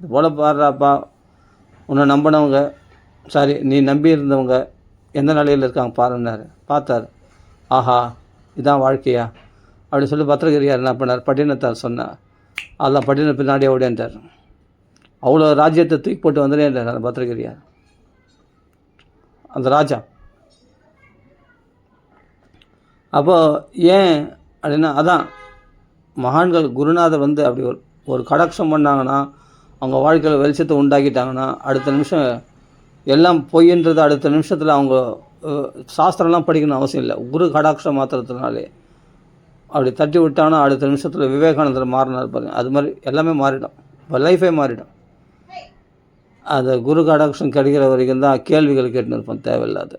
இது போல் பாடுறாப்பா, உன்னை நம்பினவங்க, சாரி நீ நம்பி இருந்தவங்க எந்த நிலையில் இருக்காங்க பாருன்னாரு. பார்த்தார். ஆஹா, இதான் வாழ்க்கையா அப்படின்னு சொல்லி பத்திரகிரியார் என்ன பண்ணார், பட்டினத்தார் சொன்னார். அதெல்லாம் பட்டின பின்னாடியே ஓடியான்ட்டார். அவ்வளோ ராஜ்யத்தை தூக்கி போட்டு வந்துடேன்ட்டார் அந்த பத்திரகிரியார், அந்த ராஜா. அப்போது ஏன் அப்படின்னா, அதான் மகான்கள் குருநாதர் வந்து அப்படி ஒரு கடாட்சம் பண்ணாங்கன்னா, அவங்க வாழ்க்கையில் வெளிச்சத்தை உண்டாக்கிட்டாங்கன்னா, அடுத்த நிமிஷம் எல்லாம் பொய்ன்றது அடுத்த நிமிஷத்தில் அவங்க சாஸ்திரம்லாம் படிக்கணும் அவசியம் இல்லை. குரு கடாட்சம் மாத்திரத்தினாலே அப்படி தட்டி விட்டாங்கன்னா அடுத்த நிமிஷத்தில் விவேகானந்தர் மாறினார் பாருங்க, அது மாதிரி எல்லாமே மாறிடும், இப்போ லைஃபே மாறிடும். அந்த குரு கடாட்சம் கிடைக்கிற வரைக்கும் தான் கேள்விகள் கேட்டுன்னு இருப்போம் தேவையில்லாத.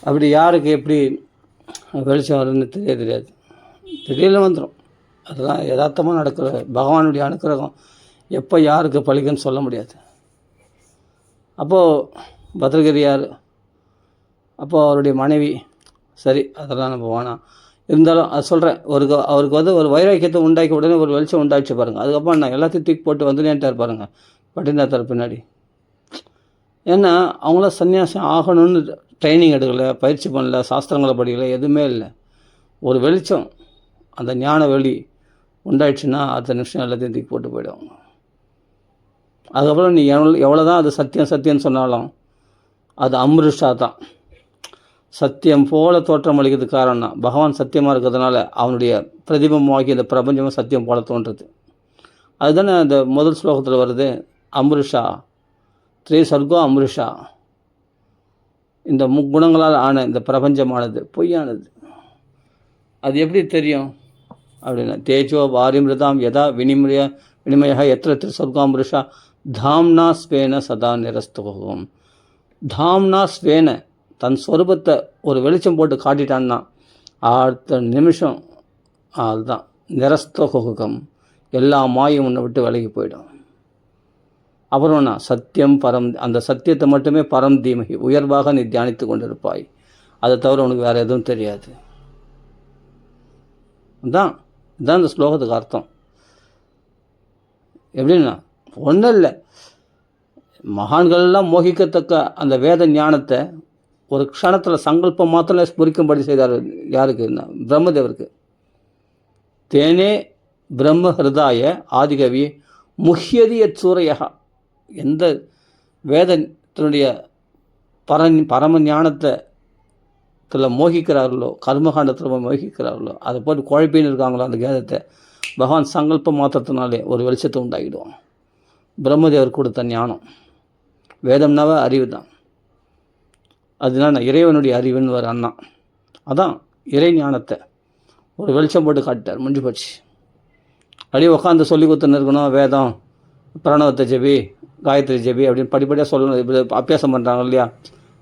அப்படி யாருக்கு எப்படி வெளிச்சம் வரும்னு தெரியாது, திடீர்னு வந்துடும். அதெல்லாம் யதார்த்தமாக நடக்கிற பகவானுடைய அனுக்கிரகம் எப்போ யாருக்கு பழிக்குன்னு சொல்ல முடியாது. அப்போது பத்ரகிரியார், அப்போது அவருடைய மனைவி, சரி அதெல்லாம் நம்ம வேணாம், இருந்தாலும் அது சொல்கிறேன், அவருக்கு வந்து ஒரு வைராக்கியத்தை உண்டாக்கி உடனே ஒரு வெளிச்சம் உண்டாச்சு பாருங்கள். அதுக்கப்புறம் நான் எல்லாத்தையும் தூக்கி போட்டு வந்துனேன்ட்டார் பாருங்கள் பட்டினத்தார் பின்னாடி. ஏன்னா அவங்களாம் சன்னியாசம் ஆகணும்னு ட்ரைனிங் எடுக்கலை, பயிற்சி பண்ணல, சாஸ்திரங்களை படிக்கலை, எதுவுமே இல்லை. ஒரு வெளிச்சம், அந்த ஞான வெளி உண்டாயிடுச்சுன்னா அடுத்த நிமிஷம் எல்லாத்தையும் தூக்கி போட்டு போயிடுவாங்க. அதுக்கப்புறம் நீ எவ்வளோ தான் அது சத்தியம்னு சொன்னாலும் அது அம்ருஷா தான். சத்தியம் போல தோற்றம் அளிக்கிறதுக்கு காரணம் பகவான் சத்தியமாக இருக்கிறதுனால அவனுடைய பிரதிபமாகி இந்த பிரபஞ்சமும் சத்தியம் போல தோன்றுறது. அதுதானே அந்த முதல் ஸ்லோகத்தில் வருது, அம்ருஷா த்ரீ சர்கோ அம்ருஷா. இந்த முக்குணங்களால் ஆன இந்த பிரபஞ்சமானது பொய்யானது. அது எப்படி தெரியும் அப்படின்னா, தேஜோ வாரிமிருதாம் யதா வினிமய எத்திர சொர்க்காமிருஷா தாம்னா ஸ்வேன சதா நிரஸ்துகம். தாம்னா ஸ்வேன, தன் ஸ்வரூபத்தை ஒரு வெளிச்சம் போட்டு காட்டிட்டான்னா அடுத்த நிமிஷம் அதுதான் நிரஸ்துகம், எல்லா மாயும் உன்னை விட்டு விலகி போயிடும். அப்புறம் நான் சத்தியம் பரம், அந்த சத்தியத்தை மட்டுமே பரம் தீமகி, உயர்வாக நீ தியானித்து கொண்டிருப்பாய். அதை தவிர உனக்கு வேறு எதுவும் தெரியாது. இதுதான் இந்த ஸ்லோகத்துக்கு அர்த்தம். எப்படின்னா ஒன்றும் இல்லை, மகான்கள்லாம் மோகிக்கத்தக்க அந்த வேத ஞானத்தை ஒரு க்ஷணத்தில் சங்கல்பம் மாத்திரம் ஸ்புரிக்கும்படி செய்தார். யாருக்கு? பிரம்மதேவருக்கு. தேனே பிரம்ம ஹிருதாய ஆதிகவி முஹ்யதி சூரையா. எந்த வேதத்தினுடைய பரம ஞானத்தில் மோகிக்கிறார்களோ, கர்மகாண்டத்தில் மோகிக்கிறார்களோ, அதை போட்டு குழப்பின்னு இருக்காங்களோ அந்த வேதத்தை, பகவான் சங்கல்ப மாத்திரத்தினாலே ஒரு வெளிச்சத்தை உண்டாகிடுவோம். பிரம்மதேவர் கொடுத்த ஞானம், வேதம்னாவே அறிவு தான். அதனால இறைவனுடைய அறிவுன்னு வர அண்ணா, அதான் இறை ஞானத்தை ஒரு வெளிச்சம் போட்டு காட்டிட்டார். முடிஞ்சு போச்சு. அப்படியே உட்காந்து சொல்லி கொடுத்துன்னு இருக்கணும், வேதம் பிரணவத்தை ஜெபி, காயத்ரி ஜெபி அப்படின்னு படிப்படியாக சொல்லணும். இப்படி அபியாசம் பண்ணுறாங்க இல்லையா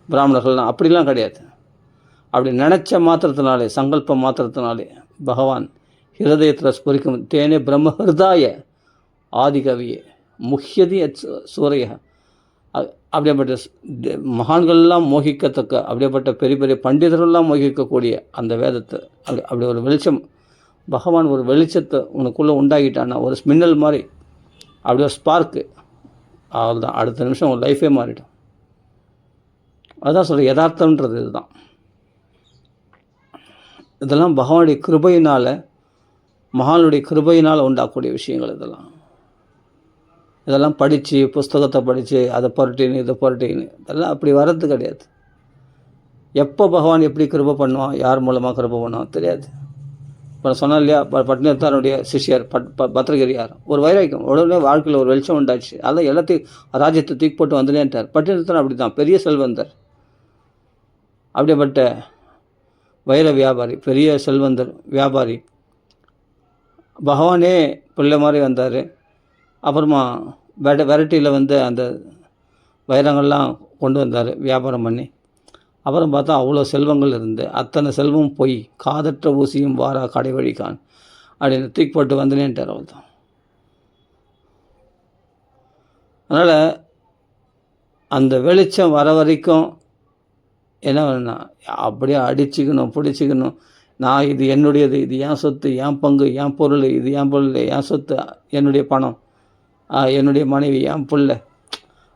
பிராமணர்கள்லாம், அப்படிலாம் கிடையாது. அப்படி நினச்ச மாத்திரத்தினாலே, சங்கல்ப மாத்திரத்தினாலே பகவான் ஹிருதயத்தில் ஸ்புரிக்கும். தேனே பிரம்ம ஹிருதாய ஆதிகவியே முஹ்யதி சூரிய. அப்படியேப்பட்ட மகான்கள்லாம் மோகிக்கத்தக்க, அப்படியேப்பட்ட பெரிய பெரிய பண்டிதர்கள்லாம் மோகிக்கக்கூடிய அந்த வேதத்தை அப்படி ஒரு வெளிச்சம், பகவான் ஒரு வெளிச்சத்தை உனக்குள்ளே உண்டாகிட்டான்னா, ஒரு மின்னல் மாதிரி, அப்படி ஒரு ஸ்பார்க்கு, அவ்வளோதான், அடுத்த நிமிஷம் உன் லைஃபே மாறிடும். அதுதான் சொல்கிற யதார்த்தம்ன்றது இதுதான். இதெல்லாம் பகவானுடைய கிருபையினால், மகானுடைய கிருபையினால் உண்டாக்கக்கூடிய விஷயங்கள். இதெல்லாம் படித்து, புஸ்தகத்தை படித்து அதை புரட்டின்னு இதை புரட்டின்னு இதெல்லாம் அப்படி வர்றது கிடையாது. எப்போ பகவான் எப்படி கிருபை பண்ணுவான், யார் மூலமாக கிருபை பண்ணுவான் தெரியாது. இப்போ சொன்னேன் இல்லையா, பட்டினத்தாருடைய சிஷ்யர் பத்ரகிரியார் ஒரு வைராக்கியம், உடனே வாழ்க்கையில் ஒரு வெளிச்சம் உண்டாச்சு. அதான் எல்லாத்தையும் ராஜ்யத்தை தூக்கி போட்டு வந்துலேன்ட்டார். பட்டினத்தார் அப்படி தான், பெரிய செல்வந்தர், அப்படிப்பட்ட வைர வியாபாரி, பெரிய செல்வந்தர் வியாபாரி. பகவானே பிள்ளை மாதிரி வந்தார். அப்புறமா வெரைட்டியில் வந்து அந்த வைரங்கள்லாம் கொண்டு வந்தார் வியாபாரம் பண்ணி. அப்புறம் பார்த்தா அவ்வளோ செல்வங்கள் இருந்து, அத்தனை செல்வம் போய் காதற்ற ஊசியும் வாரா கடை வழிக்கான் அப்படின்னு தூக்கி போட்டு வந்துனேன்ட்டார். அவள் தான். அதனால் அந்த வெளிச்சம் வர வரைக்கும் என்ன வேணும்னா அப்படியே அடிச்சுக்கணும், பிடிச்சிக்கணும். நான் இது என்னுடையது, இது என் சொத்து, என் பங்கு, என் பொருள், இது என் பொருள், என் சொத்து, என்னுடைய பணம், என்னுடைய மனைவி, என் பிள்ளை,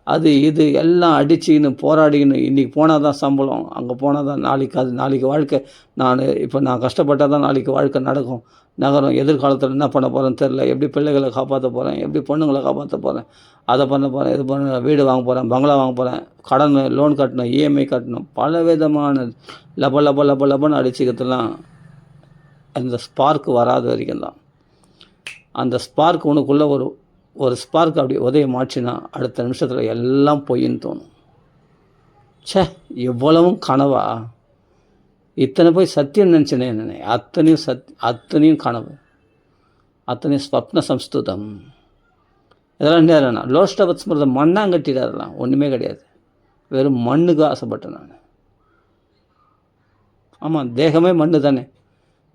அது இது எல்லாம் அடிச்சுக்கின்னு போராடிக்கின்னு இன்றைக்கி போனால் தான் சம்பளம், அங்கே போனால் தான் நாளைக்கு அது நாளைக்கு வாழ்க்கை. இப்போ நான் கஷ்டப்பட்டால் தான் நாளைக்கு வாழ்க்கை நகரும். எதிர்காலத்தில் என்ன பண்ண போகிறேன்னு தெரில. எப்படி பிள்ளைகளை காப்பாற்ற போகிறேன், எப்படி பொண்ணுங்களை காப்பாற்ற போகிறேன், அதை பண்ண போகிறேன், இது பண்ண, வீடு வாங்க போகிறேன், பங்களா வாங்க போகிறேன், கடன் லோன் கட்டணும், இஎம்ஐ கட்டணும், பல விதமான லபன்னு அடிச்சுக்கிறதுலாம் அந்த ஸ்பார்க் வராத வரைக்கும் தான். அந்த ஸ்பார்க் உனக்குள்ளே ஒரு ஸ்பார்க் அப்படி உதயமாச்சுன்னா அடுத்த நிமிஷத்தில் எல்லாம் பொய்ன்னு தோணும். எவ்வளவும் கனவா, இத்தனை போய் சத்தியம் நினச்சினே என்ன, அத்தனையும் கனவு, அத்தனையும் ஸ்வப்ன சம்ஸ்துதம். இதெல்லாம் நேரம்னா லோஷ்டவத் ஸ்மிருதம் மண்ணாங்கட்டிடாதெல்லாம் ஒன்றுமே கிடையாது. வெறும் மண்ணுக்கு ஆசைப்பட்டேன் நான். ஆமாம், தேகமே மண்ணு தானே,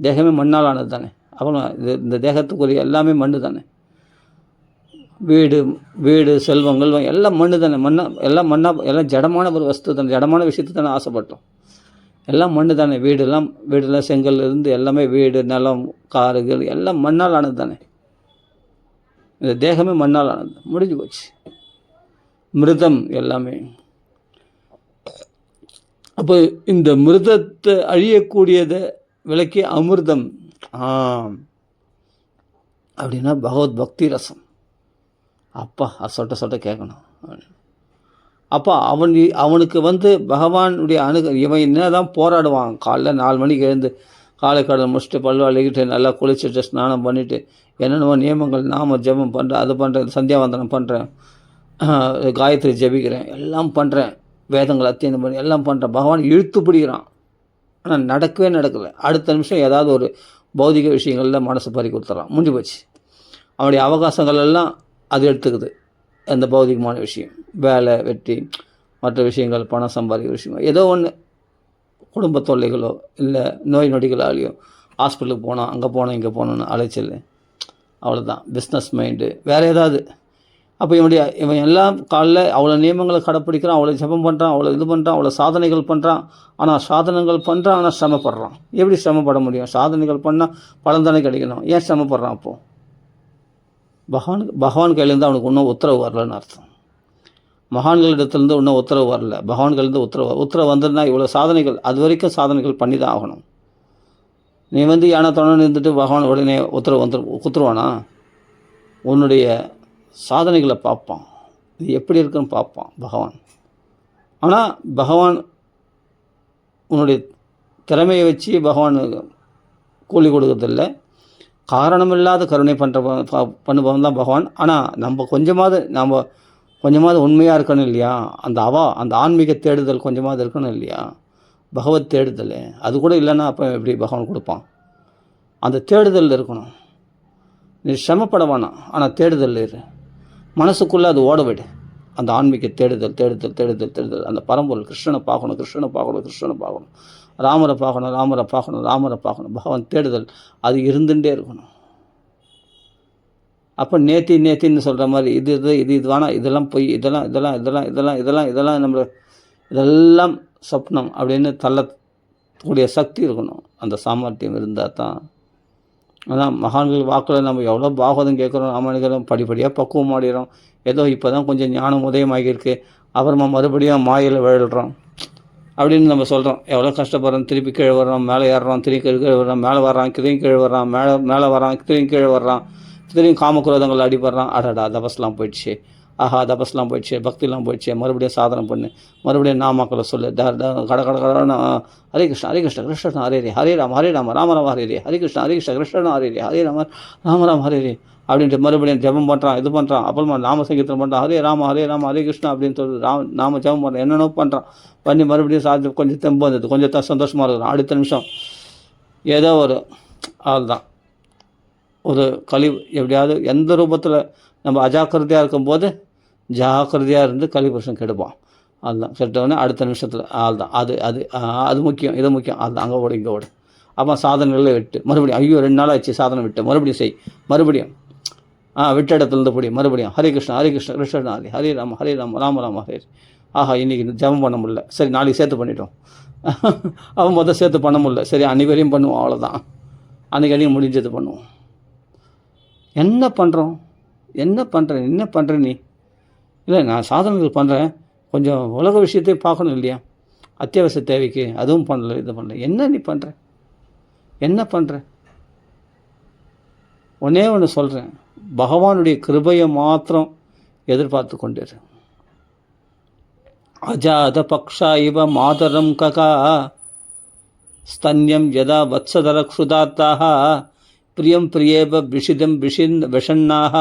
தேகமே மண்ணால் ஆனது தானே. அப்புறம் இந்த தேகத்துக்குரிய எல்லாமே மண்ணு தானே. வீடு செல்வங்கள் எல்லாம் மண்ணு தானே. எல்லாம் ஜடமான ஒரு வஸ்து தானே, ஜடமான விஷயத்தை தானே ஆசைப்பட்டோம். எல்லாம் மண்ணு தானே. வீடெல்லாம் செங்கல் இருந்து எல்லாமே, வீடு, நிலம், காருகள் எல்லாம் மண்ணால் ஆனது தானே. இந்த தேகமே மண்ணால் ஆனது, முடிஞ்சு போச்சு. மிருதம் எல்லாமே. அப்போ இந்த மிருதத்தை அழியக்கூடியதை விளக்கி அமிர்தம் அப்படின்னா பகவத் பக்தி ரசம். அப்பா அது சொட்ட கேட்கணும். அப்போ அவனுக்கு பகவானுடைய இவன் என்ன தான் போராடுவான். காலைல 4 மணிக்கு எழுந்து காலை கடல் முடிச்சுட்டு பல்லு அழுகிட்டு நல்லா குளிச்சுட்டு ஸ்நானம் பண்ணிவிட்டு என்னென்னமோ நியமங்கள் நாம ஜபம் பண்ணுறேன், அது பண்ணுறேன், சந்தியாவந்தனம் பண்ணுறேன், காயத்ரி ஜபிக்கிறேன், எல்லாம் பண்ணுறேன், வேதங்கள் அத்தியனம் பண்ணி எல்லாம் பண்ணுறேன். பகவான் இழுத்து பிடிக்கிறான், ஆனால் நடக்கலை. அடுத்த நிமிஷம் ஏதாவது ஒரு பௌதிக விஷயங்களில் மனசு பறி கொடுத்துட்றான், முடிஞ்சு போச்சு. அவனுடைய அவகாசங்கள் எல்லாம் அது எடுத்துக்குது. அந்த பௌதிகமான விஷயம், வேலை, வெற்றி, மற்ற விஷயங்கள், பணம் சம்பாதிக்கிற விஷயம், ஏதோ ஒன்று, குடும்ப தொல்லைகளோ இல்லை நோய் நொடிகளாலேயோ, ஹாஸ்பிட்டலுக்கு போனோம், அங்கே போனோம், இங்கே போனோன்னு அலைச்சல், அவ்வளோதான். பிஸ்னஸ் மைண்டு, வேறு ஏதாவது. அப்போ இவன் எல்லாம் காலைல அவ்வளோ நியமங்களை கடைப்பிடிக்கிறான், அவ்வளோ ஜபம் பண்ணுறான், அவ்வளோ இது பண்ணுறான், அவ்வளோ சாதனைகள் பண்ணுறான். ஆனால் சிரமப்படுறான். எப்படி சிரமப்பட முடியும்? சாதனைகள் பண்ணால் பலன் தானே கிடைக்கணும். ஏன் சிரமப்படுறான்? அப்போது பகவான் கையிலேருந்து அவனுக்கு இன்னும் உத்தரவு வரலன்னு அர்த்தம். மகான்களிடத்துலேருந்து இன்னும் உத்தரவு வரல, பகவான்கிலேருந்து உத்தரவு வந்ததுன்னா இவ்வளோ சாதனைகள், அது வரைக்கும் சாதனைகள் பண்ணி தான் ஆகணும். நீ ஏன்னா தொடர்ந்து இருந்துட்டு பகவான் உடனே உத்தரவு குத்துருவானா? உன்னுடைய சாதனைகளை பார்ப்பான், இது எப்படி இருக்குன்னு பார்ப்பான் பகவான். ஆனால் பகவான் உன்னுடைய திறமையை வச்சு பகவான் கூலி கொடுக்கறதில்லை. காரணமில்லாத கருணை பண்ணுபவன் தான் பகவான். ஆனால் நம்ம கொஞ்சமாவது உண்மையாக இருக்கணும் இல்லையா? அந்த ஆன்மீக தேடுதல் கொஞ்சமாவது இருக்கணும் இல்லையா? பகவத் தேடுதல் அது கூட இல்லைன்னா அப்போ எப்படி பகவான் கொடுப்பான்? அந்த தேடுதல் இருக்கணும். நீ சிரமப்பட வேணாம், ஆனால் தேடுதல் இரு. மனசுக்குள்ளே அது ஓட விடு. அந்த ஆன்மீக தேடுதல். அந்த பரம்பொருள் கிருஷ்ணனை பார்க்கணும், ராமரை பார்க்கணும். பகவான் தேடுதல் அது இருந்துகிட்டே இருக்கணும். அப்போ நேத்தின்னு சொல்கிற மாதிரி இது வேணாம், இதெல்லாம் பொய், இதெல்லாம் நம்ம இதெல்லாம் சொப்னம் அப்படின்னு தள்ளக்கூடிய சக்தி இருக்கணும். அந்த சாமர்த்தியம் இருந்தால் தான். ஆனால் மகான்கள் வாக்கில் நம்ம எவ்வளோ பாகவதம் கேட்குறோம், ராமாயணம் படிப்படியாக பக்குவம் ஆடிடுறோம். ஏதோ இப்போ தான் கொஞ்சம் ஞானம் உதயமாகியிருக்கு, அப்புறமா மறுபடியும் மாயில் விழுறோம் அப்படின்னு நம்ம சொல்கிறோம். எவ்வளோ கஷ்டப்படுறோம், திருப்பி கீழே வர்றோம், மேலே ஏறுறோம், திருப்பி கீழே வர்றோம், மேலே வர்றான், திரும்பி கீழே வர்றான், மேலே வர்றான், திரும்பி கீழே வர்றான், திரும்பி காமக்ரோதங்கள் அடிபடுறான். அடடா தபஸ்லாம் போயிடுச்சு, தபஸ்லாம் போயிடுச்சு, பக்திலாம் போயிடுச்சு, மறுபடியும் சாதனை பண்ணு, மறுபடியும் நாமாக்களை சொல்லு, கடன்னு ஹரே கிருஷ்ண கிருஷ்ண ஹரே ராம ராம ஹரே ஹரே கிருஷ்ண கிருஷ்ண ஹரே ராம ஹரே அப்படின்ட்டு மறுபடியும் ஜபம் பண்ணுறான், இது பண்ணுறான். அப்புறமா நாம சங்கீதம் பண்ணுறான், ஹரே ராம ஹரே கிருஷ்ணா அப்படின்னு சொல்லி நாம ஜபம் பண்ணுறான், என்னென்னோ பண்ணுறான். பண்ணி மறுபடியும் சாதி கொஞ்சம் தெம்பு வந்தது, கொஞ்சம் சந்தோஷமாக இருக்கிறான். அடுத்த நிமிஷம் ஏதோ ஒரு ஆள்தான் ஒரு எப்படியாவது எந்த ரூபத்தில் நம்ம அஜாக்கிரதையாக இருக்கும்போது ஜாக்கிரதையாக இருந்து கலிபுருஷன் கெடுப்பான். அதுதான் கெட்டவொடனே அடுத்த நிமிஷத்தில் ஆள்தான். அது முக்கியம், இது முக்கியம். அதுதான் அங்கே ஓடு இங்கே ஓடு. அப்போ சாதனைகளை விட்டு மறுபடியும் ஐயோ 2 நாள் ஆச்சு சாதனை விட்டு மறுபடியும் செய், மறுபடியும் விட்ட இடத்துலேருந்து போடி மறுபடியும் ஹரே கிருஷ்ண கிருஷ்ண ஹரே ராம ராம ஹரே. இன்றைக்கி ஜபம் பண்ண முடியல, சரி நாளைக்கு சேர்த்து பண்ணிட்டோம். அவன் மொதல் சேர்த்து பண்ண முடியல. சரி அன்றைக்கு வரையும் பண்ணுவோம், அவ்வளோதான். அன்றைக்கி வரையும் முடிஞ்சது பண்ணுவோம். என்ன பண்ணுறோம்? என்ன பண்ணுற நீ? இல்லை நான் சாதனைகள் பண்ணுறேன், கொஞ்சம் உலக விஷயத்தையும் பார்க்கணும் இல்லையா? அத்தியாவசிய தேவைக்கு அதுவும் பண்ணல, இது பண்ணல. என்ன நீ என்ன பண்ணுற? ஒன்றே ஒன்று சொல்கிறேன், பகவானுடைய கிருபையை மாத்திரம் எதிர்பார்த்து கொண்டிரு. அஜாத பக்ஷா இவ மாதரம் ககா ஸ்தன்யம் யதா வத்சதர க்ஷுதார்த்தாக பிரியம் பிரியேவ விஷிதம் விஷன்னாக.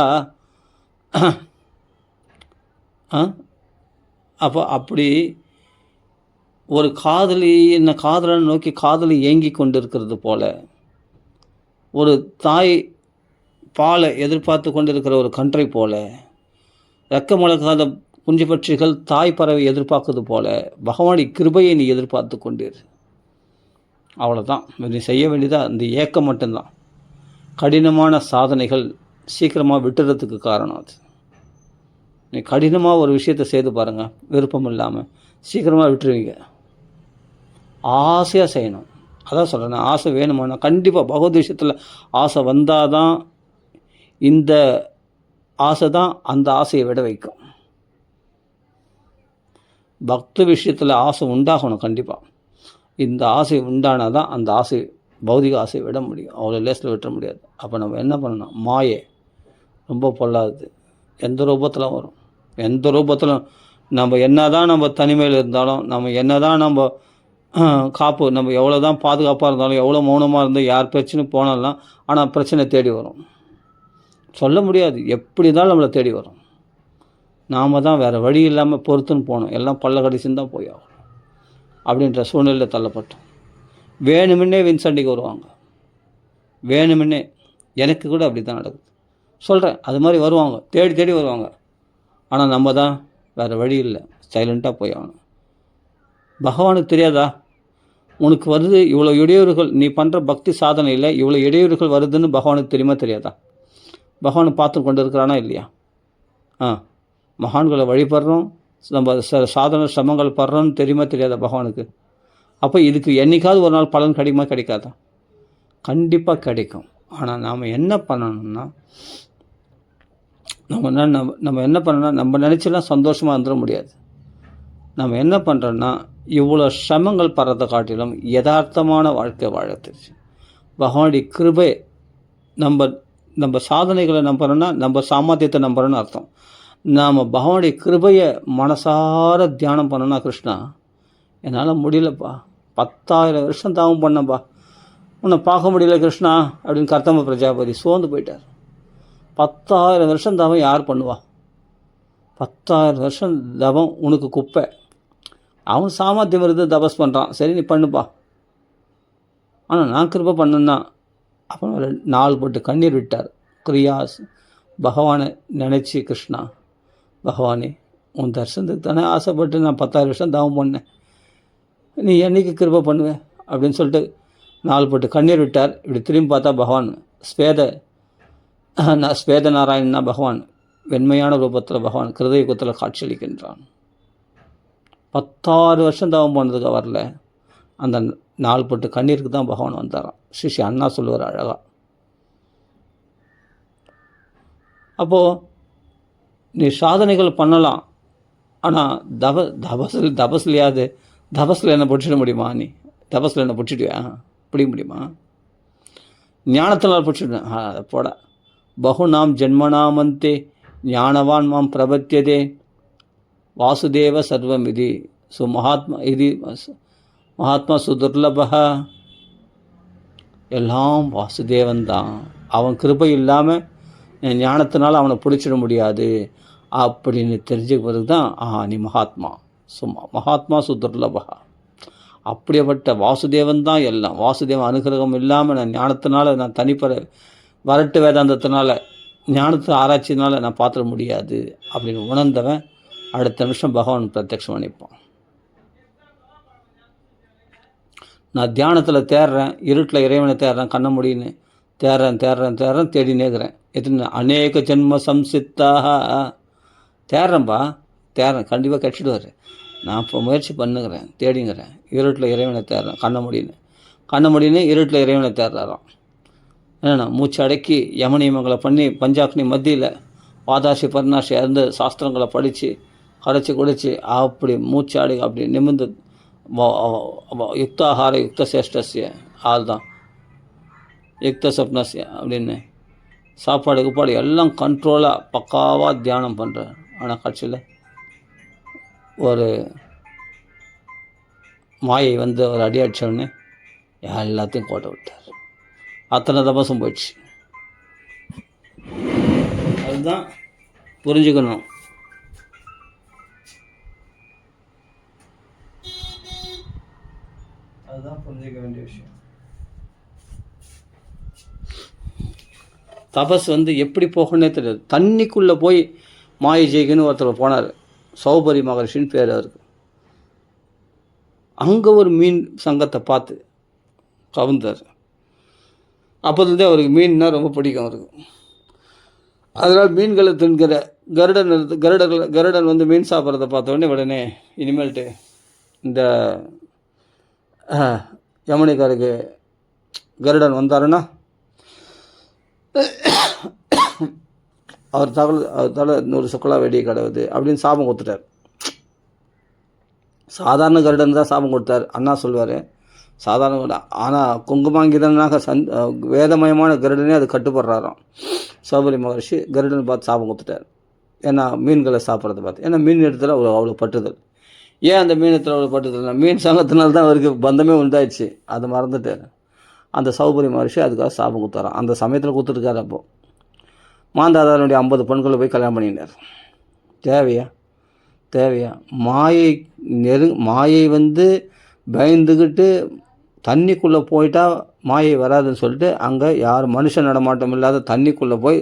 அப்படி ஒரு காதலி என்ன காதலனை நோக்கி காதலி ஏங்கி கொண்டிருக்கிறது போல, ஒரு தாய் பாலை எதிர்பார்த்து கொண்டிருக்கிற ஒரு கன்றை போல, ரெக்கமுழக்காத குஞ்சு பட்சிகள் தாய் பறவை எதிர்பார்க்குறது போல பகவானுடைய கிருபையை நீ எதிர்பார்த்து கொண்டிரு. அவ்வளோதான் நீ செய்ய வேண்டியதாக. அந்த ஏக்கம் மட்டும்தான். கடினமான சாதனைகள் சீக்கிரமாக விட்டுறதுக்கு காரணம் அது. நீ கடினமாக ஒரு விஷயத்தை செய்து பாருங்கள், விருப்பம் இல்லாமல் சீக்கிரமாக விட்டுருவீங்க. ஆசையாக செய்யணும். அதான் சொல்கிறேன், ஆசை வேணுமானா கண்டிப்பாக பகவத் விஷயத்தில் ஆசை வந்தால் தான், இந்த ஆசை தான் அந்த ஆசையை விட வைக்கும். பக்தி விஷயத்தில் ஆசை உண்டாகணும் கண்டிப்பாக. இந்த ஆசை உண்டானால் தான் அந்த ஆசை, பௌதிக ஆசையை விட முடியும். அவ்வளோ லேஸில் விட்டுற முடியாது. அப்போ நம்ம என்ன பண்ணணும்? மாயை ரொம்ப பொல்லாது, எந்த ரூபத்தில் வரும், எந்த ரூபத்திலும் நம்ம என்ன தான் நம்ம தனிமையில் இருந்தாலும், நம்ம என்ன தான் நம்ம காப்பு, நம்ம எவ்வளோ தான் பாதுகாப்பாக இருந்தாலும், எவ்வளோ மௌனமாக இருந்து யார் பிரச்சனையும் போனாலும், ஆனால் பிரச்சனை தேடி வரும். சொல்ல முடியாது, எப்படி இருந்தாலும் நம்மளை தேடி வரும். நாம் தான் வேறு வழி இல்லாமல் பொறுத்துன்னு போகணும். எல்லாம் பல்ல கடிச்சுன்னு தான் போய் ஆகும். அப்படின்ற சூழ்நிலையில் தள்ளப்பட்டோம். வேணுமுன்னே வின்சண்டிக்கு வருவாங்க, வேணுமுன்னே. எனக்கு கூட அப்படி தான் நடக்குது, சொல்கிறேன். அது மாதிரி வருவாங்க, தேடி தேடி வருவாங்க. ஆனால் நம்ம தான் வேறு வழி இல்லை, சைலண்ட்டாக போய் ஆகணும். பகவானுக்கு தெரியாதா உனக்கு வருது இவ்வளோ இடையூறுகள், நீ பண்ணுற பக்தி சாதனையில் இவ்வளோ இடையூறுகள் வருதுன்னு பகவானுக்கு தெரியுமா தெரியாதா? பகவானை பார்த்து கொண்டு இருக்கிறானா இல்லையா? மகான்களை வழிபடுறோம், நம்ம சாதனை சிரமங்கள் படுறோன்னு தெரியுமா தெரியாதா பகவானுக்கு? அப்போ இதுக்கு என்றைக்காவது ஒரு நாள் பலன் கிடைக்குமா கிடைக்காதா? கண்டிப்பாக கிடைக்கும். ஆனால் நாம் என்ன பண்ணணும்னா, நம்ம என்ன பண்ணணும்னா, நம்ம நினச்செல்லாம் சந்தோஷமாக இருந்துட முடியாது. நம்ம என்ன பண்ணுறோன்னா, இவ்வளோ சிரமங்கள் படுறதை காட்டிலும் யதார்த்தமான வாழ்க்கை வாழ தெரிஞ்சு பகவானுடைய கிருபை, நம்ம சாதனைகளை நம்புறோன்னா நம்ம சாமர்த்தியத்தை நம்புறோன்னு அர்த்தம். நாம் பகவானுடைய கிருபையை மனசார தியானம் பண்ணோன்னா, கிருஷ்ணா என்னால் முடியலப்பா, 10,000 வருஷம் தாவும் பண்ணப்பா, உன்னை பார்க்க முடியல கிருஷ்ணா அப்படின்னு கர்த்தம பிரஜாபதி சோர்ந்து போயிட்டார். 10,000 வருஷம் தவம் யார் பண்ணுவா? 10,000 வருஷம் தவம் உனக்கு குப்பை. அவன் சாமர்த்தியம் இருந்து தபஸ் பண்ணுறான், சரி நீ பண்ணுப்பா. ஆனால் நான் கிருபை பண்ணுன்னா, அப்புறம் 4 போட்டு கண்ணீர் விட்டார். கிரியாஸ் பகவானை நினச்சி, கிருஷ்ணா பகவானே உன் தரிசனத்துக்கு தானே ஆசைப்பட்டு நான் 10,000 வருஷம் தவம் பண்ணேன், நீ என்றைக்கு கிருபை பண்ணுவேன் அப்படின்னு சொல்லிட்டு 4 போட்டு கண்ணீர் விட்டார். இப்படி திரும்பி பார்த்தா பகவான் ஸ்வேத நாராயணனா பகவான் வெண்மையான ரூபத்தில் பகவான் கிருதயுகத்தில் காட்சியளிக்கின்றான். 16 வருஷம் தவம் போனதுக்கு வரல, அந்த 4 போட்டு கண்ணீருக்கு தான் பகவான் வந்தாரான். ஸ்ரீ அண்ணா சொல்லுவார் அழகா. அப்போது நீ சாதனைகள் பண்ணலாம், ஆனால் தபஸ்லையாவது தபஸில் என்ன பிடிச்சிட முடியுமா? நீ தபஸில் என்ன பிடிச்சிடுவியா? பிடிக்க முடியுமா? ஞானத்தினால் பிடிச்சிடுவேன். அதை போட பகுநாம் ஜென்மனாமந்தே ஞானவான் மாம் பிரபத்தியதே வாசுதேவ சர்வம் இது மகாத்மா சுதுர்லபா. எல்லாம் வாசுதேவன் தான், அவன் கிருபை இல்லாமல் என் ஞானத்தினால் அவனை பிடிச்சிட முடியாது அப்படின்னு தெரிஞ்சுக்கிறதுக்கு தான் நீ மகாத்மா. மகாத்மா சுதுர்லபா. அப்படிப்பட்ட வாசுதேவன் தான் எல்லாம். வாசுதேவன் அனுகிரகம் இல்லாமல் நான் ஞானத்தினால, நான் தனிப்பற வரட்டு வேதாந்தத்தினால, ஞானத்தை ஆராய்ச்சினால நான் பார்த்துட முடியாது அப்படின்னு உணர்ந்தவன் அடுத்த நிமிஷம் பகவான் பிரத்யட்சம் அனுப்பான். நான் தியானத்தில் தேடுறேன், இருட்டில் இறைவனை தேடுறேன், கண்ண முடியுன்னு தேடுறேன் தேடினேக்கிறேன். எத்தனை அநேக ஜென்ம சம்சித்தாக தேடுறேன்ப்பா, தேடுறேன், கண்டிப்பாக கிடச்சிடுவார். நான் இப்போ முயற்சி பண்ணுகிறேன், தேடிங்கிறேன். இருட்டில் இறைவனை தேடுறேன், கண்ண முடின்னு இருட்டில் இறைவனை தேடுறாராம். என்னென்னா மூச்சு அடக்கி யமனியமங்களை பண்ணி பஞ்சாக்னி மத்தியில் வாதாசி பர்ணாசி இருந்து சாஸ்திரங்களை படித்து கரைச்சி குடித்து அப்படி மூச்சாடி அப்படி நிமிர்ந்து யுக்தாகார யுக்த சேஷ்டசிய ஆள் தான் யுக்த சப்னசிய அப்படின்னு சாப்பாடு குப்பாடு எல்லாம் கண்ட்ரோலாக பக்காவாக தியானம் பண்ணுறார். ஆனால் கட்சியில் ஒரு மாயை வந்து ஒரு அடி அடித்தோடனே எல்லாத்தையும் கோட்டை விட்டார். அத்தனை தபசும் போயிடுச்சு. அதுதான் புரிஞ்சுக்கணும். அதுதான் புரிஞ்சுக்க வேண்டிய விஷயம். தபஸ் வந்து எப்படி போகணுன்னே தெரியாது. தண்ணிக்குள்ளே போய் மாயை ஜெயிக்கன்னு ஒருத்தர் போனார். சௌபரி மகர்ஷின்னு பேர் அவருக்கு. அங்கே ஒரு மீன் சங்கத்தை பார்த்து கவுந்தார். அப்போதுலேருந்தே அவருக்கு மீன்னா ரொம்ப பிடிக்கும் அவருக்கு. அதனால் மீன்களை தின்கிற கருடன் வந்து மீன் சாப்பிட்றத பார்த்த உடனே இனிமேல்ட்டு இந்த யமுனைக்காருக்கு கருடன் வந்தாருன்னா அவர் தலை 100 சுக்கலா வெடியை கடவுது அப்படின்னு சாபம் கொடுத்துட்டார். சாதாரண கருடன் தான் சாபம் கொடுத்தார். அண்ணா சொல்வார் சாதாரண, ஆனால் குங்குமாங்கிதனாக வேதமயமான கருடனே அது கட்டுப்படுறாராம். சௌபரி மகர்ஷி கருடன் பார்த்து சாபம் கொடுத்துட்டார். ஏன்னா மீன்களை சாப்பிட்றத பார்த்து. ஏன்னா மீன் இடத்துல அவ்வளோ பட்டுதல். ஏன் அந்த மீன் இடத்துல அவ்வளோ பட்டுதல்னா மீன் சங்கத்தினால தான் அவருக்கு பந்தமே உண்டாயிடுச்சு. அதை மறந்துட்டார். அந்த சௌபரி மகர்ஷி அதுக்காக சாபம் கொடுத்தாராம். அந்த சமயத்தில் கொடுத்துருக்காரு. அப்போது மாந்தாதாரனுடைய 50 பெண்களை போய் கல்யாணம் பண்ணினார். தேவையா மாயை வந்து பயந்துக்கிட்டு தண்ணிக்குள்ளே போயிட்டா மாயை வராதுன்னு சொல்லிட்டு அங்கே யார் மனுஷன் நடமாட்டம் இல்லாத தண்ணிக்குள்ளே போய்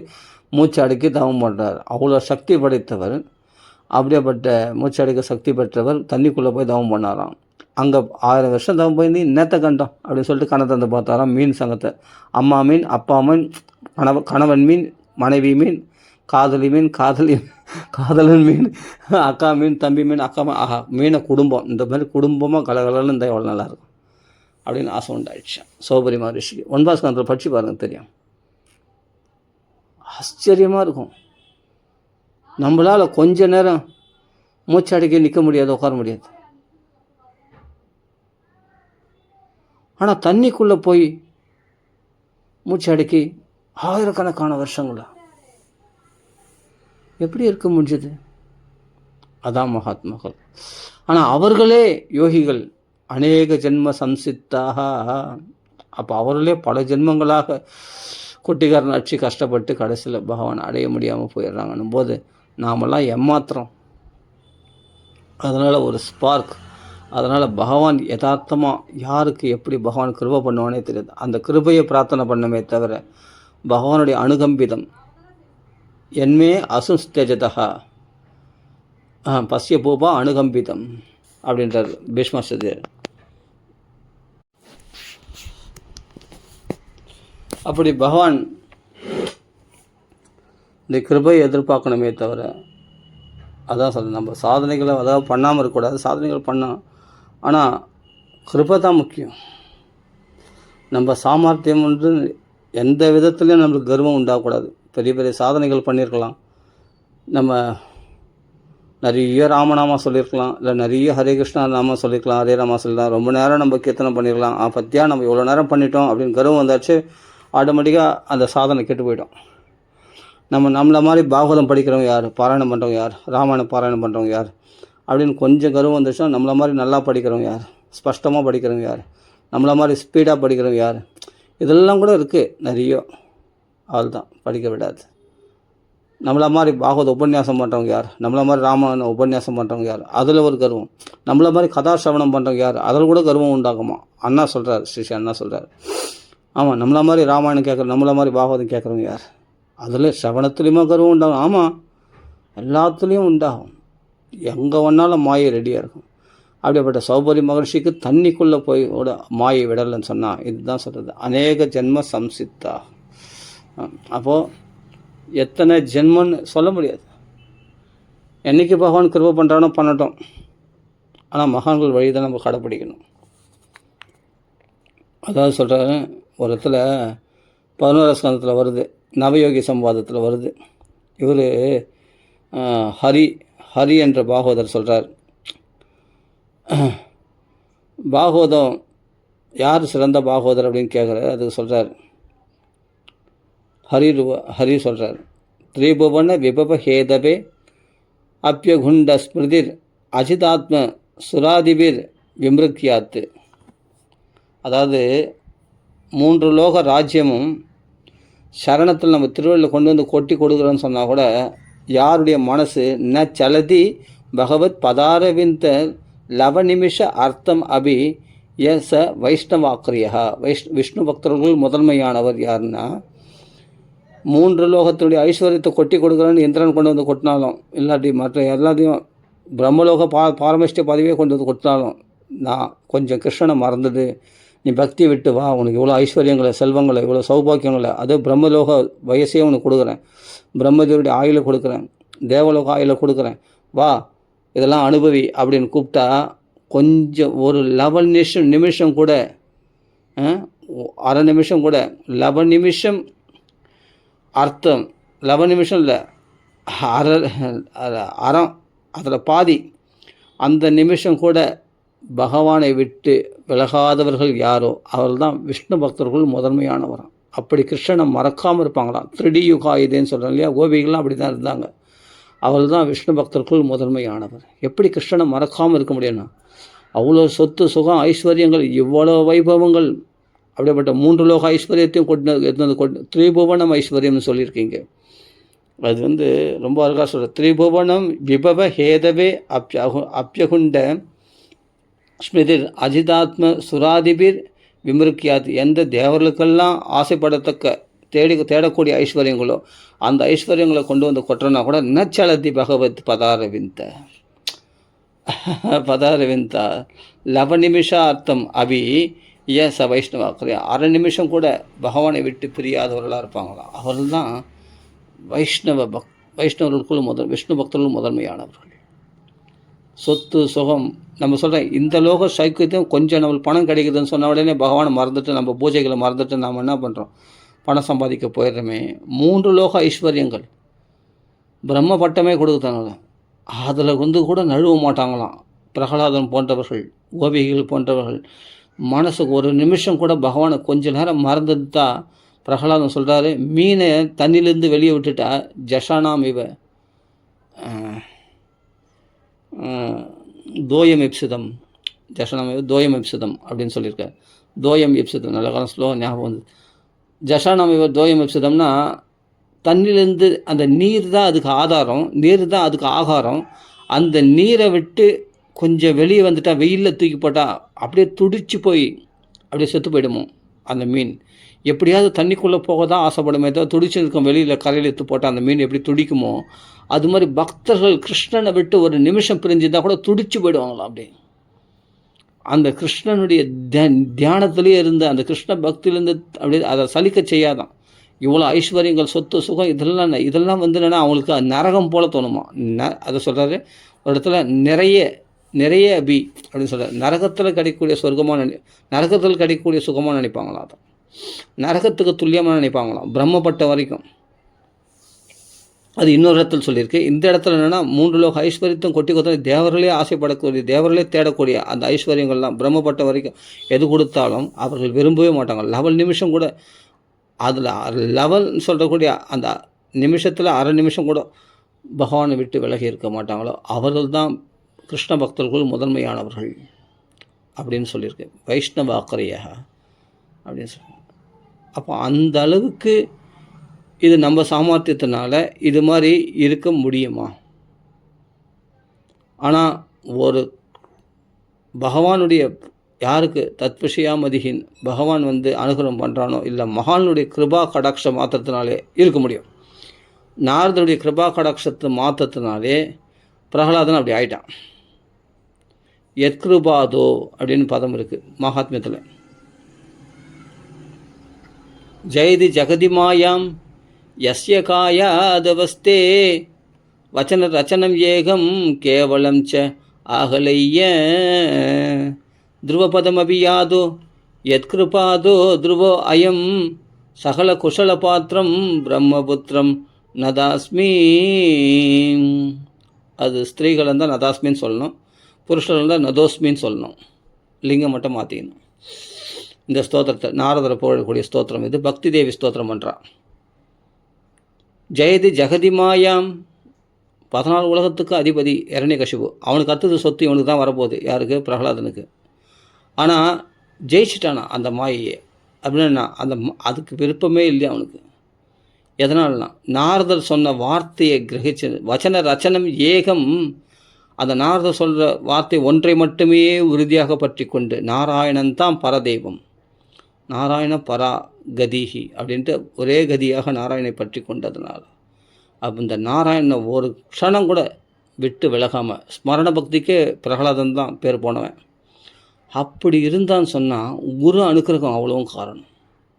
மூச்சு அடக்கி தவம் பண்ணுறார். அவ்வளோ சக்தி படைத்தவர். அப்படியேப்பட்ட மூச்சு அடக்க சக்தி பெற்றவர் தண்ணிக்குள்ளே போய் தவம் பண்ணாராம். அங்கே 1000 வருஷம் தவம் போய் நேற்ற கண்டோம் அப்படின்னு சொல்லிட்டு கணத்தை வந்து பார்த்தாராம். மீன் சங்கத்தை அம்மா மீன், அப்பா மீன், கணவன் மீன், மனைவி மீன், காதலி மீன், காதலன் மீன், அக்கா மீன், தம்பி மீன், அக்கா மீனை குடும்பம். இந்த மாதிரி குடும்பமாக கலகலன்னு இருந்தால் எவ்வளோ நல்லாயிருக்கும் அப்படின்னு ஆசை உண்டாயிடுச்சு சௌபரி மகரிஷிக்கு. 9ஆம் ஸ்கந்தத்தில் படித்து பாருங்கள், தெரியும். ஆச்சரியமாக இருக்கும். நம்மளால் கொஞ்ச நேரம் மூச்சு அடக்கி நிற்க முடியாது, உட்கார முடியாது. ஆனால் தண்ணிக்குள்ளே போய் மூச்சு அடக்கி ஆயிரக்கணக்கான வருஷங்களா எப்படி இருக்க முடிஞ்சது? அதான் மகாத்மாக்கள். ஆனால் அவர்களே யோகிகள், அநேக ஜென்ம சம்சித்தாக. அப்போ அவர்களே பல ஜென்மங்களாக குட்டிக்காரன் அடிச்சு கஷ்டப்பட்டு கடைசியில் பகவான் அடைய முடியாமல் போயிடுறாங்கன்னும் போது நாமெல்லாம் ஏமாத்துறோம். அதனால் ஒரு ஸ்பார்க். அதனால் பகவான் யதார்த்தமாக யாருக்கு எப்படி பகவான் கிருபை பண்ணுவானே தெரியாது. அந்த கிருபையை பிரார்த்தனை பண்ணமே தவிர பகவானுடைய அனுகம்பிதம் என்மே அசுஸ்தேஜதா பசிய பூபா அனுகம்பிதம் அப்படின்றார் பீஷ்மாச்சாரியர். அப்படி பகவான் இந்த கிருபையை எதிர்பார்க்கணுமே தவிர, அதான் சொல்ல நம்ம சாதனைகளை அதாவது பண்ணாமல் இருக்கக்கூடாது. சாதனைகள் பண்ணோம், ஆனால் கிருபை தான் முக்கியம். நம்ம சாமர்த்தியம் வந்து எந்த விதத்துலையும் நம்மளுக்கு கர்வம் உண்டாகக்கூடாது. பெரிய பெரிய சாதனைகள் பண்ணியிருக்கலாம், நம்ம நிறைய ராமநாமா சொல்லியிருக்கலாம், இல்லை நிறைய ஹரே கிருஷ்ணா நாம சொல்லியிருக்கலாம், ஹரே ராமா சொல்லலாம், ரொம்ப நேரம் நம்ம கீர்த்தனை பண்ணியிருக்கலாம். பற்றியா நம்ம இவ்வளோ நேரம் பண்ணிட்டோம் அப்படின்னு கர்வம் வந்தாச்சு, ஆட்டோமேட்டிக்காக அந்த சாதனை கெட்டு போயிடும். நம்மளை மாதிரி பாகவதம் படிக்கிறவங்க யார், பாராயணம் பண்ணுறவங்க யார், ராமாயணம் பாராயணம் பண்ணுறவங்க யார் அப்படின்னு கொஞ்சம் கர்வம் வந்துச்சுன்னா நம்மளை மாதிரி நல்லா படிக்கிறவங்க யார், ஸ்பஷ்டமாக படிக்கிறவங்க யார், நம்மளை மாதிரி ஸ்பீடாக படிக்கிறவங்க யார், இதெல்லாம் கூட இருக்குது நிறைய. அவள் தான் படிக்க விடாது. நம்மளை மாதிரி பாகவத உபன்யாசம் பண்ணுறவங்க யார், நம்மளை மாதிரி ராமாயணம் உபன்யாசம் பண்ணுறவங்க யார், அதில் ஒரு கர்வம். நம்மளை மாதிரி கதாசிரவணம் பண்ணுறவங்க யார், அதில் கூட கர்வம் உண்டாகுமா. அண்ணா சொல்கிறார், ஸ்ரீ அண்ணா சொல்கிறார். ஆமாம், நம்மளை மாதிரி ராமாயணம் கேட்குற, நம்மளை மாதிரி பாகவதம் கேட்குறவங்க யார், அதில் சிரவணத்துலேயுமா கர்வம் உண்டாகும். ஆமாம், எல்லாத்துலேயும் உண்டாகும். எங்கே வேணாலும் மாயை ரெடியாக இருக்கும். அப்படிப்பட்ட சௌபரி மகர்ஷிக்கு தண்ணிக்குள்ளே போய் விட மாயை விடலைன்னு சொன்னால் இதுதான் சொல்கிறது, அநேக ஜென்ம சம்சித்தா. அப்போது எத்தனை ஜென்மன்னு சொல்ல முடியாது. என்றைக்கு பகவான் கிருபை பண்ணுறானோ பண்ணட்டும், ஆனால் மகான்கள் வழி தான் நம்ம கடைப்பிடிக்கணும். அதாவது சொல்கிறாரு, ஒரு இடத்துல 11ஆம் ஸ்கந்தத்தில் வருது, நவயோகி சம்வாதத்தில் வருது. இவர் ஹரி என்ற பாகவதர் சொல்கிறார், பாகவதம் யார் சிறந்த பாகவதர் அப்படின்னு கேட்குறாரு. அதுக்கு சொல்கிறார், ஹரி சொல்கிறார், திரிபுவன விபவ ஹேதவே அப்யகுண்ட ஸ்மிருதிர் அஜிதாத்ம சுராதிபிர் விமிருக்கியாத்து. அதாவது 3 லோக ராஜ்யமும் சரணத்தில் நம்ம திருவள்ளில் கொண்டு வந்து கொட்டி கொடுக்குறோன்னு சொன்னால் கூட யாருடைய மனசு ந சலதி பகவத் பதாரவிந்த லவநிமிஷ அர்த்தம் அபி எஸ் வைஷ்ணவாக்கிரியா. விஷ்ணு பக்தர்கள் முதன்மையானவர் யாருன்னா, 3 லோகத்துடைய ஐஸ்வர்யத்தை கொட்டி கொடுக்குறேன்னு இந்திரன் கொண்டு வந்து கொட்டினாலும், இல்லாட்டி மற்ற எல்லாத்தையும் பிரம்மலோக பாரமஷ்ட பதவியே கொண்டு வந்து கொட்டினாலும், நான் கொஞ்சம் கிருஷ்ணனை மறந்துடு, நீ பக்தியை விட்டு வா, உனக்கு இவ்வளோ ஐஸ்வர்யங்களை, செல்வங்களை, இவ்வளோ சௌபாக்கியங்களை, அதே பிரம்மலோக வயசே உனக்கு கொடுக்குறேன், பிரம்மதேவருடைய ஆயுளை கொடுக்குறேன், தேவலோக ஆயுளை கொடுக்குறேன், வா இதெல்லாம் அனுபவி அப்படின்னு கூப்பிட்டா கொஞ்சம் ஒரு 11 நிமிஷம் கூட, அரை நிமிஷம் கூட, 11 நிமிஷம் அர்த்தம், 11 நிமிஷம் இல்லை, அறம், அதில் பாதி, அந்த நிமிஷம் கூட பகவானை விட்டு விலகாதவர்கள் யாரோ அவர்கள் தான் விஷ்ணு பக்தர்கள் முதன்மையானவர். அப்படி கிருஷ்ணனை மறக்காமல் இருப்பாங்களாம். 3D யுகாயுதேன்னு சொல்கிறோம் இல்லையா, கோபிகள்லாம் அப்படி தான் இருந்தாங்க. அவர்கள் தான் விஷ்ணு பக்தர்கள் முதன்மையானவர். எப்படி கிருஷ்ணனை மறக்காமல் இருக்க முடியும்னா, அவ்வளோ சொத்து சுகம் ஐஸ்வர்யங்கள், இவ்வளோ வைபவங்கள், அப்படிப்பட்ட 3 லோக ஐஸ்வர்யத்தையும் கொண்டு திரிபுவனம் ஐஸ்வர்யம்னு சொல்லியிருக்கீங்க. அது ரொம்ப அழகாக சொல்கிற, திரிபுவனம் விபவ ஹேதவே அப்யகுண்ட ஸ்மிருதிர் அஜிதாத்ம சுராதிபிர் விமிருக்கியாது. எந்த தேவர்களுக்கெல்லாம் ஆசைப்படத்தக்க தேடக்கூடிய ஐஸ்வர்யங்களோ அந்த ஐஸ்வர்யங்களை கொண்டு வந்து கொட்டுறனா கூட நச்சலதி பகவத் பதாரவிந்தா லவநிமிஷார்த்தம் அபி ச வைஷ்ணவாக்கிரியா. அரை நிமிஷம் கூட பகவானை விட்டு பிரியாதவர்களாக இருப்பாங்களாம். அவர்கள் தான் வைஷ்ணவர்களுக்குள் விஷ்ணு பக்தர்கள் முதன்மையானவர்கள். சொத்து சுகம், நம்ம சொல்கிறேன், இந்த லோக சைக்கியத்தையும் கொஞ்சம் நம்மளுக்கு பணம் கிடைக்குதுன்னு சொன்ன உடனே பகவானை மறந்துட்டு, நம்ம பூஜைகளை மறந்துட்டு நாம் என்ன பண்ணுறோம், பணம் சம்பாதிக்க போயிடுறோமே. 3 லோக ஐஸ்வர்யங்கள், பிரம்ம பட்டமே கொடுக்குறாங்க, அதில் கூட நழுவ மாட்டாங்களாம். பிரகலாதன் போன்றவர்கள், கோபிகள் போன்றவர்கள் மனசுக்கு ஒரு நிமிஷம் கூட பகவானை கொஞ்ச நேரம் மறந்துட்டு தான் பிரகலாதன் சொல்கிறாரு, மீனை தண்ணியிலேருந்து வெளியே விட்டுட்டா ஜஷானாம் இவ தோயம் எப்சிதம், ஜஷானாம் இவ தோயம் எப்சிதம் அப்படின்னு சொல்லியிருக்கார். தோயம் எப்சிதம் நல்ல காலம் ஸ்லோ ஞாபகம் வந்து, ஜஷானாம் இவ தோயம் எப்சிதம்னா தண்ணியிலேருந்து அந்த நீர் தான் அதுக்கு ஆதாரம், நீர் தான் அதுக்கு ஆகாரம். அந்த நீரை விட்டு கொஞ்சம் வெளியே வந்துட்டால், வெயிலில் தூக்கி போட்டால் அப்படியே துடிச்சு போய் அப்படியே செத்து போயிடுமோ அந்த மீன். எப்படியாவது தண்ணிக்குள்ளே போக தான் ஆசைப்படுமே தவிர, துடிச்சு இருக்கும் வெளியில் கரையில் எடுத்து போட்டால் அந்த மீன் எப்படி துடிக்குமோ அது மாதிரி பக்தர்கள் கிருஷ்ணனை விட்டு ஒரு நிமிஷம் பிரிஞ்சுதான் கூட துடிச்சு போயிடுவாங்களாம். அப்படியே அந்த கிருஷ்ணனுடைய தியானத்திலேயே இருந்து, அந்த கிருஷ்ண பக்தியிலேருந்து அப்படியே அதை சலிக்க செய்யாதான். இவ்வளோ ஐஸ்வர்யங்கள், சொத்து சுகம், இதெல்லாம் என்னென்னா அவங்களுக்கு நரகம் போல தோணுமா. அதை சொல்கிறாரு ஒரு இடத்துல, நிறைய அபி அப்படின்னு சொல்கிறார். நரகத்தில் கிடைக்கக்கூடிய நரகத்தில் கிடைக்கக்கூடிய சுகமாக நினைப்பாங்களாம். அதை நரகத்துக்கு துல்லியமாக நினைப்பாங்களாம், பிரம்மப்பட்ட வரைக்கும். அது இன்னொரு இடத்துல சொல்லியிருக்கு. இந்த இடத்துல என்னென்னா 3 லோக ஐஸ்வர்யத்தையும் கொட்டி கொத்தாலும் தேவர்களே ஆசைப்படக்கூடிய, தேவர்களே தேடக்கூடிய அந்த ஐஸ்வர்யங்கள்லாம் பிரம்மப்பட்ட வரைக்கும் எது கொடுத்தாலும் அவர்கள் விரும்பவே மாட்டாங்க. 11 நிமிஷம் கூட, அதில் 11 சொல்கிறக்கூடிய அந்த நிமிஷத்தில் அரை நிமிஷம் கூட பகவானை விட்டு விலகி இருக்க மாட்டாங்களோ அவர்கள் தான் கிருஷ்ண பக்தர்கள் முதன்மையானவர்கள் அப்படின்னு சொல்லியிருக்கு. வைஷ்ணவாக்கிரியா அப்படின்னு சொல்லி. அப்போ அந்த அளவுக்கு இது நம்ம சாமர்த்தியத்தினால இது மாதிரி இருக்க முடியுமா? ஆனால் ஒரு பகவானுடைய யாருக்கு தத்விஷயாமதிகின் பகவான் அனுகிரகம் பண்ணுறானோ, இல்லை மகானுடைய கிருபா கடாட்ச மாத்திரத்தினாலே இருக்க முடியும். நாரதனுடைய கிருபா கடாட்சத்தை மாத்திரத்தினாலே பிரகலாதன் அப்படி ஆயிட்டான். எத்கிருபாதோ அப்படின்னு பதம் இருக்குது மகாத்மியத்தில். ஜெயதி ஜெகதிமாயாம் யஸ்ய காயாதவஸ்தே வச்சன ரச்சனம் ஏகம் கேவலம் ச ஆகலைய ಧ್ರುವಪದಮಪಿ ಯಾದೋ ಯತ್ಕೃಪಾದೋ ಧ್ರುವೋ ಅಯಂ சகல குஷல பாத்திரம் பிரம்மபுத்திரம் நதாஸ்மி. அது ஸ்திரீகள் இருந்தால் நதாஸ்மின்னு சொல்லணும், புருஷர்கள் இருந்தால் நதோஸ்மின்னு சொல்லணும். லிங்கம் மட்டும் மாற்றிக்கணும். இந்த ஸ்தோத்திரத்தை நாரதரை போடக்கூடிய ஸ்தோத்திரம் இது. பக்தி தேவி ஸ்தோத்திரம் பண்ணுறான். ஜெயதி ஜெகதிமாயாம் 14 உலகத்துக்கு அதிபதி இரண்யகசிபு. அவனுக்கு அடுத்தது சொத்து இவனுக்கு தான் வரப்போகுது. யாருக்கு? பிரகலாதனுக்கு. ஆனால் ஜெயிச்சிட்டானா அந்த மாயையை. அப்படின்னா அதுக்கு விருப்பமே இல்லையா அவனுக்கு. எதனால்னா நாரதர் சொன்ன வார்த்தையை கிரகிச்சு வச்சன ரச்சனம் ஏகம். அந்த நாரதர் சொல்கிற வார்த்தை ஒன்றை மட்டுமே உறுதியாக பற்றி கொண்டு நாராயணன் தான் பரதெய்வம், நாராயண பரா கதிஹி அப்படின்ட்டு ஒரே கதியாக நாராயணனை பற்றி கொண்டதுனால அப்போ இந்த நாராயணனை ஒரு க்ஷணம் கூட விட்டு விலகாமல் ஸ்மரண பக்திக்கே பிரகலாதன் தான் பேர் போனவன். அப்படி இருந்தான்னு சொன்னால் குரு அனுக்கிரகம் அவ்வளவும் காரணம்.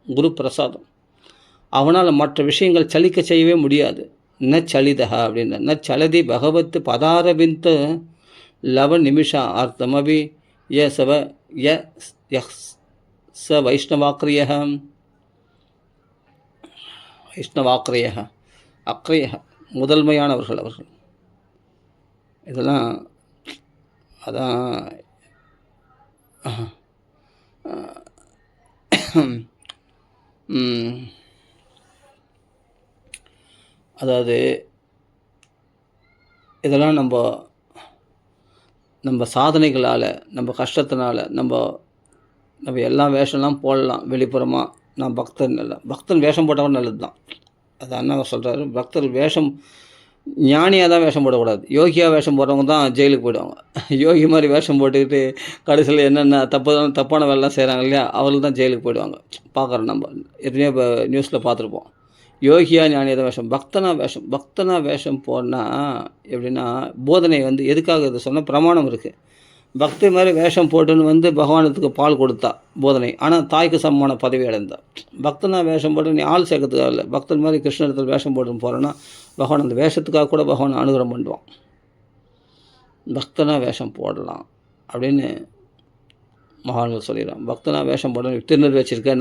குரு பிரசாதம். அவனால் மற்ற விஷயங்கள் சலிக்க செய்யவே முடியாது. ந சலிதா அப்படின்னா ந சலதி பகவத் பதாரவிந்த லவ நிமிஷா அர்த்தமபி ய சவ ய ச வைஷ்ணவாக்கிரிய அக்ரிய முதன்மையானவர்கள் அவர்கள். இதெல்லாம் அதான் அதாவது இதெல்லாம் நம்ம சாதனைகளால், நம்ம கஷ்டத்தினால நம்ம எல்லா வேஷம்லாம் போடலாம் வெளிப்புறமாக. நான் பக்தன் இல்லை, பக்தன் வேஷம் போட்டவன் நல்லது தான். அது அண்ணா சொல்கிறாரு. பக்தர் வேஷம் ஞானியாக தான் வேஷம் போடக்கூடாது. யோகியாக வேஷம் போடுறவங்க தான் ஜெயிலுக்கு போயிடுவாங்க. யோகி மாதிரி வேஷம் போட்டுக்கிட்டு கடைசியில் என்னென்ன தப்பான வேலைலாம் செய்கிறாங்க இல்லையா, அவர்கள் தான் ஜெயிலுக்கு போயிடுவாங்க. பார்க்குறோம் நம்ம எத்தனையோ இப்போ நியூஸில் பார்த்துருப்போம். யோகியாக ஞானியாக தான் வேஷம். பக்தனாக வேஷம் போனால் எப்படின்னா போதனை எதுக்காக இது சொன்னால் பிரமாணம் இருக்குது. பக்தி மாதிரி வேஷம் போட்டுன்னு பகவானத்துக்கு பால் கொடுத்தா போதனை. ஆனால் தாய்க்கு சமமான பதவி அடைந்தா. பக்தனாக வேஷம் போட்டு நீ ஆள் சேர்க்கறதுக்காக இல்லை, பக்தன் மாதிரி கிருஷ்ணத்தில் வேஷம் போட்டுன்னு போகிறேன்னா பகவான் அந்த வேஷத்துக்காக கூட பகவான் அனுகிரகம் பண்ணுவான். பக்தனாக வேஷம் போடலாம் அப்படின்னு மகான்கள் சொல்லிடுறான். பக்தனாக வேஷம் போடணும். திருநெல் வச்சுருக்க,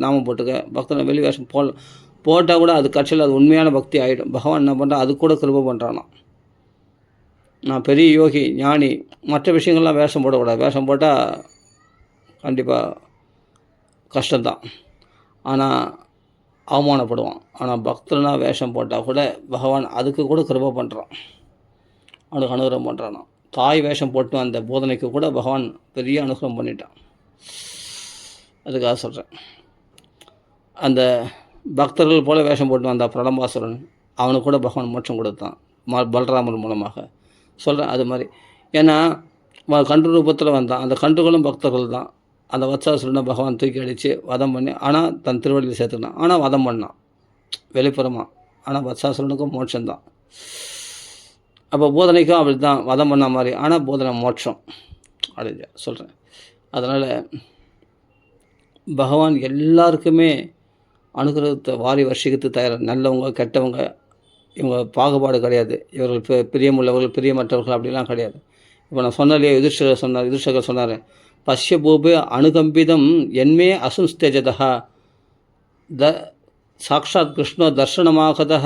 நாமம் போட்டுக்க, பக்தனை வெளி வேஷம் போட்டால் கூட அது கட்சியில் அது உண்மையான பக்தி ஆகிடும். பகவான் என்ன பண்ணுறான், அது கூட கிருபை பண்ணுறானா. நான் பெரிய யோகி ஞானி, மற்ற விஷயங்கள்லாம் வேஷம் போடக்கூடாது. வேஷம் போட்டால் கண்டிப்பாக கஷ்டம்தான், ஆனால் அவமானப்படுவான். ஆனால் பக்தனாக வேஷம் போட்டால் கூட பகவான் அதுக்கு கூட கிருபை பண்ணுறான், அவனுக்கு அனுகிரகம் பண்ணுறானா. தாய் வேஷம் போட்டு அந்த போதனைக்கு கூட பகவான் பெரிய அனுகிரகம் பண்ணிட்டான். அதுக்காக சொல்கிறேன். அந்த பக்தர்கள் போல் வேஷம் போட்டு வந்த பிரலம்பாசுரன் அவனுக்கு கூட பகவான் மோட்சம் கொடுத்தான் பலராமர் மூலமாக சொல்கிறேன். அது மாதிரி ஏன்னா கன்று ரூபத்தில் வந்தான். அந்த கன்றுகளும் பக்தர்கள் தான். அந்த வத்சாசுரனை பகவான் தூக்கி அடித்து வதம் பண்ணி, ஆனால் தன் திருவள்ளியில் சேர்த்துக்கினான். ஆனால் வதம் பண்ணான் வெளிப்புறமாக. ஆனால் வத்சாசுரனுக்கும் மோட்சம்தான். அப்போ போதனைக்கும் அப்படி தான் வதம் பண்ண மாதிரி, ஆனால் போதனை மோட்சம் அப்படின்னு சொல்கிறேன். அதனால் பகவான் எல்லாருக்குமே அனுகிரகத்தை வாரி வர்ஷிக்கத்து தயார். நல்லவங்க கெட்டவங்க இவங்க பாகுபாடு கிடையாது. இவர்கள் பிரியமுள்ளவர்கள் பிரியமற்றவர்கள் அப்படிலாம் கிடையாது. இப்போ நான் சொன்னாலே யுதிஷ்டகர் சொன்னார், பஷ்ய பூபே அனுகம்பிதம் என்மே அசுஸ்தேஜதா சாக்ஷாத் கிருஷ்ணோ தர்ஷனமாகதா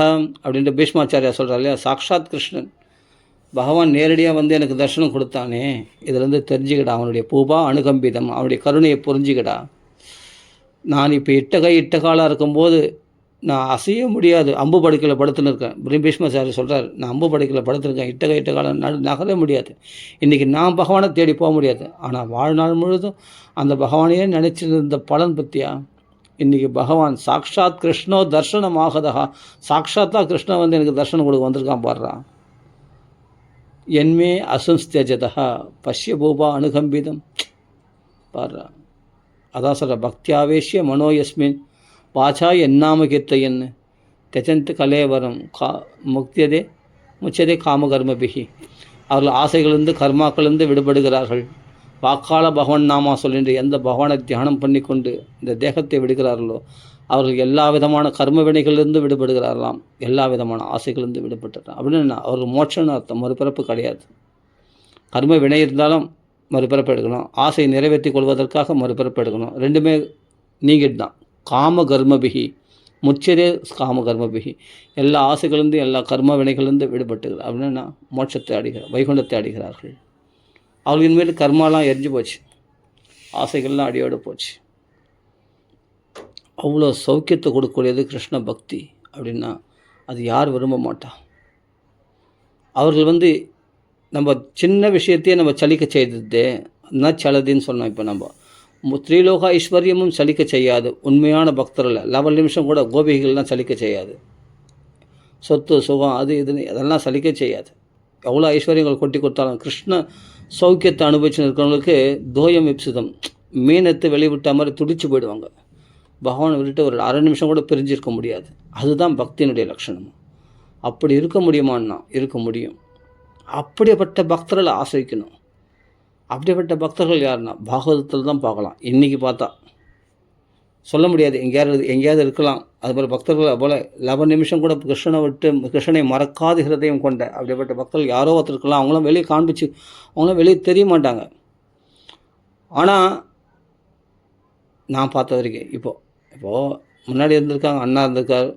அப்படின்ட்டு பீஷ்மாச்சாரியா சொல்கிறார் இல்லையா. சாக்ஷாத் கிருஷ்ணன் பகவான் நேரடியாக எனக்கு தர்ஷனம் கொடுத்தானே, இதிலேருந்து தெரிஞ்சுக்கிடா அவனுடைய பூபா அனுகம்பிதம், அவனுடைய கருணையை புரிஞ்சுக்கிடா. நான் இப்போ இட்டகாலாக இருக்கும்போது நான் அசைய முடியாது, அம்பு படுக்கையில் படுத்துன்னு இருக்கேன். பீஷ்மாச்சாரி சொல்கிறார், நான் அம்பு படுக்கையில் படுத்துருக்கேன், இட்டகாலம் நகர முடியாது. இன்றைக்கி நான் பகவானை தேடி போக முடியாது. ஆனால் வாழ்நாள் முழுதும் அந்த பகவானையே நினச்சிருந்த பலன் பற்றியா. இன்றைக்கி பகவான் சாக்ஷாத் கிருஷ்ணோ தர்ஷனமாகதா, சாக்ஷாத்தாக கிருஷ்ணன் எனக்கு தர்ஷனம் கொடுக்க வந்திருக்கான் பாடுறான். என்மே அசுஸ்தேஜதா பஷ்ய பூபா அனுகம்பிதம் பாடுறான். அதான் சொல்கிற, பக்தியாவேஷ்ய மனோயஸ்மின் வாச்சா என்னாம கீர்த்தையன் தெஜந்த் கலேவரம் முச்சதே காமகர்மபிகி. அவர்கள் ஆசைகளிலிருந்து கர்மாக்களிலிருந்து விடுபடுகிறார்கள். வாக்கால பகவான் நாமா சொல்லின்று எந்த பகவானை தியானம் பண்ணி கொண்டு இந்த தேகத்தை விடுகிறார்களோ அவர்கள் எல்லா விதமான கர்ம வினைகளிலிருந்து விடுபடுகிறார்களாம். எல்லா விதமான ஆசைகளிலிருந்து விடுபட்டுறான் அப்படின்னு அவர்கள் மோட்சம்னு அர்த்தம். மறுபிறப்பு கிடையாது. கர்ம வினை இருந்தாலும் மறுபிறப்பு எடுக்கணும், ஆசை நிறைவேற்றி கொள்வதற்காக மறுபிறப்பு எடுக்கணும். ரெண்டுமே நீங்கிட்டு தான். காம கர்மபிகி முச்சரே காம கர்மபிகி, எல்லா ஆசைகளிலிருந்து எல்லா கர்ம வினைகளிலிருந்து விடுபட்டுகிறார். அப்படின்னா மோட்சத்தை அடைகிறார், வைகுண்டத்தை அடைகிறார்கள். அவர்களின் மேல் கர்மாலாம் எரிஞ்சு போச்சு, ஆசைகள்லாம் அடியோடு போச்சு. அவ்வளோ சௌக்கியத்தை கொடுக்கக்கூடியது கிருஷ்ண பக்தி. அப்படின்னா அது யார் விரும்ப மாட்டா? அவர்கள் நம்ம சின்ன விஷயத்தையே நம்ம சலிக்க செய்தது சலதின்னு சொன்னோம். இப்போ நம்ம த்ரீலோக ஐஸ்வர்யமும் சலிக்க செய்யாது. உண்மையான பக்தர்கள் 11 நிமிஷம் கூட கோபிகள்லாம் சலிக்க செய்யாது. சொத்து சுகம் அது இதுன்னு அதெல்லாம் சலிக்க செய்யாது. எவ்வளோ ஐஸ்வர்யங்கள் கொட்டி கொடுத்தாலும் கிருஷ்ண சௌக்கியத்தை அனுபவிச்சு இருக்கிறவங்களுக்கு தோயம் இப்சிதம், மீனத்தை வெளிவிட்ட மாதிரி துடிச்சு போயிடுவாங்க. பகவானை விட்டுட்டு ஒரு அரை நிமிஷம் கூட பிரிஞ்சிருக்க முடியாது. அதுதான் பக்தியினுடைய லட்சணம். அப்படி இருக்க முடியுமான்னா இருக்க முடியும். அப்படிப்பட்ட பக்தர்களை ஆசிரிக்கணும். அப்படிப்பட்ட பக்தர்கள் யாருன்னா பாகவதத்தில் தான் பார்க்கலாம். இன்றைக்கி பார்த்தா சொல்ல முடியாது, எங்கேயாவது இருக்கலாம். அதுபோல் பக்தர்கள் போல் 11 நிமிஷம் கூட கிருஷ்ணனை மறக்காத ஹிருதயம் கொண்ட அப்படிப்பட்ட பக்தர்கள் யாரோ ஒருத்தர் இருக்கலாம். அவங்களாம் வெளியே காண்பிச்சு, அவங்களாம் வெளியே தெரிய மாட்டாங்க. ஆனால் நான் பார்த்த வரைக்கும் இப்போது முன்னாடி இருந்திருக்காங்க, அண்ணா இருந்திருக்கார்,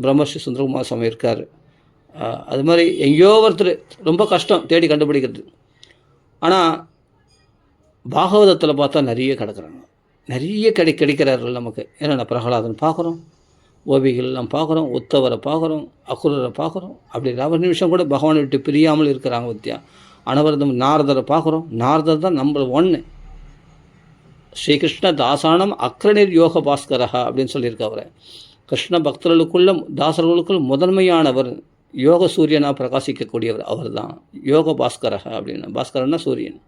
பிரம்மஸ்ரீ சுந்தரகுமார் சுவாமி இருக்கார். அது மாதிரி எங்கேயோ ஒருத்தர் ரொம்ப கஷ்டம் தேடி கண்டுபிடிக்கிறது. ஆனால் பாகவதத்தில் பார்த்தா நிறைய கிடக்குறாங்க, நிறைய கிடைக்கிறார்கள் நமக்கு. ஏன்னா பிரகலாதன் பார்க்குறோம், கோபிகள்லாம் பார்க்குறோம், உத்தவரை பார்க்குறோம், அக்குரரை பார்க்குறோம். அப்படி 11 நிமிஷம் கூட பகவானை விட்டு பிரியாமல் இருக்கிறாங்க பத்தியா. அனவரதம் நாரதரை பார்க்குறோம். நாரதர் தான் நம்பர் 1. ஸ்ரீகிருஷ்ண தாசானம் அக்ரணிர் யோக பாஸ்கரஹா அப்படின்னு சொல்லியிருக்க அவரை. கிருஷ்ண பக்தர்களுக்குள்ள தாசர்களுக்குள் முதன்மையானவர், யோக சூரியனாக பிரகாசிக்கக்கூடியவர் அவர் தான் யோக பாஸ்கரஹா அப்படின்னா. பாஸ்கரன்னா சூரியன்,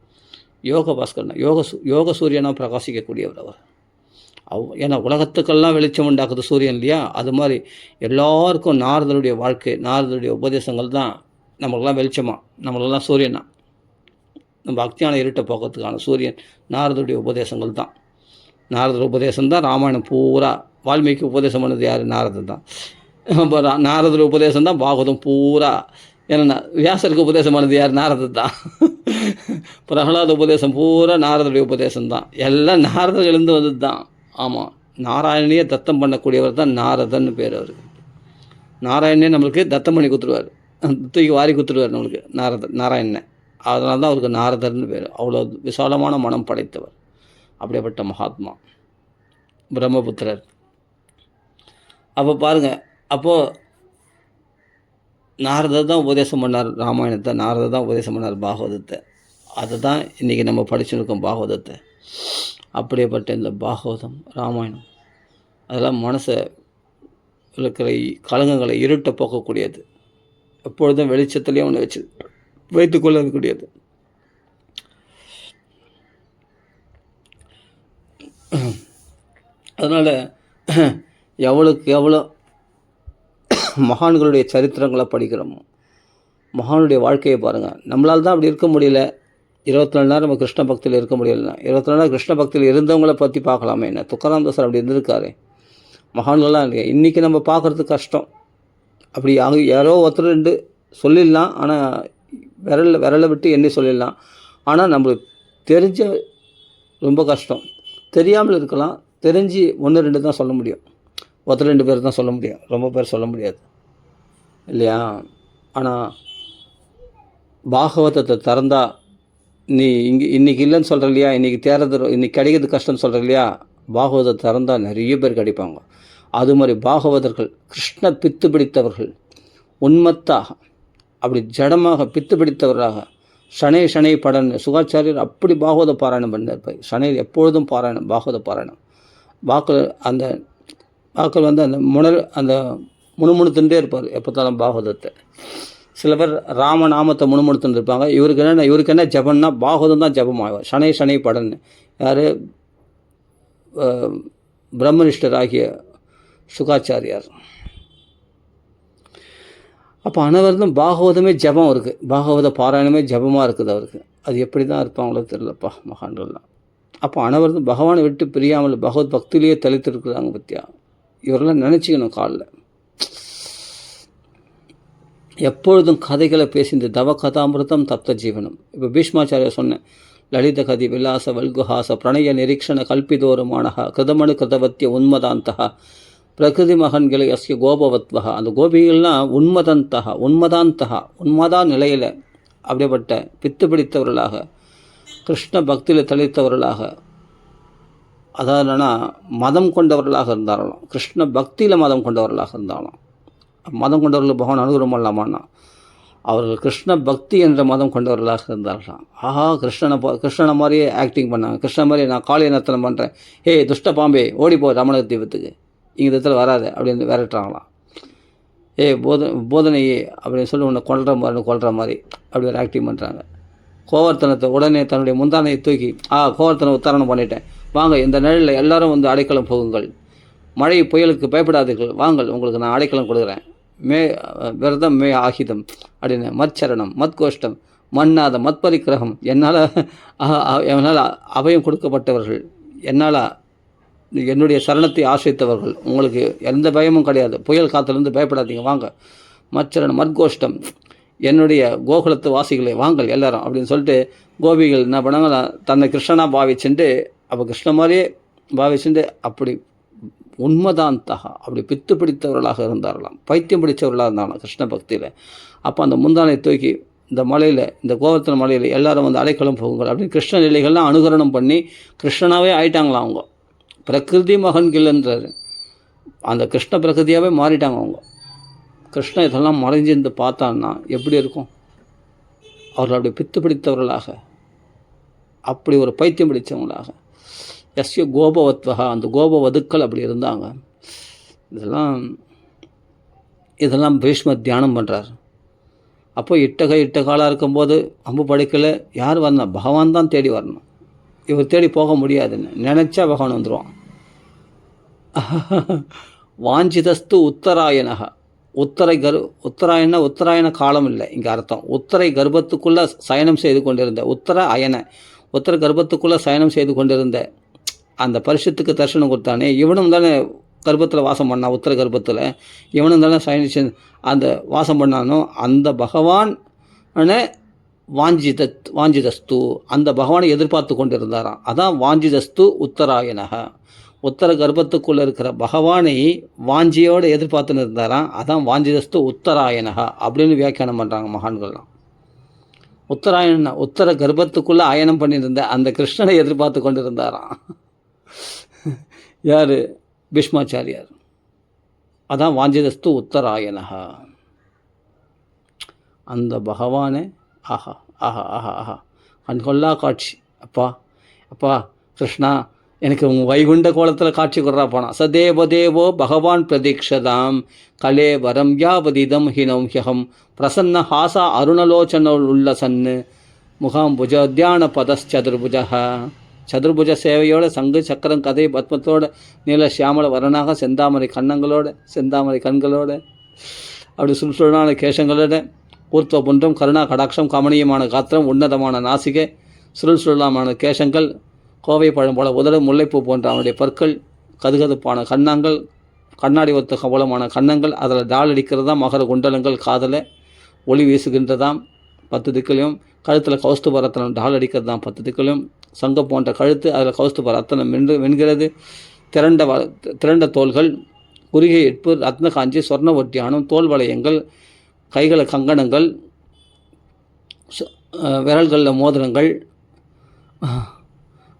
யோக பாஸ்கரனா யோக சூரியனாக பிரகாசிக்கக்கூடியவர் அவர். ஏன்னா உலகத்துக்கெல்லாம் வெளிச்சம் உண்டாக்குது சூரியன் இல்லையா. அது மாதிரி எல்லாருக்கும் நாரதருடைய வாழ்க்கை, நாரதருடைய உபதேசங்கள் தான் நம்மளுக்கெல்லாம் வெளிச்சமாக, நம்மளுக்கெல்லாம் சூரியனா. நம்ம பக்தியான இருட்டை போக்கிறதுக்கான சூரியன் நாரதருடைய உபதேசங்கள் தான். நாரதர் உபதேசம் தான் ராமாயணம் பூரா. வால்மீகி உபதேசம் பண்ணது யார்? நாரதர் தான். இப்போ நாரதர் உபதேசம் தான் பாகவதம் பூரா. ஏன்னா வியாசருக்கு உபதேசம் பண்ணது யார்? நாரதர் தான். பிரகலாத உபதேசம் பூரா நாரதருடைய உபதேசம் தான். எல்லாம் நாரதர்களிருந்து வந்தது தான். ஆமாம், நாராயணியை தத்தம் பண்ணக்கூடியவர் தான் நாரதன்னு பேர் அவருக்கு. நாராயணனே நம்மளுக்கு தத்தம் பண்ணி கொடுத்துருவார், தூக்கி வாரி கொடுத்துருவார் நம்மளுக்கு நாராயணனை. அதனால தான் அவருக்கு நாரதர்னு பேர். அவ்வளோ விசாலமான மனம் படைத்தவர், அப்படிப்பட்ட மகாத்மா பிரம்மபுத்திரர். அப்போ பாருங்கள், அப்போது நாரதர் தான் உபதேசம் பண்ணார் ராமாயணத்தை, நாரதர் தான் உபதேசம் பண்ணார் பாகவதத்தை. அதை தான் இன்றைக்கி நம்ம படிச்சுருக்கோம் பாகவதத்தை. அப்படியேப்பட்ட இந்த பாகவதம் ராமாயணம் அதெல்லாம் மனசை இருக்கிற கலங்கங்களை இருட்ட போக்கக்கூடியது, எப்பொழுதும் வெளிச்சத்துலேயும் ஒன்று வைத்துக்கொள்ளக்கூடியது. அதனால் எவ்வளோக்கு எவ்வளோ மகான்களுடைய சரித்திரங்களை படிக்கிறோமோ, மகானுடைய வாழ்க்கையை பாருங்கள். நம்மளால் தான் அப்படி இருக்க முடியல. 24 நேரம் நம்ம கிருஷ்ண பக்தியில் இருக்க முடியலன்னா 24 நேரம் கிருஷ்ண பக்தியில் இருந்தவங்களை பற்றி பார்க்கலாமே. என்ன துக்காராம் தாசர் அப்படி இருந்திருக்காரு, மகான்கள்லாம் இல்லையா. இன்றைக்கி நம்ம பார்க்குறது கஷ்டம். அப்படி யாரோ ஒருத்தர் 2 சொல்லிடலாம், ஆனால் விரலை விட்டு எண்ணி சொல்லிடலாம். ஆனால் நம்மளுக்கு தெரிஞ்ச ரொம்ப கஷ்டம். தெரியாமல் இருக்கலாம், தெரிஞ்சு 1 2 தான் சொல்ல முடியும். ஒருத்தர் 2 பேர் தான் சொல்ல முடியும், ரொம்ப பேர் சொல்ல முடியாது இல்லையா. ஆனால் பாகவதத்தை திறந்தால் நீ இன்றைக்கி இல்லைன்னு சொல்கிற இல்லையா, இன்றைக்கி இன்றைக்கி கிடைக்கிறது கஷ்டம்னு சொல்கிற இல்லையா, பாகவதத்தை திறந்தால் நிறைய பேர் கிடைப்பாங்க. அது மாதிரி பாகவதர்கள் கிருஷ்ண பித்து பிடித்தவர்கள், உண்மத்தாக அப்படி ஜடமாக பித்து பிடித்தவராக சனை படன் சுகாச்சாரியர் அப்படி பாகவத பாராயணம் பண்ணிருப்பார். சனை எப்பொழுதும் பாராயணம், பாகவத பாராயணம். அந்த வாக்கள் அந்த முணுமுணுத்துட்டே இருப்பார் எப்போத்தாலும் பாகவதத்தை. சில பேர் ராமநாமத்தை முணுமுணுத்துன்னு இருப்பாங்க. இவருக்கு என்ன ஜபம்னா பாகவதம் தான் ஜபம் ஆகும். சனை படன் யார்? பிரம்மனிஷ்டர் ஆகிய சுகாச்சாரியார். அப்போ அனைவரும் பாகவதமே ஜபம் இருக்குது, பாகவத பாராயணமே ஜபமாக இருக்குது அவருக்கு. அது எப்படி தான் இருப்பாங்களோ தெரியலப்பா மகான்கள்லாம். அப்போ அனைவரும் பகவானை விட்டு பிரியாமல் பகவத் பக்தியிலேயே தளித்திருக்கிறாங்க பற்றியா. இவரெல்லாம் நினச்சிக்கணும் காலில். எப்பொழுதும் கதைகளை பேசி இந்த தவ கதாமிருதம் தப்த ஜீவனம். இப்போ பீஷ்மாச்சாரியர் சொன்னேன், லலித கதி விலாச வல்குஹாச பிரணய நிரீக்ஷண கல்பிதோரமானஹ கிருதமணு கிருதவத்திய உன்மதாந்தகா பிரகிருதி மகன்களை அஸ்ய கோபவத்வகா. அந்த கோபிகள்லாம் உன்மதா நிலையில் அப்படிப்பட்ட பித்து பிடித்தவர்களாக கிருஷ்ண பக்தியில் தெளித்தவர்களாக, அதாவது என்னென்னா மதம் கொண்டவர்களாக இருந்தாலும், கிருஷ்ண பக்தியில் மதம் கொண்டவர்களாக இருந்தாலும், மதம் கொண்டவர்கள் பகவான் அனுகிரகம் பண்ணலாமான்னா அவர்கள் கிருஷ்ண பக்தி என்ற மதம் கொண்டவர்களாக இருந்தார்களாம். ஆஹா, கிருஷ்ணனை மாதிரியே ஆக்டிங் பண்ணாங்க. கிருஷ்ணன் மாதிரி நான் காளிய நர்த்தனம் பண்ணுறேன், ஹே துஷ்ட பாம்பே ஓடிப்போ ரமண தீபத்துக்கு, இங்கே இடத்துல வராது அப்படின்னு விரட்டுறாங்களாம். போதனையே அப்படின்னு சொல்லி உன்னை கொல்ற மாதிரி அப்படி ஒரு ஆக்டிங் பண்ணுறாங்க. கோவர்த்தனத்தை உடனே தன்னுடைய முந்தானையை தூக்கி கோவர்த்தனை உத்தாரணம் பண்ணிட்டேன், வாங்க இந்த நிழலில் எல்லாரும் வந்து அடைக்கலம் போகுங்கள், மழை புயலுக்கு பயப்படாதீர்கள், வாங்கள் உங்களுக்கு நான் அடைக்கலம் கொடுக்குறேன், விரதம் ஆகிதம் அப்படின்னு மச்சரணம் மத்கோஷ்டம் மன்னாத மத்பரிக்கிரகம், என்னால் அபயம் கொடுக்கப்பட்டவர்கள், என்னால் என்னுடைய சரணத்தை ஆசிரித்தவர்கள், உங்களுக்கு எந்த பயமும் கிடையாது, புயல் காற்றுலேருந்து பயப்படாதீங்க, வாங்க. மச்சரணம் மத்கோஷ்டம், என்னுடைய கோகுலத்து வாசிகளே வாங்கள் எல்லாரும் அப்படின்னு சொல்லிட்டு கோபிகள் என்ன பண்ணாங்க, தன்னை கிருஷ்ணனாக பாவிச்சுட்டு, அப்போ கிருஷ்ண மாதிரியே பாவிச்சுட்டு அப்படி உண்மதாந்தகா அப்படி பித்து பிடித்தவர்களாக இருந்தார்களாம், பைத்தியம் பிடித்தவர்களாக இருந்தாங்களாம் கிருஷ்ண பக்தியில். அப்போ அந்த முந்தானை தூக்கி இந்த மலையில், இந்த கோவர்த்தன மலையில் எல்லாரும் வந்து அடைக்கலம் போகுங்கள் அப்படின்னு கிருஷ்ண நிலைகள்லாம் அனுகரணம் பண்ணி கிருஷ்ணனாகவே ஆயிட்டாங்களாம். அவங்க பிரகிருதி மகன்கள்ன்றாரு, அந்த கிருஷ்ண பிரகிருதியாகவே மாறிட்டாங்க அவங்க. கிருஷ்ணன் இதெல்லாம் மறைஞ்சிருந்து பார்த்தான்னா எப்படி இருக்கும்? அவர்கள் அப்படி பித்து பிடித்தவர்களாக, அப்படி ஒரு பைத்தியம் பிடித்தவங்களாக, எஸ்ய கோபவத்வகா அந்த கோபவதுக்கள் அப்படி இருந்தாங்க. இதெல்லாம் பீஷ்மர் தியானம் பண்ணுறார். அப்போ இட்ட காலாக இருக்கும்போது அம்பு படைக்கலை, யார் வரணும்? பகவான் தான் தேடி வரணும், இவர் தேடி போக முடியாதுன்னு நினச்சா பகவான் வந்துடுவான். வாஞ்சிதஸ்து உத்தராயணகா, உத்தராயண காலம் இல்லை இங்கே அர்த்தம். உத்தரை கர்ப்பத்துக்குள்ளே சயனம் செய்து கொண்டிருந்த உத்தர கர்ப்பத்துக்குள்ளே சயனம் செய்து கொண்டிருந்த அந்த பரிசுத்துக்கு தரிசனம் கொடுத்தானே, இவனும் தானே கர்ப்பத்தில் வாசம் பண்ணான், உத்தர கர்ப்பத்தில் இவனும் தானே சயனிச்சு அந்த வாசம் பண்ணானோ அந்த பகவான் வாஞ்சிதஸ்து அந்த பகவானை எதிர்பார்த்து கொண்டிருந்தாராம். அதான் வாஞ்சிதஸ்து உத்தராயணக, உத்தர கர்ப்பத்துக்குள்ளே இருக்கிற பகவானை வாஞ்சியோடு எதிர்பார்த்துன்னு இருந்தாராம். அதான் வாஞ்சிதஸ்து உத்தராயணகா அப்படின்னு வியாக்கியானம் பண்ணுறாங்க மகான்கள்லாம். உத்தர கர்ப்பத்துக்குள்ளே ஆயனம் பண்ணியிருந்த அந்த கிருஷ்ணனை எதிர்பார்த்து கொண்டு இருந்தாராம். யார்? பீஷ்மாச்சாரியார். அதான் வாஞ்சிதஸ்து உத்தராயணகா. அந்த பகவானே ஆஹா ஆஹா ஆஹா ஆஹா கண்கொள்ளா காட்சி. அப்பா கிருஷ்ணா, எனக்கு உங்கள் வைகுண்ட கோலத்தில் காட்சி கொடுறா போனா. சதேவதேவோ பகவான் பிரதீக்ஷதாம் கலே வரம் யாவதிதம் ஹினம் ஹியம் பிரசன்ன ஹாசா அருணலோச்சனோல் உள்ள சன்னு முகாம்புஜ தியான பதச்சதுர்புஜ. சதுர்புஜ சேவையோட சங்கு சக்கரம் கதை பத்மத்தோட நீல சியாமல வரணாக செந்தாமரை கண்களோட அப்படி சுல்சுலான கேசங்களோட ஊர்த்வ புன்றம் கருணா கடாட்சம் கமனியமான காத்திரம் உன்னதமான நாசிகை சுருள்சுருளாமான கேசங்கள் கோவை பழம் போல உதடு முல்லைப்பூ போன்ற அவனுடைய பற்கள் கதுகதுப்பான கண்ணாங்கள் கண்ணாடி ஒத்த கவலமான கன்னங்கள் அதில் டால் அடிக்கிறது தான் மகர குண்டலங்கள் காதலை ஒளி வீசுகின்றதாம் 10 திக்கிலையும். கழுத்தில் கௌஸ்துப ரத்தனம் டால் அடிக்கிறது தான் 10 திக்கிலையும். சங்கம் போன்ற கழுத்து அதில் கௌஸ்துப ரத்தனம் வெண்கிறது. திரண்ட தோள்கள் குறுகிய இட்பு ரத்ன காஞ்சி சொர்ண ஒட்டியானம் தோல் வளையங்கள் கைகளை கங்கணங்கள் விரல்களில் மோதிரங்கள்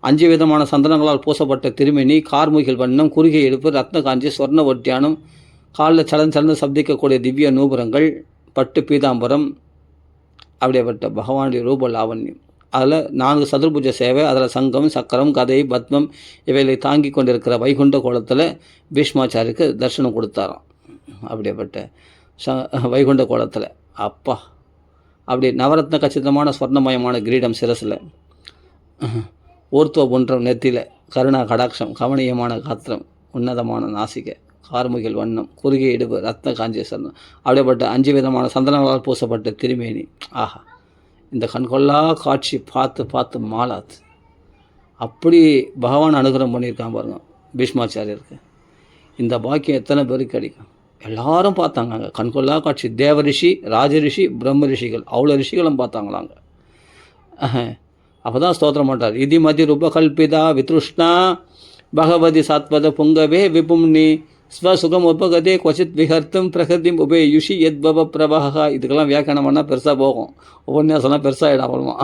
5 விதமான சந்தனங்களால் பூசப்பட்ட திருமணி கார்முகில் வண்ணம் குறுகிய இடுப்பு ரத்ன காஞ்சி சொர்ண ஒட்டியானம் காலில் சலந்து சப்திக்கக்கூடிய திவ்ய நூபுரங்கள் பட்டு பீதாம்பரம் அப்படியேப்பட்ட பகவானுடைய ரூப லாவண்யம். அதில் 4 சதுர்புஜ சேவை, அதில் சங்கம் சக்கரம் கதை பத்மம் இவைகளை தாங்கி கொண்டிருக்கிற வைகுண்ட கோலத்தில் பீஷ்மாச்சாரிக்கு தரிசனம் கொடுத்தாராம். அப்படியேப்பட்ட வைகுண்ட கோலத்தில் அப்பா அப்படி நவரத்ன கச்சிதமான ஸ்வர்ணமயமான கிரீடம் சிரசில், ஊர்த்துவ புன்றம் நெத்தியில், கருணா கடாட்சம் கவனியமான காத்திரம் உன்னதமான நாசிகை கார்முகில் வண்ணம் குறுகிய இடுப்பு ரத்ன காஞ்சி சரணம் அப்படியேப்பட்ட 5 விதமான சந்தனங்களால் பூசப்பட்ட திருமேனி. ஆஹா, இந்த கண்கொள்ளா காட்சி பார்த்து மாலாத்து. அப்படி பகவான் அனுகிரகம் பண்ணியிருக்கான் பாருங்க பீஷ்மாச்சாரியருக்கு. இந்த பாக்கியம் எத்தனை பேருக்கு கிடைக்கும்? எல்லாரும் பார்த்தாங்க அங்கே. கண்கொள்ளா காட்சி. தேவ ரிஷி, ராஜ ரிஷி, பிரம்ம ரிஷிகள், அவ்வளோ ரிஷிகளும் பார்த்தாங்களாங்க. அப்போ தான் ஸ்தோத்திரம் பண்ணுறார். இதி மதி ரூபகல்பிதா வித்ருஷ்ணா பகவதி சாத்வத புங்கவே விபும்னி ஸ்வசுகம் உபகதே கொச்சித் விஹர்த்தம் பிரகதிம் உபே யுஷி யத்பவ பிரபகா. இதுக்கெல்லாம் வியாக்கியானம் பண்ணால் பெருசாக போகும், உபன்யாசம்லாம் பெருசாகிடும். அப்புறமா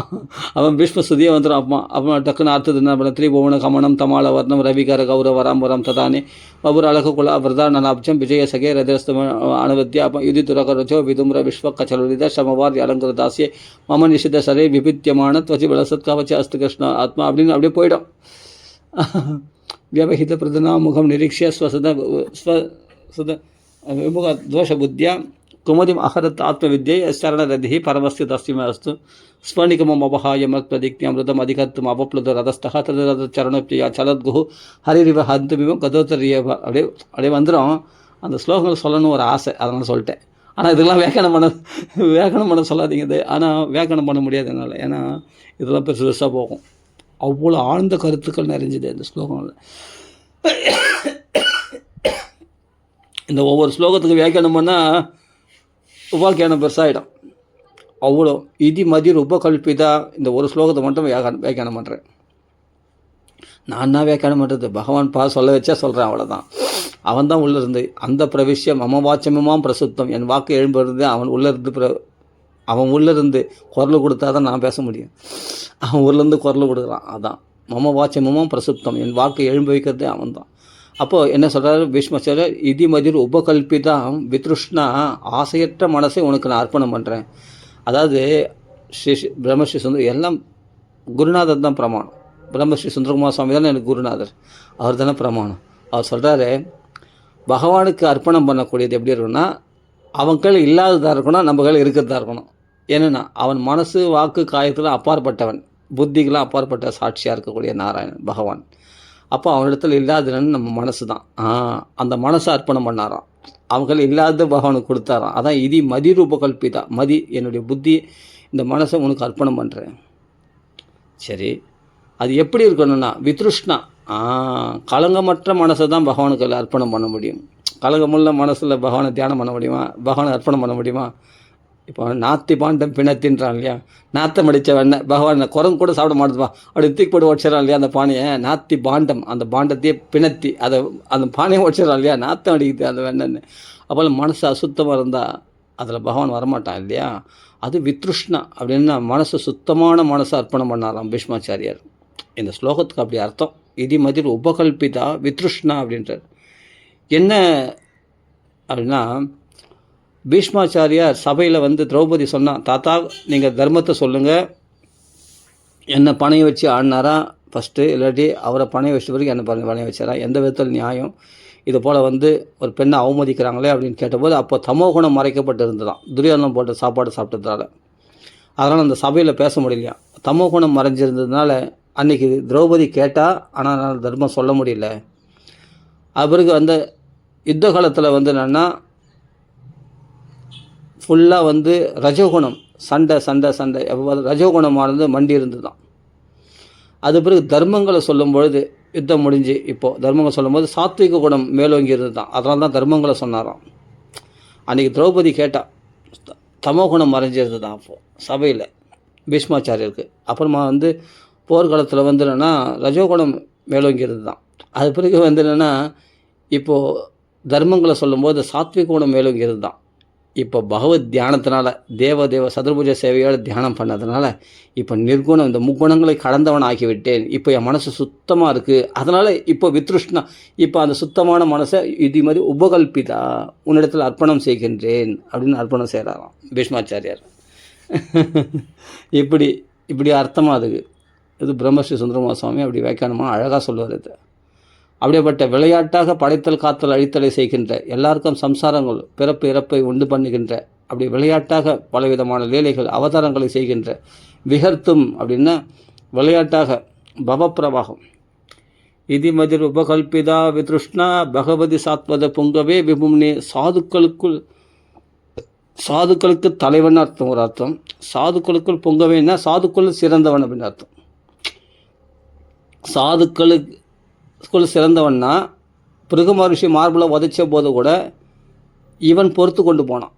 அவன் பீஷ்ம சுதியே வந்துடும். அப்புறமா டக்குன்னு அர்த்தது என்ன பண்ண திரிபுவன கமனம் தமால வர்ணம் ரவிகர கௌரவராம்பரம் ததானி பபுர் அழகு குலா விரதானனாப்ஜம் விஜய சகே ரதஸ்தம அனுவத்தியா யுதி துரகரச்சோ விதும்ர விஸ்வ கச்சலுரித சமவார் அலங்கர தாசியே மம நிஷித சரே விபித்தியமான துவச்சி விலசத் கவச்சி அஸ்து கிருஷ்ண ஆத்மா அப்படின்னு அப்படியே போயிடும். வியவஹித பிரதனா முகம் நிரீக்ஷ ஸ்வசுத விமுக தோஷ புத்தியா குமதிம் அகரத் ஆத்மவித்யை சரணரதி பரமஸ்தி தஸ்திம அஸ்து ஸ்வர்ணிகமம் அபஹாய மத் பிரதிக்தி அமிர்தம் அதிகத்தும் அவப்ளுத ரதஸ்தகா தத சரணப்பிரியா சலத்குஹு ஹரிரிவ ஹந்துமிவம் கதோத்தரிய அப்படியே வந்துடும். அந்த ஸ்லோகங்கள் சொல்லணும் ஒரு ஆசை, அதனால் சொல்லிட்டேன். ஆனால் இதெல்லாம் வியாக்கணம் பண்ண சொல்லாதீங்க இது. ஆனால் வியாக்கணம் பண்ண முடியாது என்னால், ஏன்னா இதெல்லாம் பெருசாக போகும். அவ்வளோ ஆழ்ந்த கருத்துக்கள் நிறைஞ்சுது இந்த ஸ்லோகங்களில். இந்த ஒவ்வொரு ஸ்லோகத்துக்கு வியாக்கியானம் பண்ணால் உபாக்கியானம் பெருசாகிடும். அவ்வளோ இதி மதிர் உபகல்பிதா. இந்த ஒரு ஸ்லோகத்தை மட்டும் வியாக்கியானம் பண்ணுறேன். நான் தான் வியாக்கியானம் பண்ணுறது, பகவான் சொல்ல வச்சா சொல்கிறேன், அவ்வளோதான். அவன் தான் உள்ளிருந்து அந்த பிரவிஷ்யம் மம வாச்சமமாம் பிரசுத்தம், என் வாக்கு எழும்புறது அவன் உள்ளிருந்து. அவன் உள்ளிருந்து குரல் கொடுத்தா தான் நான் பேச முடியும். அவன் ஊர்லேருந்து குரல் கொடுக்குறான். அதான் மம வாச்சமமாம் பிரசுத்தம், என் வாக்கு எழும்ப வைக்கிறதே அவன் தான். அப்போது என்ன சொல்கிறாரு பீஷ்மாச்சாரியர், இதி மதிர் உபகல்பிதா வித்ருஷ்ணா, ஆசையற்ற மனசை உனக்கு நான் அர்ப்பணம் பண்ணுறேன். அதாவது பிரம்மஸ்ரீ சுந்தர் எல்லாம் குருநாதர் தான் பிரமாணம். பிரம்மஸ்ரீ சுந்தரகுமார் சுவாமி தானே எனக்கு குருநாதர், அவர் தானே பிரமாணம். அவர் சொல்கிறாரு, பகவானுக்கு அர்ப்பணம் பண்ணக்கூடியது எப்படி இருக்குன்னா, அவன் கையில் இல்லாததாக இருக்கணும், நம்ம கையில் இருக்கிறதா இருக்கணும். ஏன்னா அவன் மனசு வாக்கு காயத்தில் அப்பாற்பட்டவன், புத்திக்கெலாம் அப்பாற்பட்ட சாட்சியாக இருக்கக்கூடிய நாராயணன் பகவான். அப்போ அவனிடத்தில் இல்லாதன்னு நம்ம மனசு தான். அந்த மனசை அர்ப்பணம் பண்ணாராம். அவங்கள் இல்லாத பகவானுக்கு கொடுத்தாராம். அதான் இதி மதி ரூபகல்பிதா. மதி என்னுடைய புத்தி, இந்த மனசை உனக்கு அர்ப்பணம் பண்ணுறேன். சரி, அது எப்படி இருக்கணும்னா வித்ருஷ்ணா, கலங்கமற்ற மனசை தான் பகவானுக்கு அர்ப்பணம் பண்ண முடியும். கலங்கமுள்ள மனசில் பகவானை தியானம் பண்ண முடியுமா? பகவானை அர்ப்பணம் பண்ண முடியுமா? இப்போ நாத்தி பாண்டம் பிணத்தின்றான் இல்லையா, நாத்தம் அடித்த வெண்ணெய் பகவான் குரங்கு கூட சாப்பிட மாட்டுதுப்பா, அப்படி தூக்கி போட்டு உடச்சிடறான் இல்லையா அந்த பானையை, நாத்தி பாண்டம், அந்த பாண்டத்தையே பிணத்தி அந்த பானையை உடச்சிடறான் இல்லையா, நாத்தம் அடிக்குது அந்த வெண்ணெய்ன்னு. அப்போது மனசு அசுத்தமாக இருந்தால் அதில் பகவான் வரமாட்டான் இல்லையா. அது வித்ருஷ்ணா அப்படின்னா மனசு சுத்தமான மனசை அர்ப்பணம் பண்ணாராம் பீஷ்மாச்சாரியார். இந்த ஸ்லோகத்துக்கு அப்படி அர்த்தம். இதி மதிர் உபகல்பிதா வித்ருஷ்ணா அப்படின்றார். என்ன அப்படின்னா, பீஷ்மாச்சாரியார் சபையில் வந்து திரௌபதி சொன்னான், தாத்தா நீங்கள் தர்மத்தை சொல்லுங்கள், என்னை பணைய வச்சு ஆடினாரா ஃபஸ்ட்டு, இல்லாட்டி அவரை பணைய வச்ச பிறகு என்னை பணைய வச்சாரா, எந்த விதத்தில் நியாயம், இது போல் வந்து ஒரு பெண்ணை அவமதிக்கிறாங்களே அப்படின்னு கேட்டபோது, அப்போ தமோகுணம் மறைக்கப்பட்டு இருந்ததான், துரியோதனம் போட்ட சாப்பாடு சாப்பிட்டதுனால. அதனால் அந்த சபையில் பேச முடியலையா. தமோகுணம் மறைஞ்சிருந்ததுனால அன்றைக்கி திரௌபதி கேட்டால், ஆனால் தர்மம் சொல்ல முடியல. அது பிறகு அந்த யுத்த காலத்தில் வந்து என்னென்னா ஃபுல்லாக வந்து ரஜோகுணம், சண்டை ரஜோகுணமானது மண்டி இருந்து தான். அது பிறகு தர்மங்களை சொல்லும் பொழுது யுத்தம் முடிஞ்சு இப்போது தர்மங்களை சொல்லும்போது சாத்விக குணம் மேலோங்கி இருந்து தான். அதனால தான் தர்மங்களை சொன்னாராம். அன்றைக்கி திரௌபதி கேட்டால் தமோகுணம் மறைஞ்சிருந்து தான் அப்போது சபையில் பீஷ்மாச்சாரியருக்கு. அப்புறமா வந்து போர்க்காலத்தில் வந்து என்னென்னா ரஜோகுணம் மேலோங்கி இருந்து தான். அது பிறகு வந்து என்னென்னா இப்போது தர்மங்களை சொல்லும்போது சாத்விக குணம் மேலோங்கி இருந்து தான். இப்போ பகவத் தியானத்தினால தேவ சதுர்புஜ சேவையோடு தியானம் பண்ணதுனால இப்போ நிர்குணம், இந்த முக்குணங்களை கடந்தவன் ஆக்கிவிட்டேன், இப்போ என் மனசு சுத்தமாக இருக்குது. அதனால் இப்போ வித்ருஷ்ணா, இப்போ அந்த சுத்தமான மனசை இது மாதிரி உபகல்பிதா உன்னிடத்தில் அர்ப்பணம் செய்கின்றேன் அப்படின்னு அர்ப்பணம் செய்கிறாராம் பீஷ்மாச்சாரியார். இப்படி அர்த்தமாக அதுக்கு இது பிரம்மஸ்ரீ சுந்தரகுமார் சுவாமி அப்படி வியாக்கியானமாக அழகாக சொல்லுவார். இது அப்படியேப்பட்ட விளையாட்டாக படைத்தல் காத்தல் அழித்தலை செய்கின்ற, எல்லாருக்கும் சம்சாரங்கள் பிறப்பு இறப்பை உண்டு பண்ணுகின்ற, அப்படி விளையாட்டாக பலவிதமான லீலைகள் அவதாரங்களை செய்கின்ற, விகர்த்தும் அப்படின்னா விளையாட்டாக பவப்பிரவாகம். இதி மதிர் உபகல்பிதா வித்ருஷ்ணா பகவதி சாத்வத புங்கவே விபும்னி. சாதுக்களுக்கு தலைவன் அர்த்தம் ஒரு அர்த்தம், சாதுக்களுக்குள் பொங்கவேன்னா சாதுக்கள் சிறந்தவன் அப்படின்னு அர்த்தம். சாதுக்களுக்குள் சிறந்தவன்னா பிருகு மகரிஷி மார்பில் உதைச்ச போது கூட இவன் பொறுத்து கொண்டு போனான்.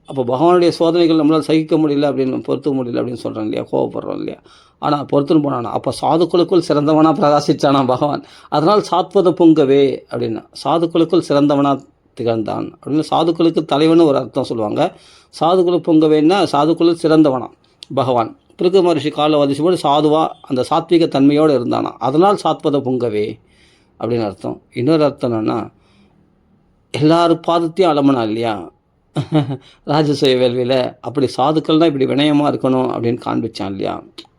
அப்போ பகவானுடைய சோதனைகள் நம்மளால் சகிக்க முடியல அப்படின்னு, பொறுத்துக்க முடியல அப்படின்னு சொல்கிறோம் இல்லையா, கோவப்படுறோம் இல்லையா. ஆனால் பொறுத்துன்னு போனானா. அப்போ சாதுக்களுக்குள் சிறந்தவனாக பிரகாசிச்சானா பகவான். அதனால் சாத்வத பொங்கவே அப்படின்னா சாதுக்களுக்குள் சிறந்தவனாக திகழ்ந்தான் அப்படின்னு. சாதுக்களுக்கு தலைவன் ஒரு அர்த்தம் சொல்லுவாங்க. சாதுக்களுக்கு பொங்கவேன்னா சாதுக்களுக்கு சிறந்தவனா பகவான். பிருகு மகரிஷி காலில் வதிச்சபோது சாதுவா அந்த சாத்விக தன்மையோடு இருந்தானா, அதனால் சாத்வத பொங்கவே அப்படின்னு அர்த்தம். இன்னொரு அர்த்தம் என்னன்னா, எல்லாரும் பாதத்தையும் அலமனா இல்லையா ராஜசூய வேள்வியில். அப்படி சாதுக்கள் தான் இப்படி வினயமாக இருக்கணும் அப்படின்னு காண்பிச்சான் இல்லையா.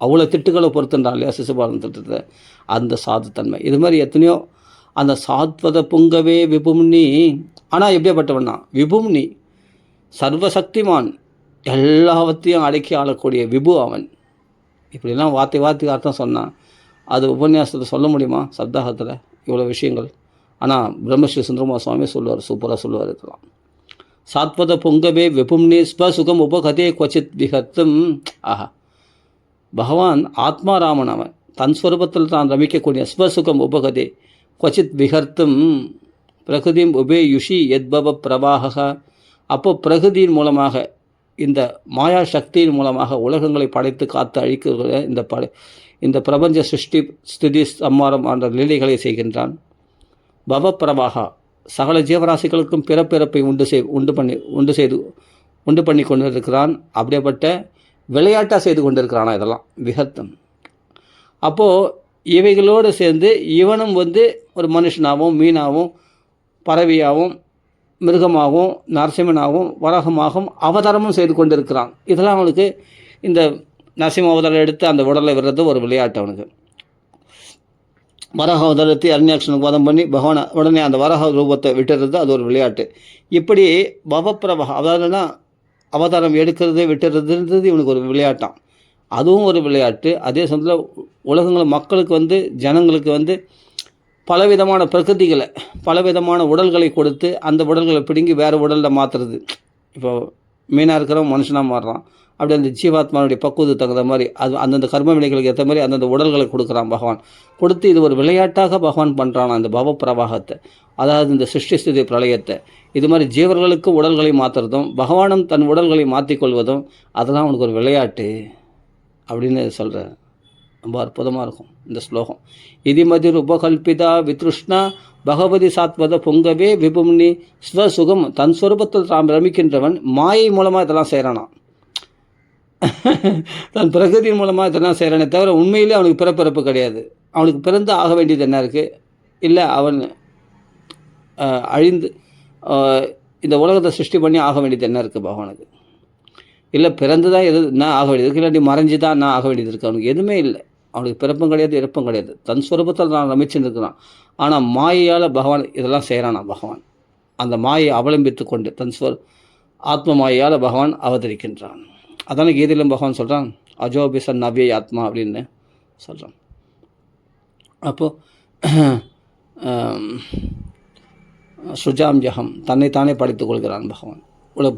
அவ்வளோ திட்டுக்களை பொறுத்துட்டான் இல்லையா சிசுபாலன் திட்டத்தை. அந்த சாதுத்தன்மை இது மாதிரி எத்தனையோ. அந்த சாத்வத பொங்கவே விபும்னி. ஆனால் எப்படியாப்பட்டவன்னா விபும்னி, சர்வசக்திமான், எல்லாவற்றையும் அடக்கி ஆளக்கூடிய விபு அவன். இப்படிலாம் வார்த்தைக்கு அர்த்தம் சொன்னான். அது உபன்யாசத்தை சொல்ல முடியுமா சப்தாகத்தில் இவ்வளோ விஷயங்கள்? ஆனால் பிரம்மஸ்ரீ சுந்தரமா சுவாமி சொல்லுவார், சூப்பராக சொல்லுவார் இதெல்லாம். சாத்வத பொங்கவே விபும்னி ஸ்வசுகம் உபகதே கொச்சித் விகத்தும். ஆஹா, பகவான் ஆத்மாராமன் அவன். தன் ஸ்வரூபத்தில் தான் ரமிக்கக்கூடிய ஸ்வசுகம் உபகதே கொச்சித் விகர்த்தும் பிரகிருதிம் உபே யுஷி எத்பவ பிரவாக. அப்போ பிரகிருதியின் மூலமாக, இந்த மாயா சக்தியின் மூலமாக உலகங்களை படைத்து காத்து அழிக்கிற இந்த பிரபஞ்ச சிருஷ்டி ஸ்திதி சம்மாரம் என்ற லீலைகளை செய்கின்றான். பவ பிரவாகா, சகல ஜீவராசிகளுக்கும் பிறப்பிறப்பை உண்டு பண்ணி கொண்டிருக்கிறான். அப்படியேப்பட்ட விளையாட்டாக செய்து கொண்டிருக்கிறானா இதெல்லாம் விகத்தம். அப்போது இவைகளோடு சேர்ந்து இவனும் ஒரு மனுஷனாகவும் மீனாகவும் பறவையாகவும் மிருகமாகவும் நரசிம்மனாகவும் வராகமாகவும் அவதாரமும் செய்து கொண்டிருக்கிறான். இதெல்லாம் அவனுக்கு இந்த நரசிம்ம அவதாரம் எடுத்து அந்த உடலை விடுறது ஒரு விளையாட்டு அவனுக்கு. வராக அவதாரத்தை அரண்யாக்ஷனுக்கு வதம் பண்ணி பகவான் உடனே அந்த வராக ரூபத்தை விட்டுறது அது ஒரு விளையாட்டு. இப்படி பவப்பிரபா அவதாரம் எடுக்கிறது விட்டுறதுன்றது இவனுக்கு ஒரு விளையாட்டான். அதுவும் ஒரு விளையாட்டு. அதே சமயத்தில் உலகங்கள் மக்களுக்கு ஜனங்களுக்கு பலவிதமான பிரகிருதிகளை, பலவிதமான உடல்களை கொடுத்து அந்த உடல்களை பிடுங்கி வேறு உடலில் மாற்றுறது. இப்போ மீனாக இருக்கிறவன் மனுஷனாக மாறுறான். அப்படி அந்த ஜீவாத்மாவுடைய பக்குவத்துக்கு தகுந்த மாதிரி அது அந்தந்த கர்ம வினைகளுக்கு ஏற்ற மாதிரி அந்தந்த உடல்களை கொடுக்குறான் பகவான். கொடுத்து இது ஒரு விளையாட்டாக பகவான் பண்ணுறான் அந்த பவ பிரவாகத்தை, அதாவது இந்த சிருஷ்டி ஸ்திதி பிரளயத்தை. இது மாதிரி ஜீவர்களுக்கு உடல்களை மாற்றுறதும் பகவானும் தன் உடல்களை மாற்றிக்கொள்வதும் அதெல்லாம் அவனுக்கு ஒரு விளையாட்டு அப்படின்னு சொல்கிறேன். ரொம்ப அற்புதமாக இருக்கும் இந்த ஸ்லோகம். இதிமதிர் உபகல்பிதா வித்ருஷ்ணா பகவதி சாத்வத பொங்கவே விபும்னி ஸ்வசுகம். தன் ஸ்வரூபத்தில் தாம் ரமிக்கின்றவன் மாயை மூலமாக இதெல்லாம் செய்கிறானா, தன் பிரகதியின் மூலமாக இதெல்லாம் செய்கிறானே தவிர உண்மையிலே அவனுக்கு பிறப்பிறப்பு கிடையாது. அவனுக்கு பிறந்து ஆக வேண்டியது என்ன இருக்குது? இல்லை அவன் அழிந்து இந்த உலகத்தை சிருஷ்டி பண்ணி ஆக வேண்டியது என்ன இருக்குது பகவானுக்கு? இல்லை பிறந்து தான் என்ன ஆக வேண்டியது இருக்குது, இல்லாட்டி மறைஞ்சி தான் என்ன ஆக வேண்டியது இருக்குது? அவனுக்கு எதுவுமே இல்லை. அவனுக்கு பிறப்பும் கிடையாது இறப்பும் கிடையாது. தன் ஸ்வரூபத்தில் நான் ரமிச்சுன்னு இருக்கிறான். ஆனால் மாயையால் பகவான் இதெல்லாம் செய்கிறானா பகவான். அந்த மாயை அவலம்பித்து கொண்டு தன் ஆத்ம மாயையால் பகவான் அவதரிக்கின்றான். அதான கீதையிலும் பகவான் சொல்கிறான், அஜோபிசன் நவ்ய ஆத்மா அப்படின்னு சொல்கிறான். அப்போது சுஜாம்யகம் தன்னைத்தானே படைத்துக் கொள்கிறான் பகவான்.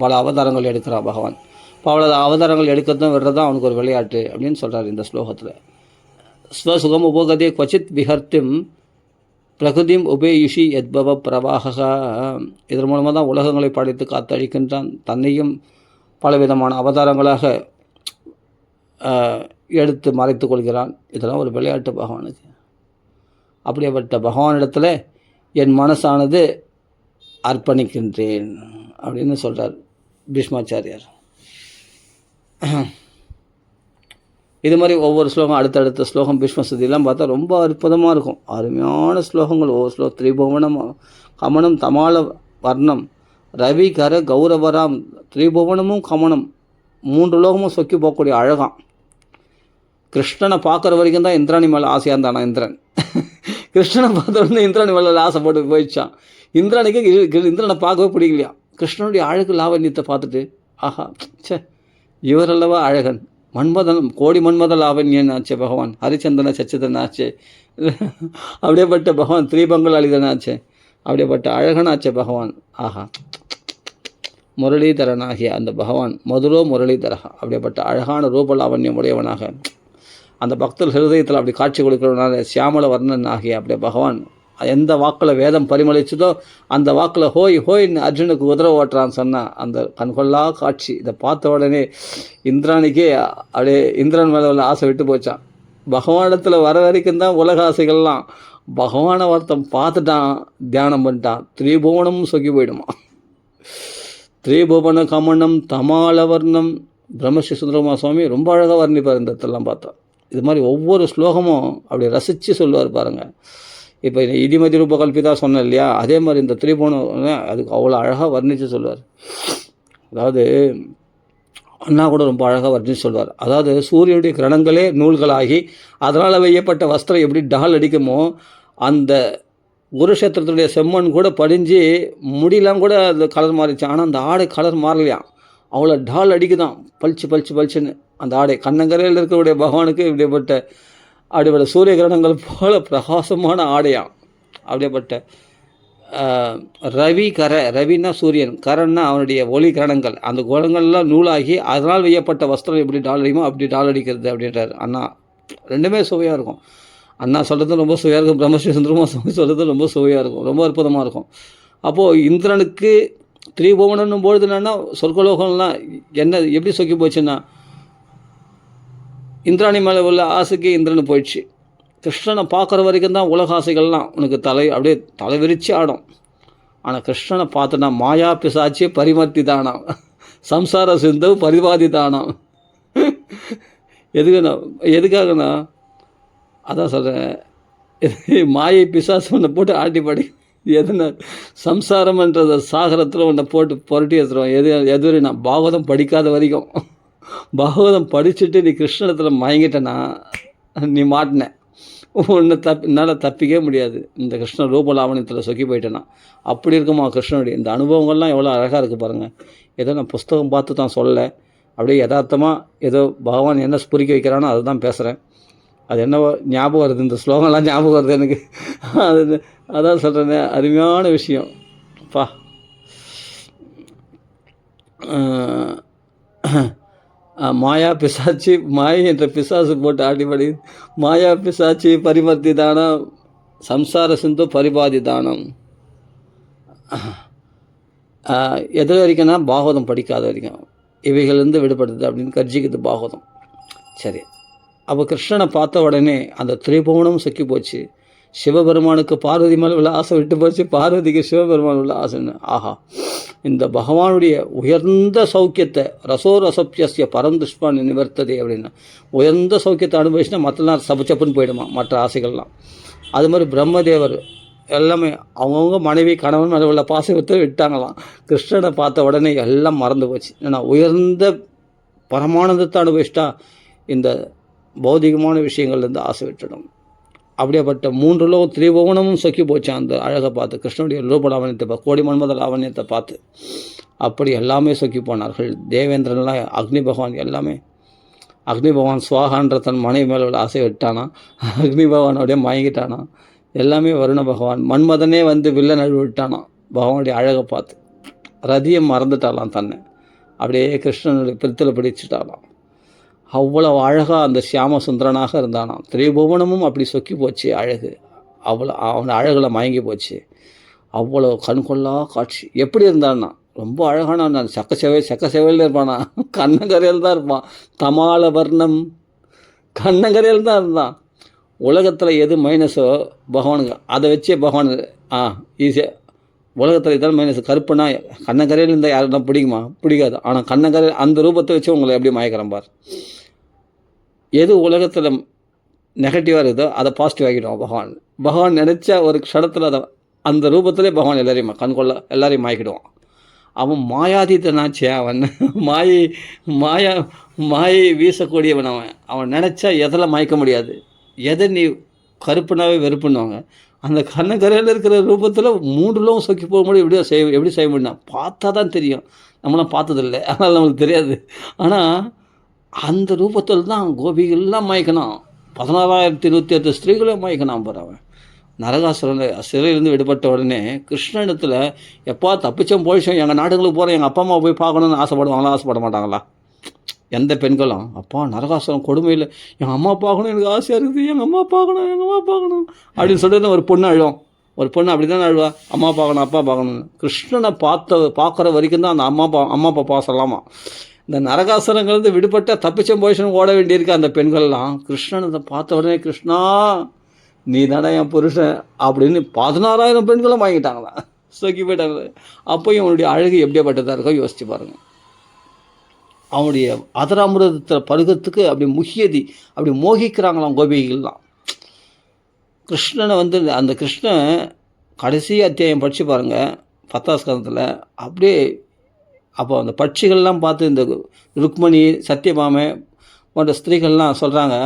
பல அவதாரங்கள் எடுக்கிறான் பகவான். பல அவதாரங்கள் எடுக்கிறதும் விடுறதும் அவனுக்கு ஒரு விளையாட்டு அப்படின்னு சொல்கிறார் இந்த ஸ்லோகத்தில். ஸ்வசுகம் உபகதே கொச்சித் விஹர்த்திம் பிரகிருதிம் உபேயுஷி எத்பவ பிரவாக. இதன் மூலமாக தான் உலகங்களை படைத்து காத்தழிக்கின்றான். தன்னையும் பலவிதமான அவதாரங்களாக எடுத்து மறைத்து கொள்கிறான். இதெல்லாம் ஒரு விளையாட்டு பகவானுக்கு. அப்படிப்பட்ட பகவானிடத்தில் என் மனசானது அர்ப்பணிக்கின்றேன் அப்படின்னு சொல்கிறார் பீஷ்மாச்சாரியார். இது மாதிரி ஒவ்வொரு ஸ்லோகம் அடுத்தடுத்த ஸ்லோகம் பீஷ்மஸ்துதியெல்லாம் பார்த்தா ரொம்ப அற்புதமாக இருக்கும். அருமையான ஸ்லோகங்கள். ஒவ்வொரு ஸ்லோகம் திரிபுவனம் கமனம் தமால வர்ணம் ரவி கர கௌரவராம். திரிபுவனமும் கமனம் 3 லோகமும் சொக்கி போகக்கூடிய அழகாம். கிருஷ்ணனை பார்க்குற வரைக்கும் தான் இந்திராணி மேலே ஆசையாக இருந்தானா இந்திரன். கிருஷ்ணனை பார்த்த உடனே இந்திராணி மேலே ஆசைப்பட்டு போயிடுச்சான். இந்திரனுக்கு இந்திரனை பார்க்கவே பிடிக்கலையா. கிருஷ்ணனுடைய அழகு லாவண்யத்தை பார்த்துட்டு ஆஹா சே இவரல்லவா அழகன், மன்மதன் கோடி மன்மத லாவண்யன் ஆச்சு பகவான், ஹரிச்சந்திரன சச்சிதன் ஆச்சு, அப்படியேப்பட்ட பகவான் திரீபங்கள் அழிதன் ஆச்சு, அப்படியேப்பட்ட அழகனாச்சே பகவான். ஆஹா முரளிதரனாகிய அந்த பகவான் மதுரோ முரளிதரகா. அப்படியேப்பட்ட அழகான ரூப லாவண்யம் உடையவனாக அந்த பக்தர் ஹிருதயத்தில் அப்படி காட்சி கொடுக்கிறவனால சியாமல வர்ணன் ஆகிய அப்படியே பகவான் எந்த வாக்கில் வேதம் பரிமளிச்சதோ அந்த வாக்கில் ஹோய் ஹோய்ன்னு அர்ஜுனுக்கு குதிரை ஓட்டுறான்னு சொன்னால் அந்த கண்கொள்ளா காட்சி இதை பார்த்த உடனே இந்திராணிக்கே அப்படியே இந்திரன் மேலே உள்ள ஆசை விட்டு போச்சான். பகவானிடத்தில் வர வரைக்கும் தான் உலக ஆசைகள்லாம். பகவானை ஒருத்தன் பார்த்துட்டான், தியானம் பண்ணிட்டான், திரிபுவனமும் சொக்கி போயிடுமா. திரிபுவன கமனம் தமாலவர்ணம் பிரம்மஸ்ரீ சுந்தரகுமார சுவாமி ரொம்ப அழகாக வர்ணிப்பார் இந்த இடத்தெல்லாம் பார்த்தா. இது மாதிரி ஒவ்வொரு ஸ்லோகமும் அப்படி ரசித்து சொல்லுவார் பாருங்கள். இப்போ இதிமதி ரூப கல்பிதா சொன்னேன் இல்லையா, அதே மாதிரி இந்த திரிபுவனம் அதுக்கு அவ்வளோ அழகாக வர்ணித்து சொல்லுவார். அதாவது அண்ணா கூட ரொம்ப அழகாக வர்ணித்து சொல்வார். அதாவது சூரியனுடைய கிரணங்களே நூல்களாகி அதனால் வெய்யப்பட்ட வஸ்திரம் எப்படி டால் அடிக்குமோ அந்த குருஷேத்திரத்துடைய செம்மண் கூட படிஞ்சு முடியெல்லாம் கூட அது கலர் மாறிச்சு. ஆனால் அந்த ஆடை கலர் மாறலையாம், அவ்வளோ டால் அடிக்குதான், பளிச்சு பளிச்சு பளிச்சுன்னு அந்த ஆடை. கண்ணங்கரையில் இருக்கக்கூடிய பகவானுக்கு இப்படிப்பட்ட அப்படிப்பட்ட சூரிய கிரணங்கள் போல பிரகாசமான ஆடையாம். அப்படிப்பட்ட ரவி கரை, ரவின்னா சூரியன், கரன்னா அவனுடைய ஒளி கிரணங்கள், அந்த குணங்கள்லாம் நூலாகி அதனால் வெய்யப்பட்ட வஸ்திரம் எப்படி டால் அடிக்குமோ அப்படி டால் அடிக்கிறது அப்படின்றார் அண்ணா. ரெண்டுமே சுவையாக இருக்கும். அண்ணா சொல்கிறது ரொம்ப சுவையாக இருக்கும், பிரம்மஸ்ரீ சுந்தரகுமார சுவாமி சொல்கிறது ரொம்ப சுவையாக இருக்கும், ரொம்ப அற்புதமாக இருக்கும். அப்போது இந்திரனுக்கு திரிபுவனம் பொழுது என்னன்னா சொர்க்கலோகம்லாம் என்ன எப்படி சொக்கி போச்சுன்னா, இந்திராணி மேலே உள்ள ஆசைக்கு இந்திரனு போயிடுச்சு. கிருஷ்ணனை பார்க்குற வரைக்கும் தான் உலக ஆசைகள்லாம் உனக்கு அப்படியே தலை விரிச்சு ஆடும். ஆனால் கிருஷ்ணனை பார்த்தனா மாயா பிசாச்சியே பரிமர்த்தி தானாம், சம்சார சிந்து பரிவாதி தானாம். எதுக்காகண்ணா அதான் சொல்கிறேன், மாயை பிசாசு உன்னை போட்டு ஆட்டி பாடி எதுனா சம்சாரம்ன்றத சாகரத்தில் உன்னை போட்டு புரட்டி எடுத்துருவோம். எதுவரை நான் பாகவதம் படிக்காத வரைக்கும். பாகவதம் படிச்சுட்டு நீ கிருஷ்ணத்தில் மயங்கிட்டனா நீ மாட்டின, என்னால் தப்பிக்கவே முடியாது. இந்த கிருஷ்ண ரூபலாவணியத்தில் சொக்கி போயிட்டேன்னா அப்படி இருக்குமா கிருஷ்ணனுடைய இந்த அனுபவங்கள்லாம் எவ்வளோ அழகாக இருக்குது பாருங்கள். ஏதோ நான் புஸ்தகம் பார்த்து தான் சொல்லலை, அப்படியே யதார்த்தமாக ஏதோ பகவான் என்ன ஸ்புரிக்க வைக்கிறானோ அதை தான் பேசுகிறேன். அது என்னவோ ஞாபகம் வருது, இந்த ஸ்லோகம்லாம் ஞாபகம் வருது எனக்கு. அது அதான் சொல்கிறேனே, அருமையான விஷயம் பா. மாயா பிசாச்சி, மாயை என்ற பிசாசு போட்டு ஆட்டிப்படி மாயா பிசாச்சி பரிமர்த்தி தானம், சம்சார சிந்து பரிபாதி தானம். எது வரைக்கும்னா பாகவதம் படிக்காத வரைக்கும் இவைகள்லேருந்து விடுபடுது அப்படின்னு கர்ஜிக்குது பாகவதம். சரி, அப்போ கிருஷ்ணனை பார்த்த உடனே அந்த திரிபுவனம் சொக்கி போச்சு. சிவபெருமானுக்கு பார்வதி மேலே உள்ள ஆசை விட்டு போச்சு, பார்வதிக்கு சிவபெருமான் உள்ள ஆசைன்னு. ஆஹா, இந்த பகவானுடைய உயர்ந்த சௌக்கியத்தை ரசோரசப்பியசிய பரந்துஷ்பான் நிவர்த்ததே அப்படின்னா, உயர்ந்த சௌக்கியத்தை அனுபவிச்சுன்னா மற்றெல்லாம் சபச்சப்புன்னு போயிடுமா மற்ற ஆசைகள்லாம். அது மாதிரி பிரம்மதேவர் எல்லாமே அவங்கவுங்க மனைவி கணவன் மேலே உள்ள பாசத்தை விட்டாங்களாம். கிருஷ்ணனை பார்த்த உடனே எல்லாம் மறந்து போச்சு. ஏன்னா உயர்ந்த பரமானந்தத்தை அனுபவிச்சிட்டா இந்த பௌதிகமான விஷயங்கள்லேருந்து ஆசை விட்டுடும். அப்படியேப்பட்ட 3 லோகம் திரிபுவனமும் சொக்கி போச்சு அந்த அழகை பார்த்து, கிருஷ்ணனுடைய ரூப லாவண்யத்தை கோடி மன்மத லாவண்யத்தை பார்த்து. அப்படி எல்லாமே சொக்கி போனார்கள். தேவேந்திரன்லாம் அக்னி பகவான் எல்லாமே. அக்னி பகவான் சுவாகான்ற தன் மனைவி மேலே உள்ள ஆசை விட்டானா, அக்னி பகவானோடைய மயங்கிட்டானா. எல்லாமே வருண பகவான், மன்மதனே வந்து வில்ல நழுவி விட்டானா பகவானுடைய அழகை பார்த்து. ரதியம் மறந்துட்டாலாம் தன்னை, அப்படியே கிருஷ்ணனுடைய பிரித்தில் பிடிச்சிட்டாலாம். அவ்வளோ அழகாக அந்த சியாம சுந்தரனாக இருந்தானாம். திரிபுவனமும் அப்படி சொக்கி போச்சு அழகு. அவ்வளோ அவன் அழகில் மயங்கி போச்சு. அவ்வளோ கண்கொள்ளா காட்சி. எப்படி இருந்தான்னா ரொம்ப அழகான, நான் செக்க சேவையில் இருப்பானா, கண்ணங்கரையில் தான் இருப்பான். தமால வர்ணம், கண்ணங்கரையில் தான் இருந்தான். உலகத்தில் எது மைனஸோ பகவானுக்கு அதை வச்சே பகவான் ஈஸியாக உலகத்தில் இதான் மைனஸ். கருப்புனா கண்ணங்கரையில் இருந்தால் யாருன்னா பிடிக்குமா? பிடிக்காது. ஆனால் கண்ணங்கரையில் அந்த ரூபத்தை வச்சு உங்களை எப்படி மயக்கிறேன் பார். எது உலகத்தில் நெகட்டிவாக இருக்குதோ அதை பாசிட்டிவ் ஆகிடும் பகவான். பகவான் நினச்சா ஒரு க்ஷணத்தில் அதை அந்த ரூபத்திலே பகவான் எல்லாரையும் கண்கொள்ள எல்லாரையும் மயக்கிடுவான். அவன் மாயாதீதனாச்சே, அவன் மாயை வீசக்கூடியவன். அவன் நினச்சா எதில் மயக்க முடியாது. எதை நீ கருப்புனாவே வெறுப்புன்னுவாங்க. அந்த கண்ணக்கரையில் இருக்கிற ரூபத்தில் 3 லோகம் சொக்கி போக முடியும். எப்படி செய்ய முடியும்? பார்த்தா தான் தெரியும். நம்மளாம் பார்த்ததில்லை, அதனால் நம்மளுக்கு தெரியாது. ஆனால் அந்த ரூபத்தில் தான் கோபிகள்லாம் மயக்கணும். 16,128 ஸ்திரீகளும் மயக்கணும் போகிற அவன். நரகாசுரன் சிறையிலேருந்து விடுபட்ட உடனே கிருஷ்ணனிடத்தில் எப்போ தப்பிச்சோம் போயிச்சோம், எங்கள் நாடுகளுக்கு போகிறோம், எங்கள் அப்பா அம்மா போய் பார்க்கணுன்னு ஆசைப்படுவாங்களா? ஆசைப்பட மாட்டாங்களா? எந்த பெண்களும் அப்பா நரகாசுரம் கொடுமையில் எங்கள் அம்மா பார்க்கணும், எனக்கு ஆசையாக இருக்குது, எங்கள் அம்மா பார்க்கணும் அப்படின்னு சொல்லிட்டு ஒரு பொண்ணு அழும். ஒரு பொண்ணு அப்படி தானே அழுவா, அம்மா பார்க்கணும் அப்பா பார்க்கணும். கிருஷ்ணனை பார்க்குற வரைக்கும் தான் அந்த அம்மா அப்பா பாசலாமா. இந்த நரகாசுரங்கிறது விடுபட்டால் தப்பிச்சம் போயிடுச்சுன்னு ஓட வேண்டியிருக்கு அந்த பெண்கள்லாம். கிருஷ்ணனை பார்த்த உடனே கிருஷ்ணா நீ தானே என் புருஷன் அப்படின்னு 16,000 பெண்களும் வாங்கிட்டாங்களாம், சொக்கி போயிட்டாங்க. அப்போயும் அவனுடைய அழகு எப்படியாப்பட்டதாக இருக்கோ யோசிச்சு பாருங்கள். அவனுடைய அதராமிரதத்தில் பருகத்துக்கு அப்படி முகியதி அப்படி மோகிக்கிறாங்களாம் கோபிகள்லாம். கிருஷ்ணனை வந்து அந்த கிருஷ்ணன் கடைசி அத்தியாயம் படித்து பாருங்கள் 10ஆம் ஸ்கந்தத்தில். அப்படியே அப்போ அந்த பட்சிகள்லாம் பார்த்து இந்த ருக்மணி சத்யபாமை போன்ற ஸ்திரீகள்லாம் சொல்கிறாங்க,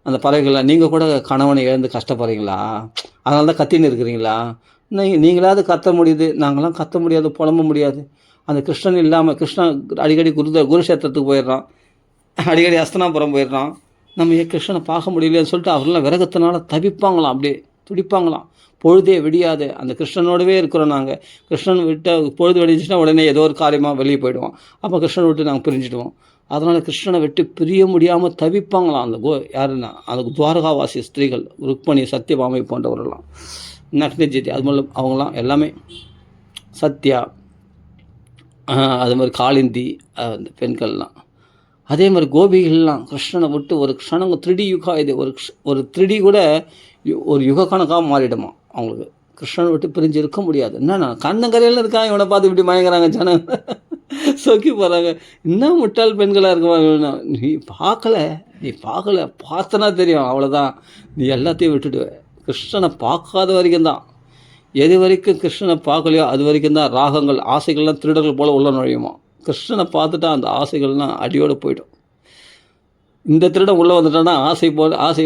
அந்த பறவைகள்லாம் நீங்கள் கூட கணவனை இழந்து கஷ்டப்படுறீங்களா, அதனால தான் கத்தின்னு இருக்கிறீங்களா, நீங்களாவது கத்த முடியுது, நாங்களாம் கத்த முடியாது, புலம்ப முடியாது. அந்த கிருஷ்ணன் இல்லாமல் கிருஷ்ணன் அடிக்கடி குருஷேத்திரத்துக்கு போயிடுறான், அடிக்கடி அஸ்தனாபுரம் போயிடுறான், நம்ம ஏன் கிருஷ்ணனை பார்க்க முடியலன்னு சொல்லிட்டு அவரெல்லாம் விரகத்தினால தவிப்பாங்களாம், அப்படியே துடிப்பாங்களாம். பொழுதே விடியாது அந்த கிருஷ்ணனோடவே இருக்கிறோம் நாங்கள். கிருஷ்ணன் விட்டு பொழுது வெடிச்சுன்னா உடனே ஏதோ ஒரு காரியமாக வெளியே போயிடுவோம். அப்போ கிருஷ்ணனை விட்டு நாங்கள் பிரிஞ்சுடுவோம். அதனால் கிருஷ்ணனை விட்டு பிரிய முடியாமல் தவிப்பாங்களாம் அந்த யாருன்னா அந்த துவாரகாவாசி ஸ்திரீகள், ருக்மணி சத்யபாமை போன்றவர்கள்லாம், நக்னஜிதி அது மூலம் அவங்களாம் எல்லாமே, சத்யா அது மாதிரி காளிந்தி அந்த பெண்கள்லாம். அதே மாதிரி கோபிகள்லாம் கிருஷ்ணனை விட்டு ஒரு க்ஷணம் திருடி யுகா இது ஒரு திருடி கூட ஒரு யுக கணக்காக மாறிடுமா அவங்களுக்கு. கிருஷ்ணனை விட்டு பிரிஞ்சு இருக்க முடியாது. என்னன்னா கண்ணங்கரையில் இருக்காங்க, இவனை பார்த்து இப்படி மயங்குறாங்க ஜனங்க, சொக்கி போகிறாங்க. இன்னும் முட்டாள் பெண்களாக இருக்குவாங்க. நீ பார்க்கல பார்த்தனா தெரியும், அவ்வளோதான், நீ எல்லாத்தையும் விட்டுடுவ. கிருஷ்ணனை பார்க்காத வரைக்கும் தான், எது வரைக்கும் கிருஷ்ணனை பார்க்கலையோ அது வரைக்கும் தான் ராகங்கள் ஆசைகள்லாம் திருடர்கள் போல் உள்ள நுழையுமா. கிருஷ்ணனை பார்த்துட்டா அந்த ஆசைகள்லாம் அடியோடு போய்டும். இந்த திருடம் உள்ளே வந்துட்டோன்னா ஆசை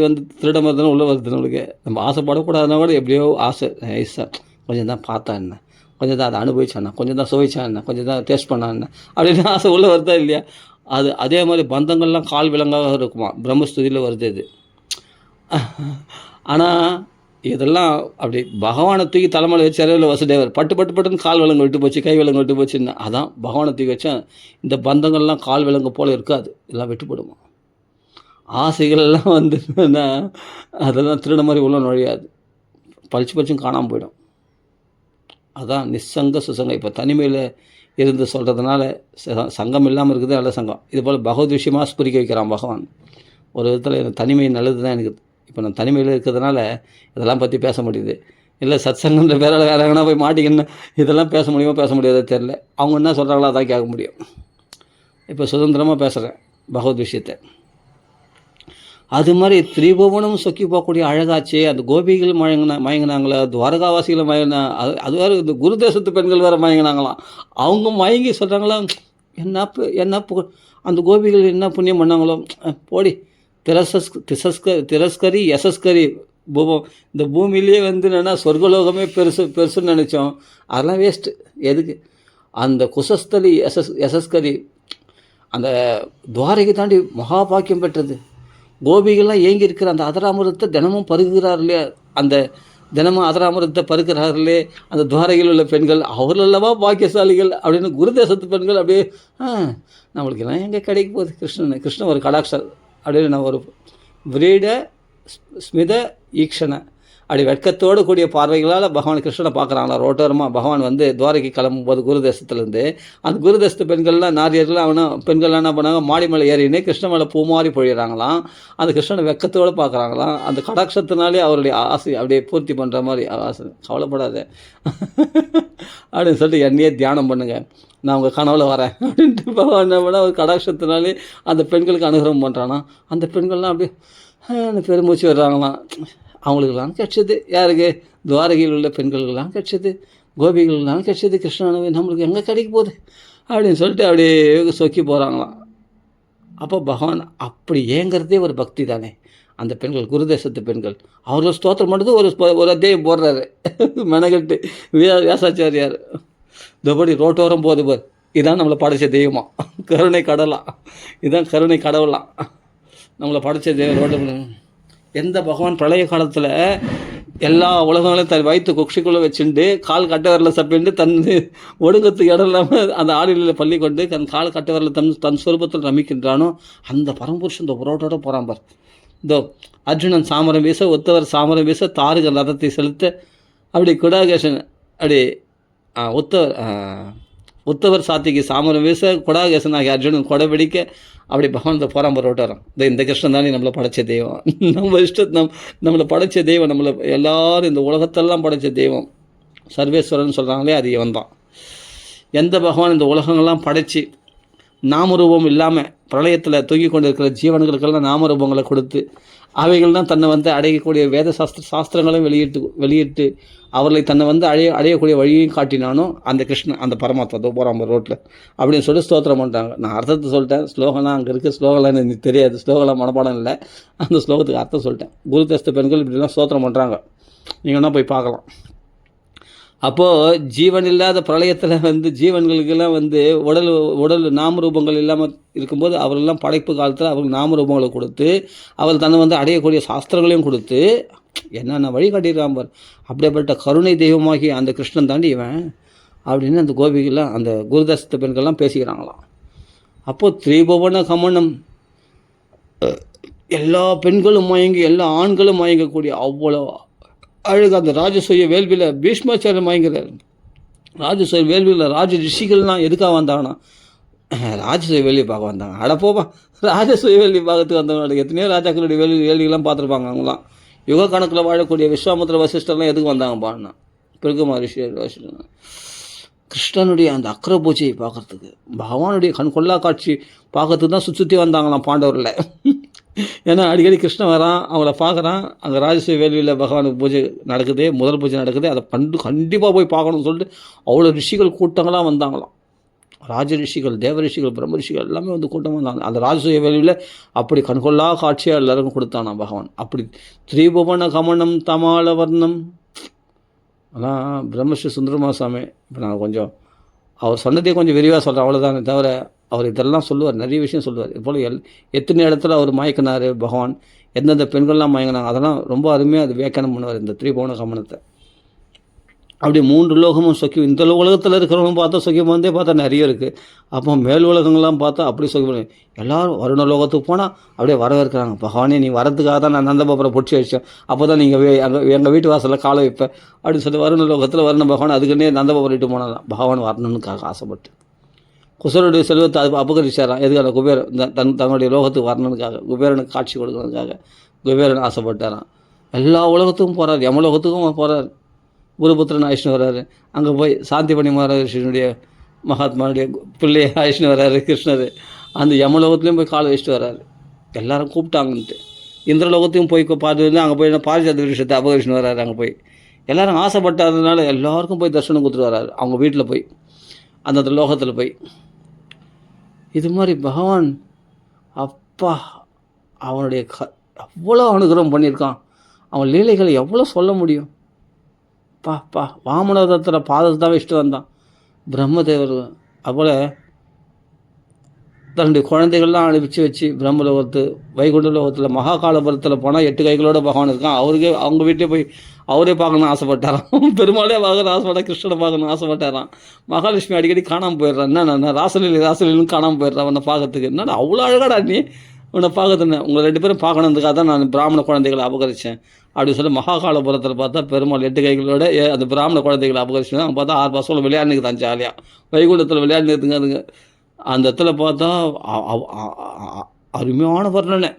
வந்து திருடம் வருதுன்னு உள்ளே வருது. நம்மளுக்கு நம்ம ஆசைப்படக்கூடாதுன்னா கூட எப்படியோ ஆசை நைஸாக கொஞ்சம் தான் பார்த்தா என்ன, கொஞ்சம் தான் அதை அனுபவிச்சானா, கொஞ்சம் தான் சுவைச்சா என்ன, கொஞ்சம் தான் டேஸ்ட் பண்ணா என்ன அப்படின்னு ஆசை உள்ளே வருதா இல்லையா. அது அதே மாதிரி பந்தங்கள்லாம் கால் விலங்காக இருக்குமா, பிரம்மஸ்துதியில் வருது இது. ஆனால் இதெல்லாம் அப்படி பகவானை தூக்கி தலைமையில் வச்சு அறிவில் வசுதேவர் பட்டுன்னு கால் விலங்கு விட்டு போச்சு, கை விலங்கு விட்டு போச்சுன்னு. அதான் பகவானை தூக்கி வச்சா இந்த பந்தங்கள்லாம் கால் விலங்கு போல் இருக்காது, எல்லாம் விட்டுப்படுமா. ஆசைகள்லாம் வந்துன்னா அதெல்லாம் திருட மாதிரி உள்ள நுழையாது, பளிச்சும் காணாமல் போயிடும். அதான் நிசங்க சுசங்கம். இப்போ தனிமையில் இருந்து சொல்கிறதுனால சங்கம் இல்லாமல் இருக்குது நல்ல சங்கம். இது போல் பகவத் விஷயமாக ஸ்புரிக்க வைக்கிறான் பகவான். ஒரு விதத்தில் எனக்கு தனிமை நல்லது தான். எனக்கு இப்போ நான் தனிமையில் இருக்கிறதுனால இதெல்லாம் பற்றி பேச முடியுது. இல்லை சத்சங்கன்ற பேரால் வேறு எங்கன்னா போய் மாட்டிக்கணும், இதெல்லாம் பேச முடியாதோ தெரில. அவங்க என்ன சொல்கிறாங்களோ அதான் கேட்க முடியும். இப்போ சுதந்திரமாக பேசுகிறேன் பகவத் விஷயத்தை. அது மாதிரி திரிபுவனும் சொக்கி போகக்கூடிய அழகாச்சே. அந்த கோபிகள் மயங்கினாங்களா, துவாரகாவாசிகளை மயங்கினா, அது வேறு இந்த குரு தேசத்து பெண்கள் வேறு மயங்கினாங்களாம். அவங்க மயங்கி சொல்கிறாங்களா, என்ன அந்த கோபிகள் என்ன புண்ணியம் பண்ணாங்களோ, போடி திரஸ்கரி யசஸ்கரி பூபம். இந்த பூமியிலே வந்து என்னென்னா சொர்க்கலோகமே பெருசுன்னு நினச்சோம், அதெல்லாம் வேஸ்ட்டு. எதுக்கு அந்த குசஸ்தலி யசஸ்கரி அந்த துவாரகை தாண்டி மகாபாக்கியம் பெற்றது. கோபிகள்லாம் ஏங்கி இருக்கிற அந்த அதராமிரத்தை தினமும் பருகுகிறார் இல்லையா, அந்த தினமும் அதராமிரத்தை பருகிறார்களே அந்த துவாரகையில் உள்ள பெண்கள், அவர்களல்லவா பாக்கியசாலிகள் அப்படின்னு குருதேசத்து பெண்கள் அப்படியே நம்மளுக்கெல்லாம் எங்கே கிடைக்க போகுது. கிருஷ்ணன் ஒரு கடாட்சர் அப்படின்னு நான் ஒரு விரீட ஸ்மித ஈக்ஷனை அப்படி வெட்கத்தோடு கூடிய பார்வைகளால் பகவான் கிருஷ்ணனை பார்க்குறாங்களா. ரோட்டோரமாக பகவான் வந்து துவாரகை கிளம்பும்போது குருதேசத்துலேருந்து அந்த குருதேசத்து பெண்கள்லாம் நாரியர்கள்லாம் பெண்கள்லாம் என்ன பண்ணாங்க, மாடி மேலே ஏறினே கிருஷ்ண மேலே பூ மாறி பொழிகிறாங்களாம். அந்த கிருஷ்ணனை வெட்கத்தோடு பார்க்குறாங்களாம். அந்த கடாட்சத்தினாலே அவருடைய ஆசை அப்படியே பூர்த்தி பண்ணுற மாதிரி ஆசை. கவலைப்படாத அப்படின்னு சொல்லிட்டு என்னையே தியானம் பண்ணுங்கள், நான் உங்கள் கனவுல வரேன் அப்படின்ட்டு பகவான் என்ன பண்ணால் ஒரு கடாட்சத்தினாலே அந்த பெண்களுக்கு அனுகிரகம் பண்ணுறானா. அந்த பெண்கள்லாம் அப்படியே பெருமூச்சு வர்றாங்களாம். அவங்களுக்கெல்லாம் கிடச்சது யாருக்கு, துவாரகையில் உள்ள பெண்களுக்கெல்லாம் கிடச்சது, கோபிகளுக்கெல்லாம் கிடச்சது. கிருஷ்ணானவை நம்மளுக்கு எங்கே கிடைக்க போகுது அப்படின்னு சொல்லிட்டு அப்படியே சொக்கி போகிறாங்களாம். அப்போ பகவான் அப்படி ஏங்கிறதே ஒரு பக்தி தானே. அந்த பெண்கள் குருதேசத்து பெண்கள் அவர்கள் ஸ்தோத்திரம் பண்ணுறது ஒரு அத்தியாயம் போடுறாரு மெனகட்டு வியாசாச்சாரியார். இதபடி ரோட்டோரம் போது பார், இதான் நம்மளை படைச்ச தெய்வமா, கருணை கடலாம், இதுதான் கருணை கடவுளாம் நம்மளை படைச்ச தெய்வம். ரோட்டு எந்த பகவான் பிரளய காலத்தில் எல்லா உலகங்களையும் தன் வயிற்று குக்ஷிக்குள்ளே வச்சுட்டு கால் கட்ட வரல சப்பிண்டு தன் ஒடுங்கத்துக்கு இடம் இல்லாமல் அந்த ஆடியில் பள்ளி கொண்டு தன் கால் கட்ட வரல தன் சொரூபத்தில் ரமிக்கின்றானோ அந்த பரம்புருஷன் இந்த புரோட்டோட போகிறான் பார். இதோ அர்ஜுனன் சாமரம் வீச, ஒத்தவர் சாமரம் வீச, தாருக ரதத்தை செலுத்த அப்படி குடாகேசன் அப்படி உத்தவர் சாத்திக்கு சாமரம் வீச குடாகேசன் ஆகிய அர்ஜுனன் கொடை பிடிக்க அப்படி பகவான் போராம்பர் ஓட்டாரான். இந்த கிருஷ்ணன் தானே நம்மளை படைச்ச தெய்வம், நம்ம நம்மளை படைச்ச தெய்வம், நம்மளை எல்லாரும் இந்த உலகத்தெல்லாம் படைச்ச தெய்வம் சர்வேஸ்வரன் சொல்கிறாங்களே, அது இவன் தான். எந்த பகவான் இந்த உலகங்கள்லாம் படைச்சி நாமரூபம் இல்லாமல் பிரளயத்தில் தூங்கி கொண்டு இருக்கிற ஜீவன்களுக்கெல்லாம் நாமரூபங்களை கொடுத்து அவைகள் தான் தன்னை அடையக்கூடிய வேத சாஸ்திரங்களும் வெளியிட்டு அவர்களை தன்னை அடையக்கூடிய வழியையும் காட்டினானோ அந்த கிருஷ்ணன், அந்த பரமாத்மா போகிறாங்க ரோட்டில் அப்படின்னு சொல்லி ஸ்தோத்திரம் பண்ணுறாங்க. நான் அர்த்தத்தை சொல்லிட்டேன். ஸ்லோகம்லாம் அங்கே இருக்குது, ஸ்லோகம்லாம் எனக்கு தெரியாது, ஸ்லோகம்லாம் மனப்பாடம் இல்லை. அந்த ஸ்லோகத்துக்கு அர்த்தம் சொல்லிட்டேன். குரு தஸ்த பெண்கள் இப்படிலாம் ஸ்தோத்திரம் பண்ணுறாங்க, நீங்கள் வேணால் போய் பார்க்கலாம். அப்போது ஜீவன் இல்லாத பிரளயத்தில் ஜீவன்களுக்கெல்லாம் உடல் நாமரூபங்கள் இல்லாமல் இருக்கும்போது அவர்களெல்லாம் படைப்பு காலத்தில் அவர்கள் நாமரூபங்களை கொடுத்து அவள் தன்னை அடையக்கூடிய சாஸ்திரங்களையும் கொடுத்து என்னென்ன வழி காட்டியிருக்கான் பார். அப்படிப்பட்ட கருணை தெய்வமாகி அந்த கிருஷ்ணன் தாண்டி இவன் அப்படின்னு அந்த கோபிகள்லாம் அந்த குருதஸ்த பெண்கள்லாம் பேசிக்கிறாங்களாம். அப்போது திரிபுவன கமனம், எல்லா பெண்களும் மயங்கி எல்லா ஆண்களும் மயங்கக்கூடிய அவ்வளோ அழகு அந்த ராஜசூய வேள்வியில் பீஷ்மாச்சாரியர் மயங்கிறார். ராஜசூய வேள்வியில் ராஜ ரிஷிகள்லாம் எதுக்காக வந்தாங்கன்னா ராஜசூய வேள்வி பார்க்க வந்தாங்க. அடப்போப்பா, ராஜசூய வேள்வி பார்க்கறதுக்கு வந்தவங்க எத்தனையோ ராஜாக்களுடைய வேள்விகள்லாம் பார்த்துருப்பாங்க. அவங்களாம் யுக கணக்கில் வாழக்கூடிய விஸ்வாமித்திர வசிஷ்டர்லாம் எதுக்கு வந்தாங்கப்பான்னா பிருகுமா ரிஷி வசிஷ்டர் கிருஷ்ணனுடைய அந்த அக்கர பூஜையை பார்க்குறதுக்கு, பகவானுடைய கொள்ளா காட்சி பார்க்கறதுக்கு தான் சுற்றி வந்தாங்களாம் பாண்டவரில். ஏன்னா அடிக்கடி கிருஷ்ணன் வரான், அவங்கள பார்க்குறான். அங்கே ராஜசூய வேள்வியில் பகவானுக்கு பூஜை நடக்குது, முதல் பூஜை நடக்குது, அதை கண்டிப்பாக போய் பார்க்கணும்னு சொல்லிட்டு அவ்வளோ ரிஷிகள் கூட்டங்களாக வந்தாங்களாம். ராஜ ரிஷிகள், தேவ ரிஷிகள், பிரம்ம ரிஷிகள் எல்லாமே கூட்டம் வந்தாங்க. அந்த ராஜசூய வேள்வியில் அப்படி கண்கொள்ளா காட்சியாக எல்லாருக்கும் கொடுத்தானா பகவான். அப்படி திரிபுவன கமனம் தமால வர்ணம். ஆனால் பிரம்மஸ்ரீ சுந்தரமாசாமி இப்போ நான் கொஞ்சம் அவர் சொன்னதே கொஞ்சம் விரிவாக சொல்கிறேன், அவ்வளோதானே தவிர அவர் இதெல்லாம் சொல்லுவார், நிறைய விஷயம் சொல்லுவார். இதுபோல் எத்தனை இடத்துல அவர் மயக்கினார் பகவான், எந்தெந்த பெண்கள்லாம் மயங்கினாங்க, அதெல்லாம் ரொம்ப அருமையாக அது வியாக்கியானம் பண்ணுவார் இந்த திரிபுவன கமனத்தை. அப்படி 3 லோகமும் சொக்கியம். இந்த உலகத்தில் இருக்கிறவங்க பார்த்தா சொக்கியம் பார்த்தா நிறைய இருக்குது. அப்போ மேல் உலகங்கள்லாம் பார்த்தா அப்படி சொக்கியம். எல்லோரும் வருண லோகத்துக்கு போனால் அப்படியே வரவேற்கிறாங்க. பகவானே நீ வரதுக்காக தான் நான் நந்தபாபுரை பொடிச்சு வச்சேன், அப்போ தான் நீங்கள் எங்கள் வீட்டு வாசலில் காலை வைப்பேன் அப்படின்னு சொல்லி வருண லோகத்தில் வருண பகவான் அதுக்குன்னே நந்தபாபுரை இட்டு போனாலாம். பகவான் வரணுன்னுக்காக ஆசைப்பட்டு குசருடைய செல்வத்தை அது அபகரிச்சாராம். எதுக்காக? குபேரன் தன்னுடைய லோகத்துக்கு வரணுனுக்காக, குபேரனுக்கு காட்சி கொடுக்கறதுக்காக குபேரன் ஆசைப்பட்டாரான். எல்லா உலகத்துக்கும் போகிறார், யமலோகத்துக்கும் போகிறார். குருபுத்திரன் ஆயிஷ்ணு வர்றாரு. அங்கே போய் சாந்திபணி மகாராஜனுடைய மகாத்மாவுடைய பிள்ளையை ஆயிஷ்ணு வர்றாரு கிருஷ்ணர். அந்த யமலோகத்துலேயும் போய் காலை வச்சுட்டு வர்றாரு. எல்லாரும் கூப்பிட்டாங்கன்ட்டு. இந்திரலோகத்தையும் போய் பார்த்து அங்கே போய் பாரிஜாத விஷயத்தை அபகரிஷ்ணு வர்றாரு. அங்கே போய் எல்லோரும் ஆசைப்பட்டதுனால எல்லாருக்கும் போய் தரிசனம் கொடுத்துட்டு வர்றாரு. அவங்க வீட்டில் போய் அந்த லோகத்தில் போய் இது மாதிரி பகவான் அப்பா அவனுடைய எவ்வளோ அனுகிரகம் பண்ணியிருக்கான். அவன் லீலைகளை எவ்வளோ சொல்ல முடியும். வாமனதத்தில் பாதத்தை தான் வச்சுட்டு வந்தான் பிரம்மதேவர். அப்போல் தன்னுடைய குழந்தைகள்லாம் அனுப்பிச்சு வச்சு பிரம்மலோகத்து வைகுண்ட லோகத்தில் மகாகாலபுரத்தில் போனால் 8 கைகளோட பகவான் இருக்கான். அவங்க வீட்டிலே போய் அவரே பார்க்கணும்னு ஆசைப்பட்டாராம். பெருமாளே பார்க்கணும் ஆசைப்பட்டா, கிருஷ்ணனை பார்க்கணும்னு ஆசைப்பட்டாரான். மகாலட்சுமி அடிக்கடி காணாமல் போயிடுறான். என்ன ராசலீலும் காணாமல் போயிடுறான் உன்னை பார்க்கறதுக்கு. என்னடா அவ்வளோ அழகாடா நீ, உன்னை பார்க்கறதுன்னு உங்களை 2 பேரும் பார்க்கணுன்றதுக்காக தான் நான் பிராமண குழந்தைகளை அபகரித்தேன் அப்படின்னு சொல்லி மகாகாலபுரத்தில் பார்த்தா பெருமாள் 8 கைகளோட அந்த பிராமண குழந்தைகளை அபகரிச்சு அங்கே பார்த்தா 6 பசங்களை விளையாண்டுக்கு தான் ஜாலியாக வைகுண்டத்தில் விளையாண்டுக்குங்க. அதுங்க அந்த இடத்துல பார்த்தா அருமையான வர்ணனை.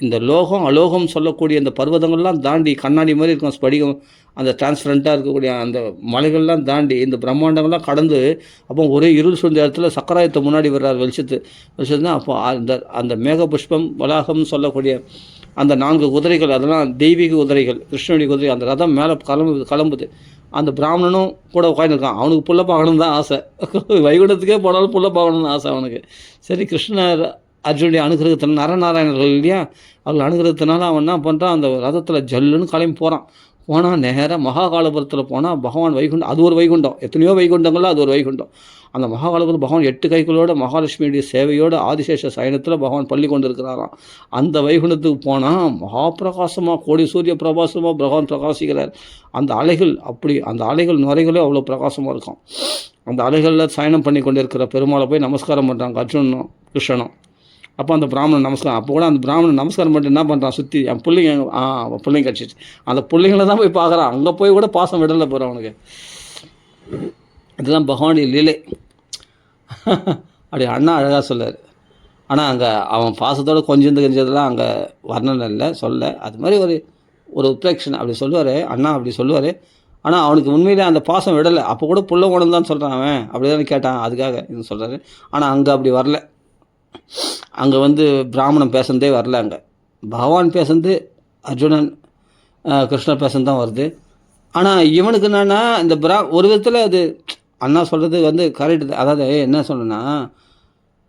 இந்த லோகம் அலோகம் சொல்லக்கூடிய அந்த பர்வதங்கள்லாம் தாண்டி கண்ணாடி மாதிரி இருக்கும், ஸ்படிகம் அந்த டிரான்ஸ்பரண்ட்டாக இருக்கக்கூடிய அந்த மலைகள்லாம் தாண்டி இந்த பிரம்மாண்டங்கள்லாம் கடந்து அப்போ ஒரே இருள் சூழ்ந்த இடத்துல சக்கராயத்தை முன்னாடி வர்றார் வெளிச்சத்துனா. அப்போ அந்த மேக புஷ்பம் வளாகம்னு சொல்லக்கூடிய அந்த 4 குதிரைகள், அதெல்லாம் தெய்வீக குதிரைகள், கிருஷ்ணனுடைய குதிரை. அந்த ரதம் மேலே கிளம்புது. அந்த பிராமணனும் கூட உட்காந்துருக்கான். அவனுக்கு புள்ள பார்க்கணுன்னு தான் ஆசை. வைகுண்டத்துக்கே போனாலும் புள்ள பார்க்கணுன்னு ஆசை அவனுக்கு. சரி, கிருஷ்ணர் அர்ஜுனுடைய அனுகிரகத்தினால் நரநாராயணர்கள் இல்லையா, அவர்கள் அனுகிரகத்தினால அவன் என்ன பண்ணுறான், அந்த ரதத்தில் ஜல்லுன்னு கிளம்பி போகிறான். போனால் நேராக மகாகாலபுரத்தில் போனால் பகவான் வைகுண்டம், அது ஒரு வைகுண்டம். எத்தனையோ வைகுண்டங்களில் அது ஒரு வைகுண்டம். அந்த மகாகாலபுரத்தில் பகவான் 8 கைகளோட மகாலட்சுமியுடைய சேவையோடு ஆதிசேஷ சயனத்தில் பகவான் பள்ளி கொண்டு இருக்கிறாராம். அந்த வைகுண்டத்துக்கு போனால் மகாபிரகாசமாக கோடி சூரிய பிரகாசமாக பகவான் பிரகாசிக்கிறார். அந்த அலைகள் அப்படி, அந்த அலைகள் நுரைகளே அவ்வளோ பிரகாசமாக இருக்கும். அந்த அலைகளில் சயனம் பண்ணி கொண்டு இருக்கிற பெருமாளை போய் நமஸ்காரம் பண்ணுறாங்க அர்ஜுனும் கிருஷ்ணனும். அப்போ அந்த பிராமணன் நமஸ்காரம், அப்போ கூட அந்த பிராமணன் நமஸ்காரம் பண்ணிட்டு என்ன பண்ணுறான், சுற்றி என் பிள்ளைங்க அவன் பிள்ளைங்க கிடச்சிச்சு, அந்த பிள்ளைங்கள தான் போய் பார்க்குறான், அங்கே போய் கூட பாசம் விடலை போகிறான் அவனுக்கு. இதெல்லாம் பகவானுடைய லீலை. அப்படி அண்ணா அழகாக சொல்லார். ஆனால் அங்கே அவன் பாசத்தோடு கொஞ்சதெல்லாம் அங்கே வர்ணனை இல்லை, சொல்ல. அது மாதிரி ஒரு உத்ரேக்ஷன் அப்படி சொல்லுவார் அண்ணா, அப்படி சொல்லுவார். ஆனால் அவனுக்கு உண்மையிலே அந்த பாசம் விடலை. அப்போ கூட புள்ள உணர்ந்து தான் சொல்கிறான், அவன் அப்படி தானே கேட்டான், அதுக்காக இது சொல்கிறாரு. ஆனால் அங்கே அப்படி வரல. அங்கே பிராமணன் பேசுனதே வரல. அங்கே பகவான் பேசுனது, அர்ஜுனன் கிருஷ்ணர் பேசுனது தான் வருது. ஆனால் இவனுக்கு என்னன்னா இந்த ஒரு விதத்தில் அது அண்ணா சொல்கிறது கரெக்டு. அதாவது என்ன சொல்லணும்னா,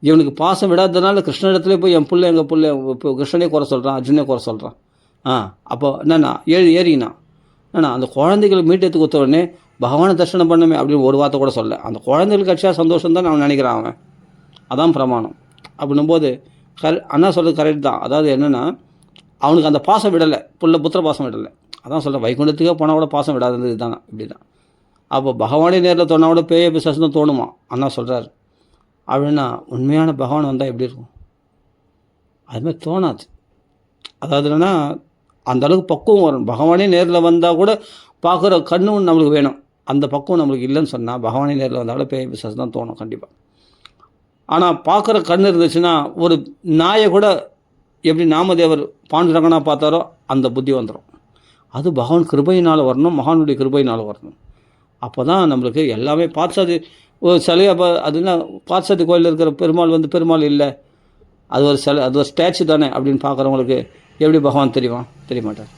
இவனுக்கு பாசம் விடாததுனால கிருஷ்ணனிடத்துல போய் என் பிள்ளை எங்கள் பிள்ளை இப்போ கிருஷ்ணனே குறை சொல்கிறான், அர்ஜுனே குறை சொல்கிறான். அப்போ என்னண்ணா ஏறிங்கண்ணா என்னண்ணா அந்த குழந்தைகள் மீட்டத்துக்கு ஒத்த உடனே பகவானை தரிசனம் பண்ணமே அப்படின்னு ஒரு வார்த்தை கூட சொல்ல. அந்த குழந்தைகளுக்கு கட்சியாக சந்தோஷம் தான் அவன் நினைக்கிறான், அவன் அதான் பிரமாணம். அப்படின்னும்போது அண்ணா சொல்கிறது கரெக்ட் தான். அதாவது என்னென்னா அவனுக்கு அந்த பாசம் விடலை, புத்திர பாசம் விடலை. அதான் சொல்கிறேன், வைகுண்டத்துக்கே போனால் கூட பாசம் விடாதது தானே, இப்படி தான். அப்போ பகவானே நேரில் தோணா கூட பேய பிசாசு தான் தோணுமா, அண்ணா சொல்கிறார். அப்படின்னா உண்மையான பகவான் வந்தால் எப்படி இருக்கும்? அதுமாதிரி தோணாது. அதாவது என்னென்னா அந்த அளவுக்கு பக்குவம் வரும். பகவானே நேரில் வந்தால் கூட பார்க்குற கண்ணும் நம்மளுக்கு வேணும். அந்த பக்குவம் நம்மளுக்கு இல்லைன்னு சொன்னால் பகவானே நேரில் வந்தால் கூட பேய பிசாசு தான் தோணும் கண்டிப்பாக. ஆனால் பார்க்குற கண் இருந்துச்சுன்னா ஒரு நாயை கூட எப்படி நாமதேவர் பாண்டுரங்கனாக பார்த்தாரோ அந்த புத்தி வந்துடும். அது பகவான் கிருபையினால் வரணும், மகானுடைய கிருபையினால் வரணும். அப்போ தான் நம்மளுக்கு எல்லாமே பார்த்தது ஒரு சிலை. அப்போ அதுனா பார்த்தசாதி கோயிலில் இருக்கிற பெருமாள் பெருமாள் இல்லை, அது ஒரு சிலை, அது ஒரு ஸ்டாச்சு தானே அப்படின்னு பார்க்குறவங்களுக்கு எப்படி பகவான் தெரிய மாட்டார்.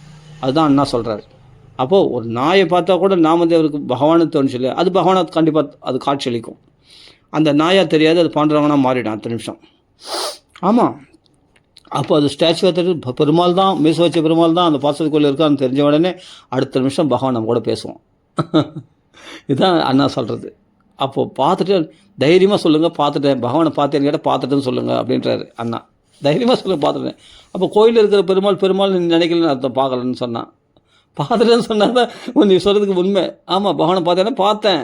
அதுதான் அண்ணா சொல்கிறாரு. அப்போது ஒரு நாயை பார்த்தா கூட நாமதேவருக்கு பகவானு தோணுச்சு இல்லையா, அது பகவானை கண்டிப்பாக அது காட்சியளிக்கும். அந்த நாயாக தெரியாது, அது பாண்டுரங்கனா மாறிடும் அடுத்த நிமிஷம். ஆமாம், அப்போ அது ஸ்டாச்சுவாக தெரியுது, பெருமாள் தான், மீச வச்ச பெருமாள் தான் அந்த பார்த்தசாதி கோயில் இருக்கான்னு தெரிஞ்ச உடனே அடுத்த நிமிஷம் பகவான் நம்ம கூட பேசுவோம். இதுதான் அண்ணா சொல்கிறது. அப்போது பார்த்துட்டு தைரியமாக சொல்லுங்கள், பார்த்துட்டேன் பகவானை பார்த்தேன்னு கேட்டால் பார்த்துட்டேன்னு சொல்லுங்கள் அப்படின்றாரு அண்ணா. தைரியமாக சொல்லுங்கள், பார்த்துட்டேன். அப்போ கோயிலில் இருக்கிற பெருமாள் நினைக்கலன்னு அர்த்தம், பார்க்கலன்னு சொன்னான். பார்த்துட்டேன்னு சொன்னால் தான் நீ சொல்கிறதுக்கு உண்மை. ஆமாம், பகவானை பார்த்தேன்னா பார்த்தேன்,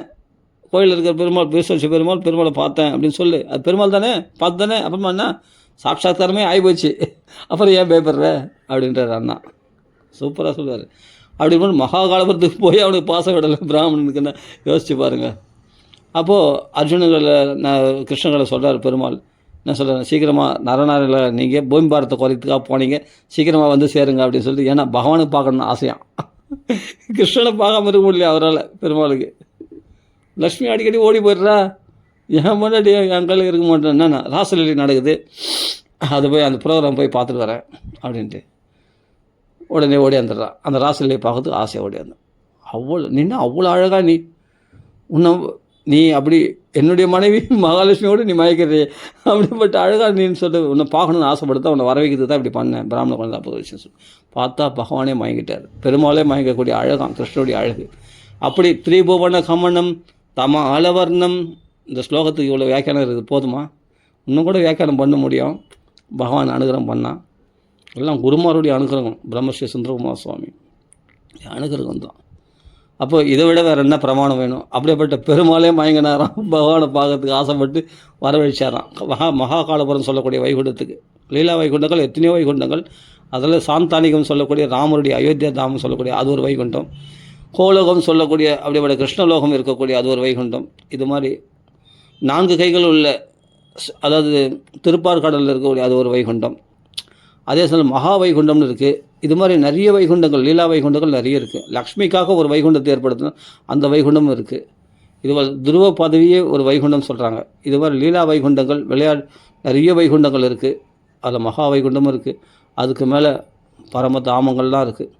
கோயிலில் இருக்கிற பெருமாள் பேச பெருமாளை பார்த்தேன் அப்படின்னு சொல்லு. அது பெருமாள் தானே, பார்த்து தானே. அப்புறமா என்ன சாட்சாத்காரமே ஆகிப்போச்சு, அப்புறம் ஏன் பேப்பர்ற அப்படின்றார் அண்ணா. சூப்பராக சொல்லுவார். அப்படி மகாகாலபுரத்துக்கு போய் அவனுக்கு பாசம் விடலை பிராமணனுக்குன்னு யோசிச்சு பாருங்கள். அப்போது அர்ஜுனங்களை கிருஷ்ணங்களை சொல்கிறார் பெருமாள். என்ன சொல்கிறார், சீக்கிரமாக நரநாரில் நீங்கள் பூமி பாரத்தை குறைத்துக்காக போனீங்க, சீக்கிரமாக சேருங்க அப்படின்னு சொல்லிட்டு. ஏன்னா பகவானுக்கு பார்க்கணுன்னு ஆசையாம், கிருஷ்ணனை பார்க்காம இருக்க முடியல அவரால். பெருமாளுக்கு லக்ஷ்மி அடிக்கடி ஓடி போயிடுறா, என் முன்னாடி என் கையில் இருக்க மாட்டேன், என்னென்ன ராசலீலை நடக்குது, அது போய் அந்த ப்ரோக்ராம் போய் பார்த்துட்டு வரேன் அப்படின்ட்டு உடனே ஓடியாந்துடுறான். அந்த ராசலீலையை பார்க்கறதுக்கு ஆசையாக ஓடியாந்தேன். அவ்வளோ அழகாக நீ அப்படி என்னுடைய மனைவி மகாலட்சுமியோடு நீ மயக்கிறே அப்படிப்பட்ட அழகாக நீன்னு சொல்லி உன்னை பார்க்கணுன்னு ஆசைப்படுத்த உன்னை வர வைக்கிறது தான் இப்படி பண்ணேன் பிராமண குழந்தை. அப்போ விஷயம் சொல்லி பார்த்தா பகவானே மயங்கிட்டார். பெருமாளே மயங்கக்கூடிய அழகாம் கிருஷ்ணனுடைய அழகு. அப்படி திரிபுவன கமனம் தம ஆலவர்ணம். இந்த ஸ்லோகத்துக்கு இவ்வளோ வியாக்கியானம் இருக்குது, போதுமா? இன்னும் கூட வியாக்கியானம் பண்ண முடியும். பகவான் அனுகிரகம் பண்ணால் எல்லாம் குருமாருடைய அனுகிரகம். பிரம்மஸ்ரீ சுந்தரகுமார் சுவாமி அனுகிரகம் தான். அப்போ இதை விட வேறு என்ன பிரமாணம் வேணும்? அப்படியேப்பட்ட பெருமாளே மயங்கினாராம், பகவானை பார்க்கறதுக்கு ஆசைப்பட்டு வரவழைச்சாராம் மகாகாலபுரம் சொல்லக்கூடிய வைகுண்டத்துக்கு. லீலா வைகுண்டங்கள் எத்தனையோ வைகுண்டங்கள். அதில் சாந்தானிகம் சொல்லக்கூடிய ராமருடைய அயோத்தியா தாமம் சொல்லக்கூடிய அது ஒரு வைகுண்டம். கோலோகம் சொல்லக்கூடிய அப்படிப்பட்ட கிருஷ்ணலோகம் இருக்கக்கூடிய அது ஒரு வைகுண்டம். இது மாதிரி 4 கைகள் உள்ள, அதாவது திருப்பார்கடலில் இருக்கக்கூடிய அது ஒரு வைகுண்டம். அதே சமயம் மகா வைகுண்டம்னு இருக்குது. இது மாதிரி நிறைய வைகுண்டங்கள், லீலா வைகுண்டங்கள் நிறைய இருக்குது. லக்ஷ்மிக்காக ஒரு வைகுண்டத்தை ஏற்படுத்தணும், அந்த வைகுண்டமும் இருக்குது. இது துருவ பதவியே ஒரு வைகுண்டம் சொல்கிறாங்க. இது மாதிரி லீலா வைகுண்டங்கள் நிறைய வைகுண்டங்கள் இருக்குது. அதில் மகா வைகுண்டமும் இருக்குது. அதுக்கு மேலே பரம தாமங்கள்லாம் இருக்குது.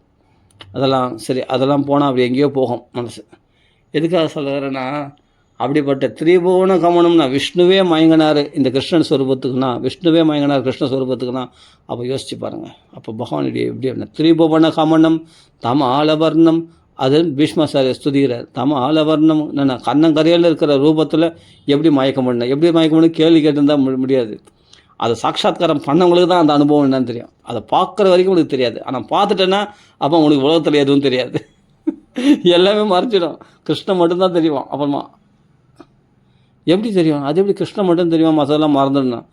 அதெல்லாம் சரி, அதெல்லாம் போனால் அப்படி எங்கேயோ போகும் மனசு. எதுக்காக சொல்கிறேன்னா, அப்படிப்பட்ட திரிபுவன கமனம்னா விஷ்ணுவே மயங்கினார் இந்த கிருஷ்ணன் ஸ்வரூபத்துக்குன்னா, விஷ்ணுவே மயங்கினார் கிருஷ்ண ஸ்வரூபத்துக்குன்னா, அப்போ யோசிச்சு பாருங்கள். அப்போ பகவானுடைய எப்படி அப்படின்னா திரிபுவன கமனம் தம ஆலவர்ணம். அது பீஷ்மாச்சாரிய ஸ்துதிக்கிறார். தம ஆலவர்ணம் என்னென்ன கண்ணங்கரையில் இருக்கிற ரூபத்தில் எப்படி மயக்கம் பண்ண, எப்படி மயக்கம் பண்ண கேள்வி கேட்டுருந்தால் முடியாது. அதை சாட்சாத்காரம் பண்ணவங்களுக்கு தான் அந்த அனுபவம் என்னன்னு தெரியும். அதை பார்க்குற வரைக்கும் உனக்கு தெரியாது. ஆனால் பார்த்துட்டேன்னா அப்போ உனக்கு உலகத்தில் எதுவும் தெரியாது, எல்லாமே மறைச்சிடும். கிருஷ்ணன் மட்டும்தான் தெரியும். அப்புறமா எப்படி தெரியும்? அது எப்படி கிருஷ்ணன் மட்டும் தெரியும், மற்றதெல்லாம் மறந்துடணும்?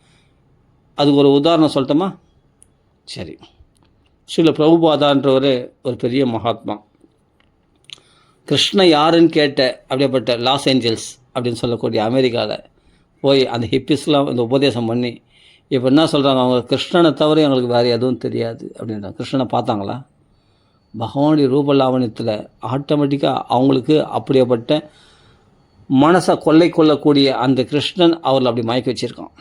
அதுக்கு ஒரு உதாரணம் சொல்லட்டுமா? சரி, ஸ்ரீல பிரபுபாதான்றவர் ஒரு பெரிய மகாத்மா. கிருஷ்ணன் யாருன்னு கேட்ட அப்படியேப்பட்ட லாஸ் ஏஞ்சல்ஸ் அப்படின்னு சொல்லக்கூடிய அமெரிக்காவில் போய் அந்த ஹிப்பிஸ்லாம் இந்த உபதேசம் பண்ணி இப்போ என்ன சொல்கிறாங்க, அவங்க கிருஷ்ணனை தவிர எங்களுக்கு வேறு எதுவும் தெரியாது அப்படின்றாங்க. கிருஷ்ணனை பார்த்தாங்களா? பகவானுடைய ரூபலாவணியத்தில் ஆட்டோமேட்டிக்காக அவங்களுக்கு அப்படியேப்பட்ட மனசை கொள்ளக்கூடிய அந்த கிருஷ்ணன் அவர்கள் அப்படி மயக்க வச்சுருக்கான்.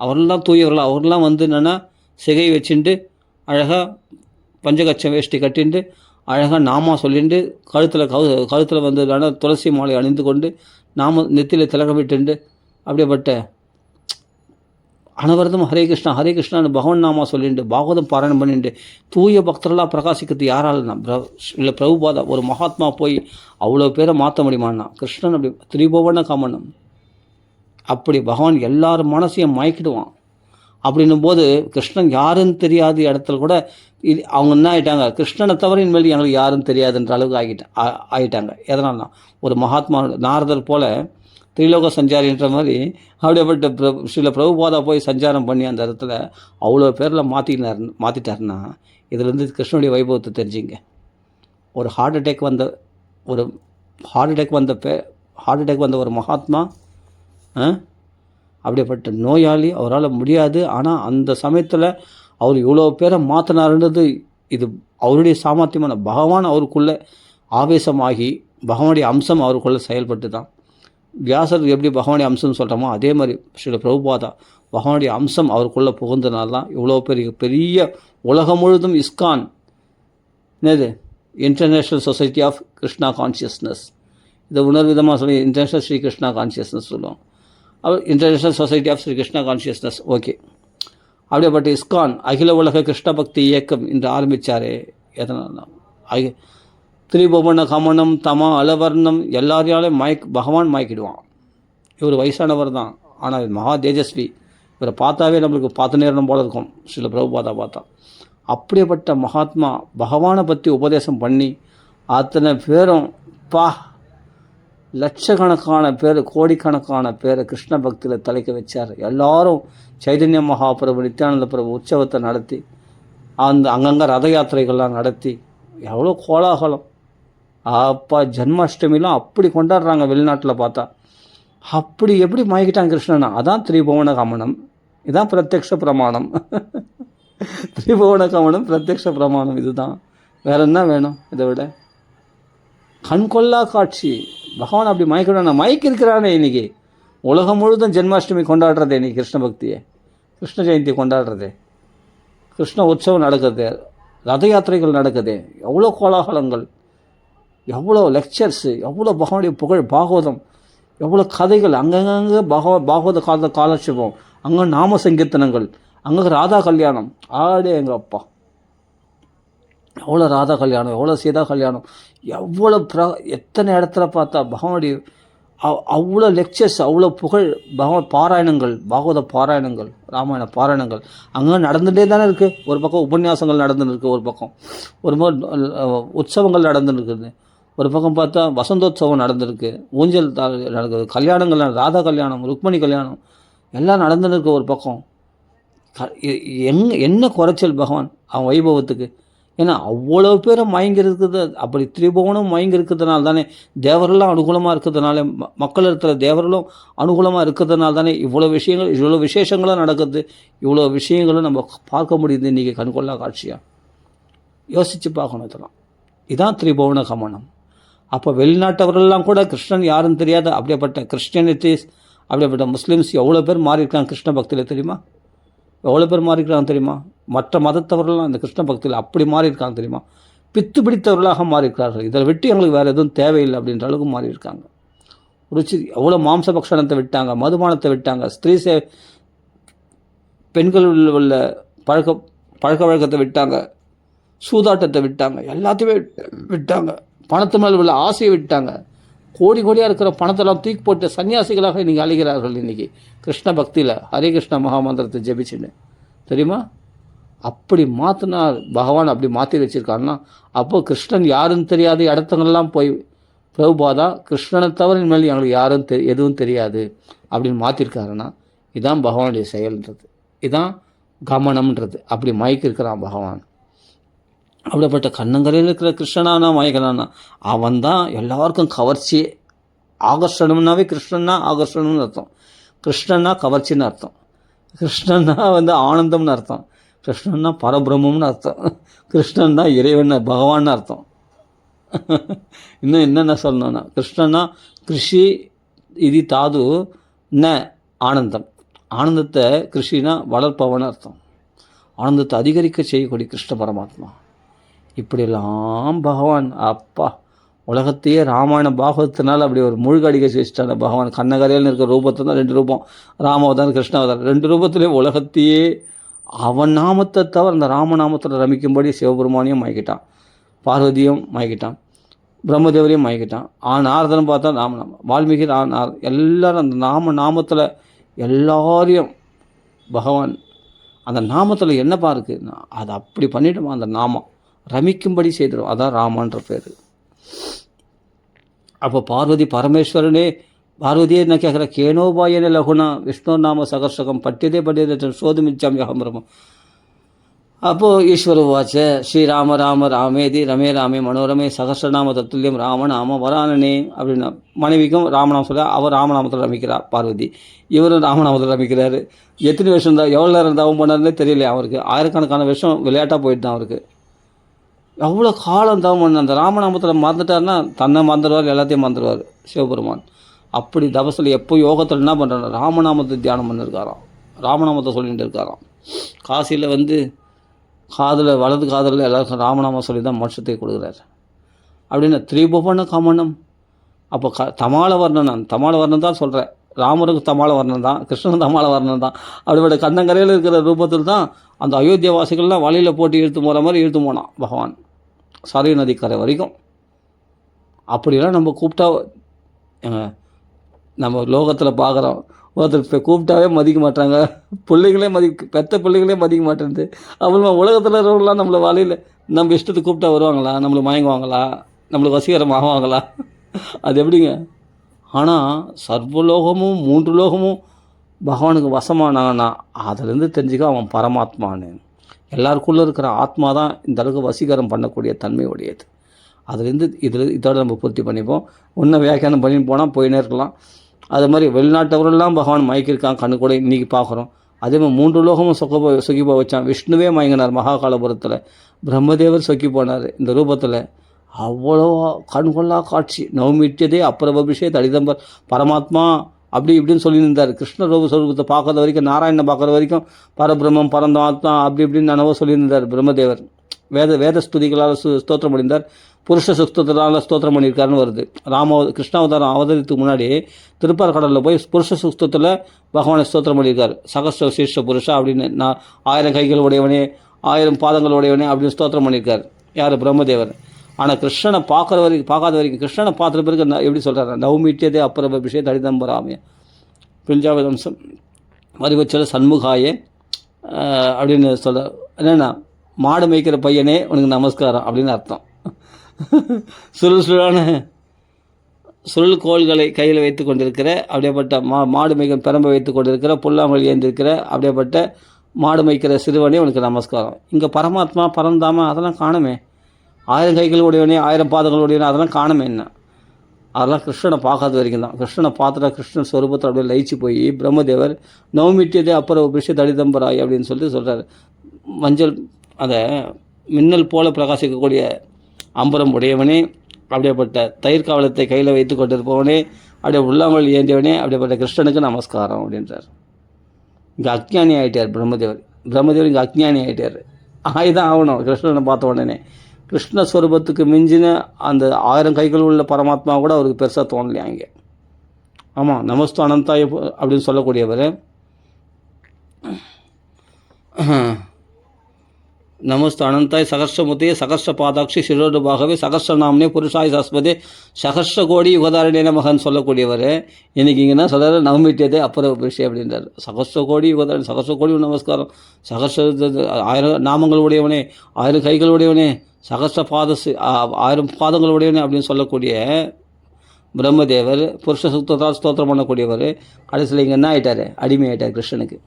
அவரெல்லாம் தூயவர்கள். அவரெல்லாம் என்னென்னா சிகை வச்சுட்டு அழகாக பஞ்சகச்சம் வேஷ்டி கட்டிண்டு அழகாக நாமா சொல்லிட்டு கழுத்தில் துளசி மாலை அணிந்து கொண்டு நெத்தியில் திலகமிட்டு அப்படியேப்பட்ட அனவரதம் ஹரே கிருஷ்ணா ஹரே கிருஷ்ணான்னு பகவான் நாமா சொல்லிட்டு பாகவதம் பாராயணம் பண்ணிட்டு தூய பக்தர்களாக பிரகாசிக்கிறது யாரால்னா இல்லை பிரபுபாதா ஒரு மகாத்மா போய் அவ்வளோ பேரை மாற்ற முடியுமான்னா கிருஷ்ணன் அப்படி திரிபுவன கமனம் அப்படி பகவான் எல்லாரும் மனசையும் மயக்கிடுவான். அப்படின்னும் போது கிருஷ்ணன் யாருன்னு தெரியாத இடத்துல கூட அவங்க என்ன ஆகிட்டாங்க, கிருஷ்ணனை தவிர இனிமேல் எங்களுக்கு யாரும் தெரியாதுன்ற அளவுக்கு ஆகிட்டாங்க. எதனால்னா ஒரு மகாத்மா நாரதர் போல் திரிலோக சஞ்சாரின்ற மாதிரி அப்படியேப்பட்ட ஸ்ரீல பிரபுபாதா போய் சஞ்சாரம் பண்ணி அந்த இடத்துல அவ்வளோ பேரில் மாற்றிட்டாருன்னா இதுலேருந்து கிருஷ்ணனுடைய வைபவத்தை தெரிஞ்சுங்க. ஒரு ஹார்ட் அட்டாக் வந்த ஒரு மகாத்மா அப்படியேப்பட்ட நோயாளி, அவரால் முடியாது. ஆனால் அந்த சமயத்தில் அவர் இவ்வளோ பேரை மாற்றினாருன்றது இது அவருடைய சாமர்த்தியமான பகவான் அவருக்குள்ளே ஆவேசமாகி பகவானுடைய அம்சம் அவருக்குள்ளே செயல்பட்டு தான். வியாசர் எப்படி பகவானுடைய அம்சம்னு சொல்கிறோமோ அதே மாதிரி ஸ்ரீல பிரபுபாதா பகவானுடைய அம்சம் அவருக்குள்ளே புகுந்தனால தான் இவ்வளோ பெரிய உலகம் முழுதும் இஸ்கான் என்னது international society of Krishna consciousness, இதை விதமாக சொல்லி இன்டர்நேஷ்னல் ஸ்ரீ கிருஷ்ணா கான்ஷியஸ்னஸ் சொல்லுவோம். International society of Shri Krishna consciousness okay. அப்படியேப்பட்ட இஸ்கான் அகில உலக கிருஷ்ண பக்தி இயக்கம் என்று ஆரம்பித்தாரே. எதனால் திரிபுவன கமனம் தமா அலவர்ணம் எல்லாரையாலும் பகவான் மயக்கிடுவான். இவர் வயசானவர் தான், ஆனால் மகா தேஜஸ்வி. இவரை பார்த்தாவே நம்மளுக்கு பார்த்து நேரம் போல இருக்கும். ஸ்ரீல பிரபுபாதா பார்த்தா அப்படியேப்பட்ட மகாத்மா பகவானை பற்றி உபதேசம் பண்ணி அத்தனை பேரும் லட்சக்கணக்கான பேர் கோடிக்கணக்கான பேரை கிருஷ்ண பக்தியில் தலைக்க வச்சார். எல்லாரும் சைதன்ய மகாபிரபு நித்யானந்த பிரபு உற்சவத்தை நடத்தி அங்கங்கே ரத யாத்திரைகள்லாம் நடத்தி எவ்வளோ கோலாகலம். ஜன்மாஷ்டமிலாம் அப்படி கொண்டாடுறாங்க வெளிநாட்டில் பார்த்தா. அப்படி எப்படி மயக்கிட்டாங்க கிருஷ்ணனா? அதான் திரிபுவன கமனம், இதுதான் பிரத்யக்ஷ பிரமாணம். திரிபுவன கமனம் பிரத்யக்ஷ பிரமாணம் இதுதான். வேற என்ன வேணும் இதை விட? கண்கொள்ளா காட்சி. பகவான் அப்படி மயக்கிருக்கிறானே. இன்றைக்கி உலகம் முழுதும் ஜென்மாஷ்டமி கொண்டாடுறதே, இன்றைக்கி கிருஷ்ண பக்தியை கிருஷ்ண ஜெயந்தி கொண்டாடுறதே, கிருஷ்ண உற்சவம் நடக்குது, ரத யாத்திரைகள் நடக்குது, எவ்வளோ கோலாகலங்கள், எவ்வளோ லெக்சர்ஸு, எவ்வளோ பகவானுடைய புகழ், பாகவதம், எவ்வளோ கதைகள், அங்கங்கே பாகவத காலட்சேபம், அங்கே நாம சங்கீர்த்தனங்கள், அங்கே ராதா கல்யாணம். எங்கள் அப்பா எவ்வளோ ராதா கல்யாணம், எவ்வளோ சீதா கல்யாணம், எவ்வளோ எத்தனை இடத்துல பார்த்தா பகவானுடைய அவ்வளோ லெக்சர்ஸ், அவ்வளோ புகழ், பாராயணங்கள், பாகவத பாராயணங்கள், ராமாயண பாராயணங்கள் அங்கே நடந்துகிட்டே தானே இருக்குது. ஒரு பக்கம் உபன்யாசங்கள் நடந்துன்னு இருக்குது, ஒரு பக்கம் உற்சவங்கள் நடந்துன்னு இருக்குது, ஒரு பக்கம் பார்த்தா வசந்தோத்சவம் நடந்திருக்கு, ஊஞ்சல் நடக்குது, கல்யாணங்கள், ராதா கல்யாணம், ருக்மணி கல்யாணம் எல்லாம் நடந்துன்னு இருக்கு. ஒரு பக்கம் என்ன குறைச்சல் பகவான் அவன் வைபவத்துக்கு? ஏன்னா அவ்வளோ பேரை மயங்கி இருக்குது. அப்படி திரிபுவனம் மயங்கி இருக்கிறதுனால தானே தேவரெல்லாம் அனுகூலமாக இருக்கிறதுனால, மக்கள் இருக்கிற தேவர்களும் அனுகூலமாக இருக்கிறதுனால தானே இவ்வளோ விசேஷங்களும் நடக்குது, இவ்வளோ விஷயங்களும் நம்ம பார்க்க முடியுது இன்றைக்கி கண்கொள்ளா காட்சியாக. யோசித்து பார்க்கணும் இதெல்லாம். இதுதான் திரிபுவன கமனம். அப்போ வெளிநாட்டவர்கள்லாம் கூட கிருஷ்ணன் யாருன்னு தெரியாத அப்படியேப்பட்ட கிறிஸ்டியனிட்டிஸ், அப்படியேப்பட்ட முஸ்லீம்ஸ் எவ்வளோ பேர் மாறியிருக்காங்க கிருஷ்ண பக்தியில் தெரியுமா? எவ்வளோ பேர் மாறியிருக்காங்க தெரியுமா? மற்ற மதத்தவர்கள்லாம் இந்த கிருஷ்ண பக்தியில் அப்படி மாறியிருக்காங்க தெரியுமா? பித்து பிடித்தவர்களாக மாறியிருக்கார்கள். இதில் விட்டு எங்களுக்கு வேறு எதுவும் தேவையில்லை அப்படின்ற அளவுக்கு மாறியிருக்காங்க. எவ்வளோ மாம்ச பக்ஷணத்தை விட்டாங்க, மதுபானத்தை விட்டாங்க, பெண்கள் உள்ள பழக்க வழக்கத்தை விட்டாங்க, சூதாட்டத்தை விட்டாங்க, எல்லாத்தையுமே விட்டாங்க, பணத்து மேல் உள்ள ஆசையை விட்டாங்க. கோடியாக இருக்கிற பணத்தெல்லாம் தூக்கி போட்டு சன்னியாசிகளாக இன்றைக்கி அழைகிறார்கள். இன்றைக்கி கிருஷ்ண பக்தியில் ஹரே கிருஷ்ண மகாமந்திரத்தை ஜெபிச்சுன்னு தெரியுமா? அப்படி மாற்றினார் பகவான். அப்படி மாற்றி வச்சுருக்காருன்னா அப்போ கிருஷ்ணன் யாருன்னு தெரியாத இடத்துங்கள்லாம் போய் பிரபுபாதா கிருஷ்ணனை தவிர இனிமேல் எங்களுக்கு யாரும் எதுவும் தெரியாது அப்படின்னு மாற்றிருக்காருன்னா இதுதான் பகவானுடைய செயல்ன்றது. இதுதான் கமனம்ன்றது. அப்படி மயக்கிருக்கிறான் பகவான். அப்படிப்பட்ட கண்ணங்கரையில் இருக்கிற கிருஷ்ணனானா மயக்கனானா அவன் தான் எல்லாருக்கும் கவர்ச்சியே. ஆகர்ஷணம்னாவே கிருஷ்ணன்னா ஆகர்ஷணம்னு அர்த்தம், கிருஷ்ணன்னா கவர்ச்சின்னு அர்த்தம், கிருஷ்ணன்னா ஆனந்தம்னு அர்த்தம், கிருஷ்ணன்னா பரபிரம்மம்னு அர்த்தம், கிருஷ்ணன் தான் இறைவன் பகவான்னு அர்த்தம். இன்னும் என்னென்ன சொல்லணும்னா கிருஷ்ணன்னா கிருஷி இது தாது ந ஆனந்தம். ஆனந்தத்தை கிருஷினா வளர்ப்பவன்னு அர்த்தம். ஆனந்தத்தை அதிகரிக்க செய்யக்கூடிய கிருஷ்ண பரமாத்மா. இப்படியெல்லாம் பகவான் அப்பா உலகத்தையே ராமாயண பாகவத்தினால் அப்படி ஒரு மூழ்கடிக்க வச்சுட்டான பகவான். கண்ணகரையில் இருக்கிற ரூபத்தை தான் 2 ரூபம், ராமாவதாரம் கிருஷ்ணாவதாரம், 2 ரூபத்திலே உலகத்தையே அவன் நாமத்தை தவிர அந்த ராமநாமத்தில் ரமிக்கும்படி சிவபெருமானையும் மயக்கிட்டான், பார்வதியும் மயக்கிட்டான், பிரம்மதேவரையும் மயக்கிட்டான். நாரதன் பார்த்தா ராமநாமம், வால்மீகி எல்லாரும் அந்த நாமத்தில் எல்லாரையும் பகவான் அந்த நாமத்தில் என்னப்பா இருக்குன்னா அதை அப்படி பண்ணிவிடுமா, அந்த நாமம் ரமிக்கும்படி செய்திடும். அதான் ராமன்ற பேர். அப்போ பார்வதி பரமேஸ்வரனே பார்வதியே என்ன கேட்குற, கேனோபாயன லகுணா விஷ்ணு நாம சகர்ஷகம் பட்டியதே சோதுமிச்சாமி அகம்பிரமம். அப்போது ஈஸ்வர வாச்ச ஸ்ரீராம ராம ராமேதி ரமே ராமே மனோரமே சகஸ்ரநாம தத்துல்யம் ராமநாம வரானனே அப்படின்னா மனைவிக்கும் ராமநாமம் சொல்ல, அவர் ராமநாமத்தில் ரமிக்கிறார் பார்வதி, இவரும் ராமநாமத்தில் ரமிக்கிறாரு. எத்தனை வருஷம் தான் எவ்வளோ நேரம் தவம் பண்ணாருன்னே தெரியலையா அவருக்கு. ஆயிரக்கணக்கான வருஷம் விளையாட்டாக போயிட்டு தான் அவருக்கு. எவ்வளோ காலம் தவம் பண்ண அந்த ராமநாமத்தில் மறந்துட்டாருன்னா தன்னை மறந்துடுவார், எல்லாத்தையும் மறந்துடுவார் சிவபெருமான். அப்படி தபசில் எப்போ யோகத்தில் என்ன பண்ணுறாரு, ராமநாமத்தை தியானம் பண்ணியிருக்காராம், ராமநாமத்தை சொல்லிட்டு இருக்காராம். காசியில் காதில் வலது காதில் எல்லாருக்கும் ராமநாமம் சொல்லி தான் மோட்சத்தை கொடுக்குறாரு. அப்படின்னா திரிபுவன கமனம். அப்போ தமால வர்ணன் தான் சொல்கிறேன். ராமருக்கு தமால வர்ணன் தான், கிருஷ்ணன் தமால வர்ணன் தான். அப்படிப்பட்ட கண்ணங்கரையில் இருக்கிற ரூபத்தில் தான் அந்த அயோத்தியா வாசிகள்லாம் வழியில் போட்டு இழுத்து போகிற மாதிரி இழுத்து போனான் பகவான் சரை நதிக்கரை வரைக்கும். அப்படிலாம் நம்ம கூப்பிட்டா நம்ம லோகத்தில் பார்க்குறோம், ஒருத்தர் கூப்பிட்டாவே மதிக்க மாட்டாங்க, பிள்ளைகளே பெற்ற பிள்ளைகளே மதிக்க மாட்டேங்குது. அப்புறமா உலகத்தில் இருக்கிறவங்களாம் நம்மளை வழியில் நம்ம இஷ்டத்துக்கு கூப்பிட்டா வருவாங்களா, நம்மளை மயங்குவாங்களா, நம்மளுக்கு வசீகரம் ஆகுவாங்களா? அது எப்படிங்க? ஆனால் சர்வலோகமும் 3 லோகமும் பகவானுக்கு வசமானான்னா அதிலேருந்து தெரிஞ்சுக்க அவன் பரமாத்மான்னு. எல்லாருக்குள்ளே இருக்கிற ஆத்மா தான் இந்த அளவுக்கு வசீகரம் பண்ணக்கூடிய தன்மை உடையது. அதுலேருந்து இதோட நம்ம பூர்த்தி பண்ணிப்போம். இன்னும் வியாக்கியானம் பண்ணிட்டு போனால் போயினே இருக்கலாம். அது மாதிரி வெளிநாட்டவரெல்லாம் பகவான் மயக்கிருக்கான், கண்ணு கூட இன்றைக்கி பார்க்குறோம். அதே மாதிரி 3 லோகமும் சொக்கி போக வச்சான். விஷ்ணுவே மயங்கினார் மகாகாலபுரத்தில், பிரம்மதேவர் சொக்கி போனார் இந்த ரூபத்தில். அவ்வளோ கண்கொள்ளா காட்சி. நவமிட்டியதே அப்புறபிஷே தடிதம்பர் பரமாத்மா அப்படி இப்படின்னு சொல்லியிருந்தார். கிருஷ்ண ரூபத்தை பார்க்கறது வரைக்கும், நாராயணனை பார்க்குற வரைக்கும் பரபிரம்மம் பரந்தாத்மா அப்படி இப்படின்னு நனவோ சொல்லியிருந்தார் பிரம்மதேவர். வேத ஸ்துதிகளால் ஸ்தோத்திரம் பண்ணியிருந்தார். புருஷ சுக்தத்தினால ஸ்தோத்திரம் பண்ணியிருக்காருன்னு வருது. கிருஷ்ணாவதாரம் அவதரித்துக்கு முன்னாடி திருப்பார்கடலில் போய் புருஷ சுக்தத்தில் பகவானை ஸ்தோத்திரம் பண்ணியிருக்காரு. சகஸ்ர சீர்ஷ புருஷா அப்படின்னு, நான் 1000 கைகள் உடையவனே 1000 பாதங்கள் உடையவனே அப்படின்னு ஸ்தோத்திரம் பண்ணியிருக்காரு யார், பிரம்மதேவர். ஆனால் கிருஷ்ணனை பார்க்காத வரைக்கும் கிருஷ்ணனை பார்த்த பிறகு எப்படி சொல்கிறாரு, நவமீட்டியதே அப்புறபிஷே தடிதம்பராமே பிஞ்சாவதம்சம் மறிவச்சல சண்முகாயே அப்படின்னு சொல்ல. என்னென்னா மாடு மேய்க்கிற பையனே உனக்கு நமஸ்காரம் அப்படின்னு அர்த்தம். சுருள் கோள்களை கையில் வைத்து கொண்டிருக்கிற அப்படியேப்பட்ட மாடு மேய்க்கிற பெரம்பை வைத்து கொண்டிருக்கிற புல்லாங்குழல் ஏந்திருக்கிற அப்படியேப்பட்ட மாடு மேய்க்கிற சிறுவனே உனக்கு நமஸ்காரம். இங்கே பரமாத்மா பரந்தாம அதெல்லாம் காணுமே. 1000 கைகள் உடையவனே 1000 பாதங்கள் உடையவனே அதெல்லாம் காணுமே. என்ன அதெல்லாம் கிருஷ்ணனை பார்க்காத வரைக்கும் தான். கிருஷ்ணனை பார்த்துட்டா கிருஷ்ணன் ஸ்வரூபத்தை அப்படியே லயிச்சு போய் பிரம்மதேவர் நவமிட்டியதே அப்புறம் விஷய தடிதம்பராய் அப்படின்னு சொல்கிறார். மஞ்சள் அந்த மின்னல் போல பிரகாசிக்கக்கூடிய அம்பரம் உடையவனே அப்படியேப்பட்ட தயிர் காவலத்தை கையில் வைத்து கொண்டிருப்பவனே அப்படியே உள்ளாங்கல் ஏந்தியவனே அப்படியேப்பட்ட கிருஷ்ணனுக்கு நமஸ்காரம் அப்படின்றார். இங்கே அஜ்ஞானி ஆகிட்டார் பிரம்மதேவர் இங்கே அஜ்ஞானி ஆகிட்டார். ஆகிதான் ஆகணும். கிருஷ்ணனை பார்த்த உடனே கிருஷ்ணஸ்வரூபத்துக்கு மிஞ்சின அந்த 1000 கைகள் உள்ள பரமாத்மா கூட அவருக்கு பெருசாக தோணலையா இங்கே. ஆமாம், நமஸ்து அனந்தாய அப்படின்னு சொல்லக்கூடியவர். நமஸ்து அனந்தாய் சகர்ஷமுத்தையே சகர்ஷ பாதாட்சி சிரோடுபாகவே சகர்ஷநாமனே புருஷாய் சஸ்பதே சகர்ஷ கோடி யுகதாரணிய மகன் சொல்லக்கூடியவர். இன்றைக்கி இங்கே என்ன சொல்கிறார், நவமிட்டியதே அப்புறம் விஷயம் அப்படின்றார். சகர்ஷ கோடி யுகதாரணி, சகர்ஷ கோடி நமஸ்காரம், சகர்ஷ 1000 நாமங்கள் உடையவனே 1000 கைகள் உடையவனே சகஸ்ர 1000 பாதங்கள் உடையவனே அப்படின்னு சொல்லக்கூடிய பிரம்மதேவர் புருஷ சுத்தத்தால் ஸ்தோத்திரம் பண்ணக்கூடியவர். கடைசியில் இங்கே என்ன ஆகிட்டார், அடிமை ஆகிட்டார் கிருஷ்ணனுக்கு.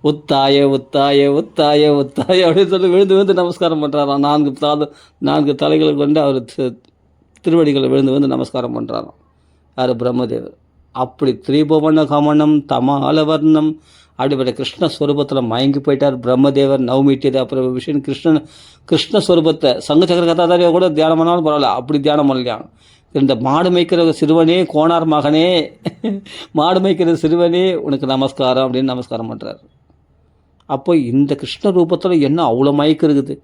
உத்தாய உத்தாய உத்தாய உத்தாய அப்படின்னு சொல்லி விழுந்து விழுந்து நமஸ்காரம் பண்ணுறாராம். 4 தலைகளை கொண்டு அவர் திருவடிகளை விழுந்து விழுந்து நமஸ்காரம் பண்ணுறாராம். யார்? பிரம்மதேவர். அப்படி திரிபுவன கமனம் தமாலவர்ணம் அப்படிப்பட்ட கிருஷ்ணஸ்வரூபத்தில் மயங்கி போயிட்டார் பிரம்மதேவர். நவமீட்டியது அப்புறம் விஷயம் கிருஷ்ணஸ்வரூபத்தை சங்கச்சக்கர கதாதாரியை கூட தியானம் பண்ணாலும் பரவாயில்ல, அப்படி தியானம் பண்ணலையாம். இந்த மாடு மேய்க்கிற சிறுவனே, கோணார் மகனே, மாடு மேய்க்கிற சிறுவனே உனக்கு நமஸ்காரம் அப்படின்னு நமஸ்காரம் பண்ணுறாரு. அப்போ இந்த கிருஷ்ண ரூபத்தில் என்ன அவ்வளோ மயக்கம் இருக்குது,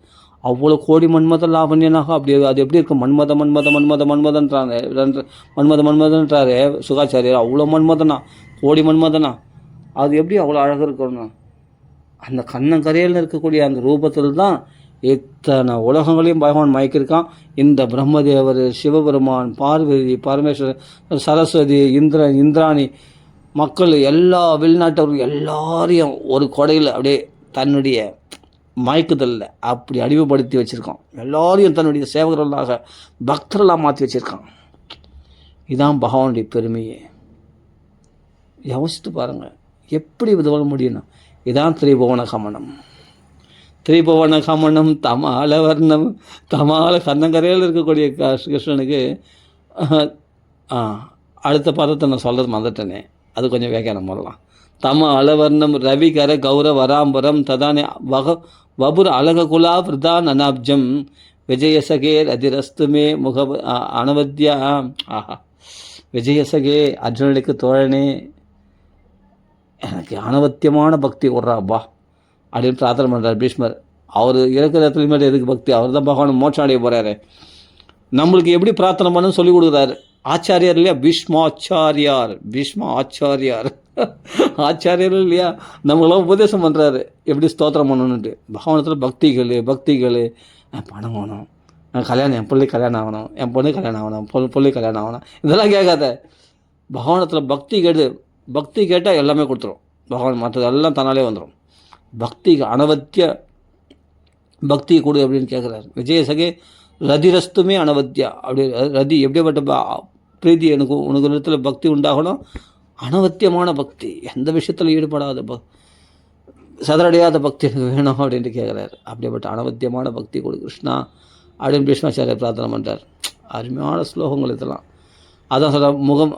அவ்வளோ கோடி மன்மத லாவண்யனாக அப்படி அது எப்படி இருக்கும்? மன்மதன்றாரு சுகாச்சாரியர். அவ்வளோ மன்மதனா, கோடி மன்மதனா, அது எப்படி அவ்வளோ அழகாக இருக்கணும்? அந்த கண்ணங்கரையில் இருக்கக்கூடிய அந்த ரூபத்தில் தான் இத்தனை உலகங்களையும் பகவான் மயக்கிருக்கான். இந்த பிரம்மதேவர், சிவபெருமான், பார்வதி, பரமேஸ்வரர், சரஸ்வதி, இந்திராணி, மக்கள் எல்லா வெளிநாட்டவர்கள் எல்லாரையும் ஒரு கொடையில் அப்படியே தன்னுடைய மயக்குதலில் அப்படி அடிமைப்படுத்தி வச்சுருக்கான். எல்லாரையும் தன்னுடைய சேவகர்களாக பக்தர்களாக மாற்றி வச்சுருக்கான். இதான் பகவானுடைய பெருமையே. யோசித்து பாருங்கள், எப்படி இது முடியும்னா இதான் திரிபுவன கமனம். திரிபுவன கமனம் தமால வர்ணம். தமால கண்ணங்கரையில் இருக்கக்கூடிய கிருஷ்ணனுக்கு அடுத்த பதத்தை நான் சொல்கிறது மறந்துட்டேனே, அது கொஞ்சம் வியாக்கியானம் பண்ணலாம். தம அலவர்ணம் ரவிகர கௌர வராம்பரம் ததானே வபுர் அழகுலா பிரதான் அனாப்ஜம் விஜயசகேர் அதிரஸ்துமே முக அனவத்யா. ஆஹா, விஜயசகே, அர்ஜுனனுக்கு தோழனே, எனக்கு அனவத்தியமான பக்தி விட்றாப்பா அப்படின்னு பிரார்த்தனை பண்ணுறார் பீஷ்மர். அவர் இருக்கிற இடத்துலையுமே எதுக்கு பக்தி? அவர் தான் பகவான் மோட்சம் அடைய போகிறாரு. நம்மளுக்கு எப்படி பிரார்த்தனை பண்ணணும்னு சொல்லி கொடுக்குறாரு ஆச்சாரியார் இல்லையா? பீஷ்ம ஆச்சாரியார் ஆச்சாரியர் இல்லையா? நம்மளாம் உபதேசம் பண்ணுறாரு எப்படி ஸ்தோத்திரம் பண்ணணுன்ட்டு. பகவானத்தில் பக்திகள் பணம் வேணும், கல்யாணம், என் பிள்ளை கல்யாணம் ஆகணும், என் பொண்ணு கல்யாணம் ஆகணும், பிள்ளை கல்யாணம் ஆகணும், இதெல்லாம் கேட்காத. பகவானத்தில் பக்தி கேட்டால் எல்லாமே கொடுத்துரும் பகவான். மற்றதெல்லாம் தன்னாலே வந்துடும். அனவத்திய பக்தி கொடு அப்படின்னு கேட்குறாரு. விஜயசகே ரதிரஸ்துமே அனவத்தியா. அப்படி ரதி எப்படிப்பட்ட பிரீதி உனக்கு இடத்துல பக்தி உண்டாகணும், அனவத்தியமான பக்தி, எந்த விஷயத்தில் ஈடுபடாத சதறடையாத பக்தி எனக்கு வேணும் அப்படின்ட்டு கேட்குறாரு. அப்படிப்பட்ட அனவத்தியமான பக்தி கொடு கிருஷ்ணா அப்படின்னு பீஷ்மாச்சாரியர் பிரார்த்தனை பண்ணுறார். அருமையான ஸ்லோகங்கள் இதெல்லாம். அதான் சொல்ல முகம்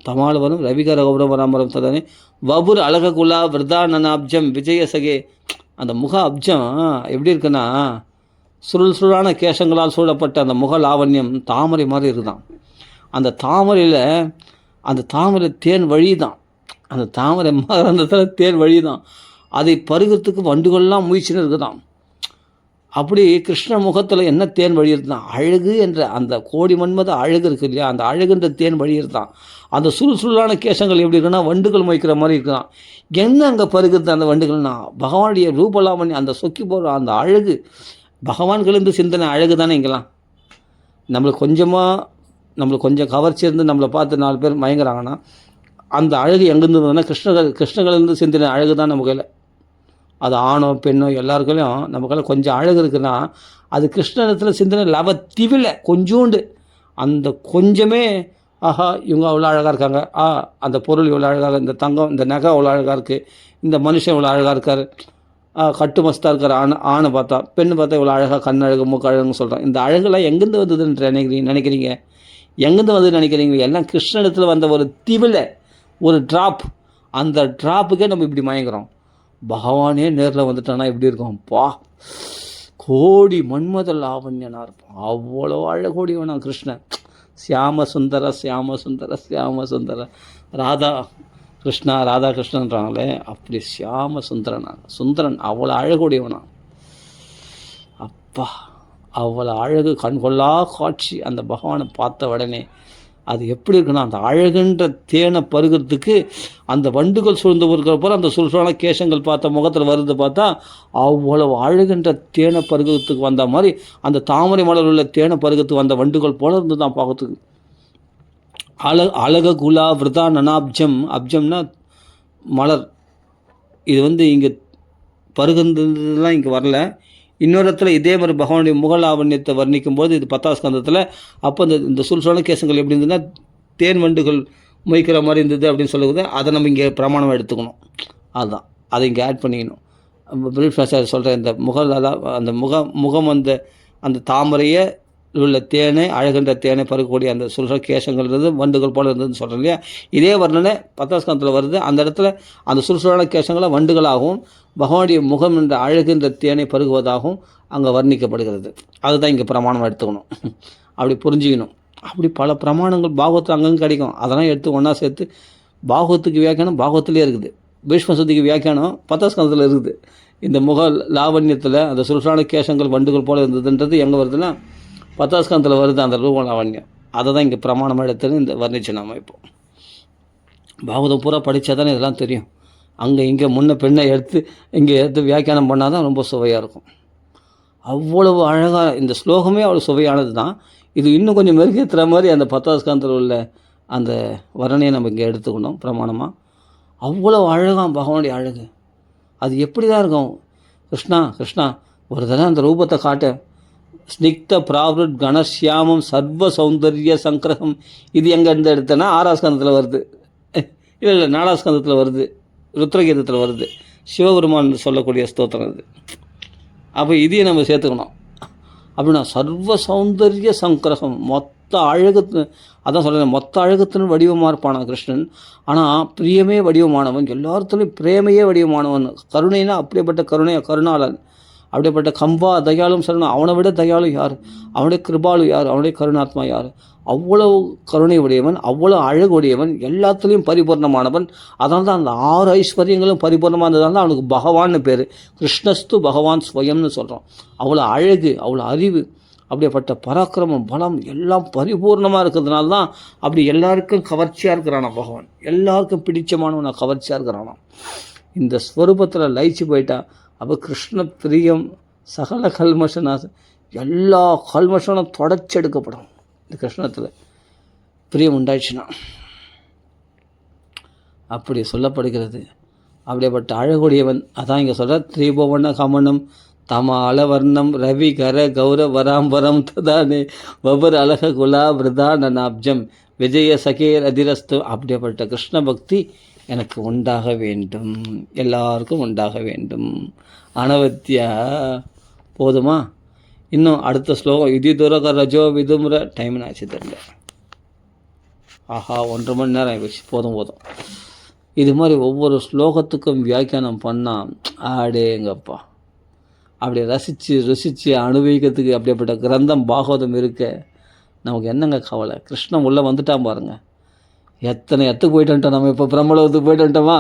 தமால் வரும் ரவிகர கௌரவ வராமரம் ததானே வபுர் அழகுலா விரதானனாப்ஜம் விஜயசகே. அந்த முக அப்ஜம் எப்படி இருக்குன்னா சுருளான கேசங்களால் சூழப்பட்ட அந்த முக லாவண்யம் தாமரை மாதிரி இருக்குதான். அந்த தாமரை தேன் வழி தான். அந்த தாமரை மகரந்தத்தில் தேன் வழி தான். அதை பருகிறதுக்கு வண்டுகள்லாம் முயற்சின்னு இருக்குதான். அப்படி கிருஷ்ண முகத்தில் என்ன தேன் வழி இருந்தான்? அழகு என்ற அந்த கோடி மன்மத அழகு இருக்குது இல்லையா, அந்த அழகுன்ற தேன் வழி இருந்தான். அந்த சுருளான கேசங்கள் எப்படி இருக்குன்னா வண்டுகள் மொய்க்கிற மாதிரி இருக்குதான். என்ன அங்கே பருகிறது அந்த வண்டுகள்னா பகவானுடைய ரூபலாமணி, அந்த சொக்கி போகிற அந்த அழகு, பகவான்களிருந்து சிந்தனை அழகு தானே. இங்கெல்லாம் நம்மளுக்கு கொஞ்சம் கவர்ச்சி இருந்து நம்மளை பார்த்து 4 பேர் மயங்குறாங்கன்னா அந்த அழகு எங்கேருந்து இருந்ததுன்னா கிருஷ்ணர்களிருந்து சிந்தனை அழகு தான் நம்ம கையில். அது ஆணோ பெண்ணோ எல்லாருக்கையும் நம்ம கையில் கொஞ்சம் அழகு இருக்குன்னா அது கிருஷ்ணத்தில் சிந்தனை லவத்திவில் கொஞ்சோண்டு. அந்த கொஞ்சமே ஆஹா இவங்க அவ்வளோ அழகாக இருக்காங்க, அந்த பொருள் இவ்வளோ அழகாக, இந்த தங்கம், இந்த நகை அவ்வளோ அழகாக இருக்குது, இந்த மனுஷன் இவ்வளோ அழகாக இருக்கார், கட்டு மஸ்தாக இருக்கார். ஆணை பார்த்தா, பெண்ணு பார்த்தா இவ்வளோ அழகாக, கண் அழகு, மூக்கு அழகுன்னு சொல்கிறான். இந்த அழகெல்லாம் எங்கேருந்து வந்ததுன்ற நினைக்கிறீங்க? எங்கேருந்து வந்து நினைக்கிறீங்க? எல்லாம் கிருஷ்ணனிடத்தில் வந்த ஒரு திவில, ஒரு ட்ராப். அந்த ட்ராப்புக்கே நம்ம இப்படி மயங்குறோம். பகவானே நேரில் வந்துட்டானா எப்படி இருக்கும்? கோடி மன்மத லாவண்யனாக இருப்பான். அவ்வளோ அழகோடி வேணாம் கிருஷ்ணன். சியாம சுந்தர ராதா கிருஷ்ணன்றாங்களே, அப்படி சியாம சுந்தரன் அவ்வளோ அழகோடியவனா. அப்பா, அவ்வளோ அழகு, கண்கொள்ளா காட்சி. அந்த பகவானை பார்த்த உடனே அது எப்படி இருக்குன்னா அந்த அழகுன்ற தேனை பருகிறதுக்கு அந்த வண்டுகள் சூழ்ந்து இருக்கிறப்போ அந்த சுருளான கேசங்கள் பார்த்த முகத்தில் வருது பார்த்தா அவ்வளவு அழகுன்ற தேனை பருகிறதுக்கு வந்த மாதிரி அந்த தாமரை மலர் உள்ள தேனை பருகிறதுக்கு வந்த வண்டுகள் போல இருந்து தான் பார்க்கறதுக்கு. அழக குலா விரதா நனாப்ஜம். அப்ஜம்னா மலர். இது இங்கே பருகுன்றதுலாம் இங்கே வரல. இன்னொரு இடத்துல இதே மாதிரி பகவானுடைய முகலாவண்யத்தை வர்ணிக்கும் போது இது 10ஆம் ஸ்கந்தத்தில். அப்போ இந்த சுல்சோன கேசங்கள் எப்படி இருந்ததுன்னா தேன் வண்டுகள் மொய்க்கிற மாதிரி இருந்தது அப்படின்னு சொல்லுவது, அதை நம்ம இங்கே பிரமாணமாக எடுத்துக்கணும். அதுதான் அதை இங்கே ஆட் பண்ணிக்கணும். பிரீஃபாஸ்டார் சொல்கிற இந்த அந்த முகம் அந்த தாமரையை உள்ள தேனை, அழகின்ற தேனை பருகக்கூடிய அந்த சொல்கிற கேசங்கள் இருந்தது, வண்டுகள் போல் இருந்ததுன்னு சொல்கிறேன் இல்லையா. இதே வர்ணனை 10ஆம் ஸ்கந்தத்தில் வருது. அந்த இடத்துல அந்த சுறுசுறான கேசங்களை வண்டுகளாகவும் பகவானுடைய முகம் என்ற அழகின்ற தேனை பருகுவதாகவும் அங்கே வர்ணிக்கப்படுகிறது. அதுதான் இங்கே பிரமாணமாக எடுத்துக்கணும். அப்படி புரிஞ்சிக்கணும். அப்படி பல பிரமாணங்கள் பாகவத்தில் அங்கங்கே கிடைக்கும். அதெல்லாம் எடுத்து ஒன்றா சேர்த்து பாகவத்துக்கு வியாக்கியானம் பாகவத்திலே இருக்குது. பீஷ்மசுத்திக்கு வியாக்கியானம் 10ஆம் ஸ்கந்தத்தில் இருக்குது. இந்த முக லாவண்யத்தில் அந்த சுறுசுறான கேசங்கள் வண்டுகள் போல் இருந்ததுன்றது எங்கே வருதுன்னா 10ஆம் ஸ்கந்தத்தில் வருது. அந்த ரூப லாவண்யம் அதை தான் இங்கே பிரமாணமாக எடுத்தது இந்த வர்ணிச்சு நாம் இப்போ பாகவதம் பூரா படித்தா தானே இதெல்லாம் தெரியும். அங்கே இங்கே முன்ன பெண்ணை இங்கே எடுத்து வியாக்கியானம் பண்ணால் தான் ரொம்ப சுவையாக இருக்கும். அவ்வளவு அழகாக இந்த ஸ்லோகமே அவ்வளோ சுவையானது தான். இது இன்னும் கொஞ்சம் மெருகேற்றுற மாதிரி அந்த 10ஆம் ஸ்கந்தத்தில் உள்ள அந்த வர்ணனையை நம்ம இங்கே எடுத்துக்கணும் பிரமாணமாக. அவ்வளோ அழகாக பகவானுடைய அழகு அது எப்படி தான் இருக்கும். கிருஷ்ணா ஒரு தடவை அந்த ரூபத்தை காட்ட ஸ்னிக்த பிராவருட் கணசியாமம் சர்வ சௌந்தர்ய சங்கிரகம். இது எங்கே இருந்து எடுத்தேன்னா 6ஆம் ஸ்கந்தத்தில் வருது. இல்லை 4ஆம் ஸ்கந்தத்தில் வருது, ருத்ரகீதத்தில் வருது. சிவபெருமான் சொல்லக்கூடிய ஸ்தோத்திரம் இது. அப்போ இதையும் நம்ம சேர்த்துக்கணும். அப்படின்னா சர்வ சௌந்தர்ய சங்கிரகம் மொத்த அழகு, அதான் சொல்கிறேன், மொத்த அழகத்தின் வடிவமாக இருப்பானா கிருஷ்ணன். ஆனால் பிரியமே வடிவமானவன், எல்லாத்துலேயும் பிரேமையே வடிவமானவன். கருணைனா அப்படியேப்பட்ட கருணாளன். அப்படிப்பட்ட கம்பா தயாலும் சொல்லணும். அவனை விட தயாளு யார்? அவனுடைய கிருபாலு யார்? அவனுடைய கருணாத்மா யார்? அவ்வளவு கருணை உடையவன், அவ்வளோ அழகுடையவன், எல்லாத்துலேயும் பரிபூர்ணமானவன். அதனால தான் அந்த 6 ஐஸ்வர்யங்களும் பரிபூர்ணமாக இருந்ததால் தான் அவனுக்கு பகவான்னு பேர். கிருஷ்ணஸ்து பகவான் ஸ்வயம்னு சொல்கிறோம். அவ்வளோ அழகு, அவ்வளோ அறிவு, அப்படிப்பட்ட பராக்கிரமம், பலம் எல்லாம் பரிபூர்ணமாக இருக்கிறதுனால தான் அப்படி எல்லாருக்கும் கவர்ச்சியாக இருக்கிறானா பகவான். எல்லாருக்கும் பிடிச்சமானவன் கவர்ச்சியாக இருக்கிறானா. இந்த ஸ்வரூபத்தில் லயிச்சு போயிட்டா அப்போ கிருஷ்ண பிரியம் சகல கல்மஷனாசம், எல்லா கல்மஷனும் தொடச்செடுக்கப்படும். இந்த கிருஷ்ணத்தில் பிரியம் உண்டாயிடுச்சுன்னா அப்படி சொல்லப்படுகிறது. அப்படியேப்பட்ட அழகுடையவன். அதான் இங்கே சொல்கிற திரிபுவன கமனம் தம அலவர்ணம் ரவி கர கௌர வராம்பரம் ததானே வபர் அழக குலா விரதா நனாப்ஜம் விஜய சகேர் அதிரஸ்து. அப்படியேப்பட்ட கிருஷ்ண பக்தி எனக்கு உண்டாக வேண்டும், எல்லாருக்கும் உண்டாக வேண்டும். அனவத்தியா போதுமா? இன்னும் அடுத்த ஸ்லோகம் இது துரக ரஜோ விதுமுறை டைம் ஆச்சு தெரியல. ஆஹா 1.5 மணி நேரம் ஆகிடுச்சு. போதும். இது மாதிரி ஒவ்வொரு ஸ்லோகத்துக்கும் வியாக்கியானம் பண்ணால் ஆடேங்கப்பா அப்படியே ருசித்து அனுபவிக்கிறதுக்கு அப்படிப்பட்ட கிரந்தம் பாகவதம் இருக்க நமக்கு என்னங்க கவலை. கிருஷ்ணன் உள்ளே வந்துட்டான் பாருங்கள். எத்தனை இடத்துக்கு போயிட்டு வந்துட்டோம். நம்ம இப்போ பிரம்மலோகத்துக்கு போயிட்டு வந்துட்டோமா,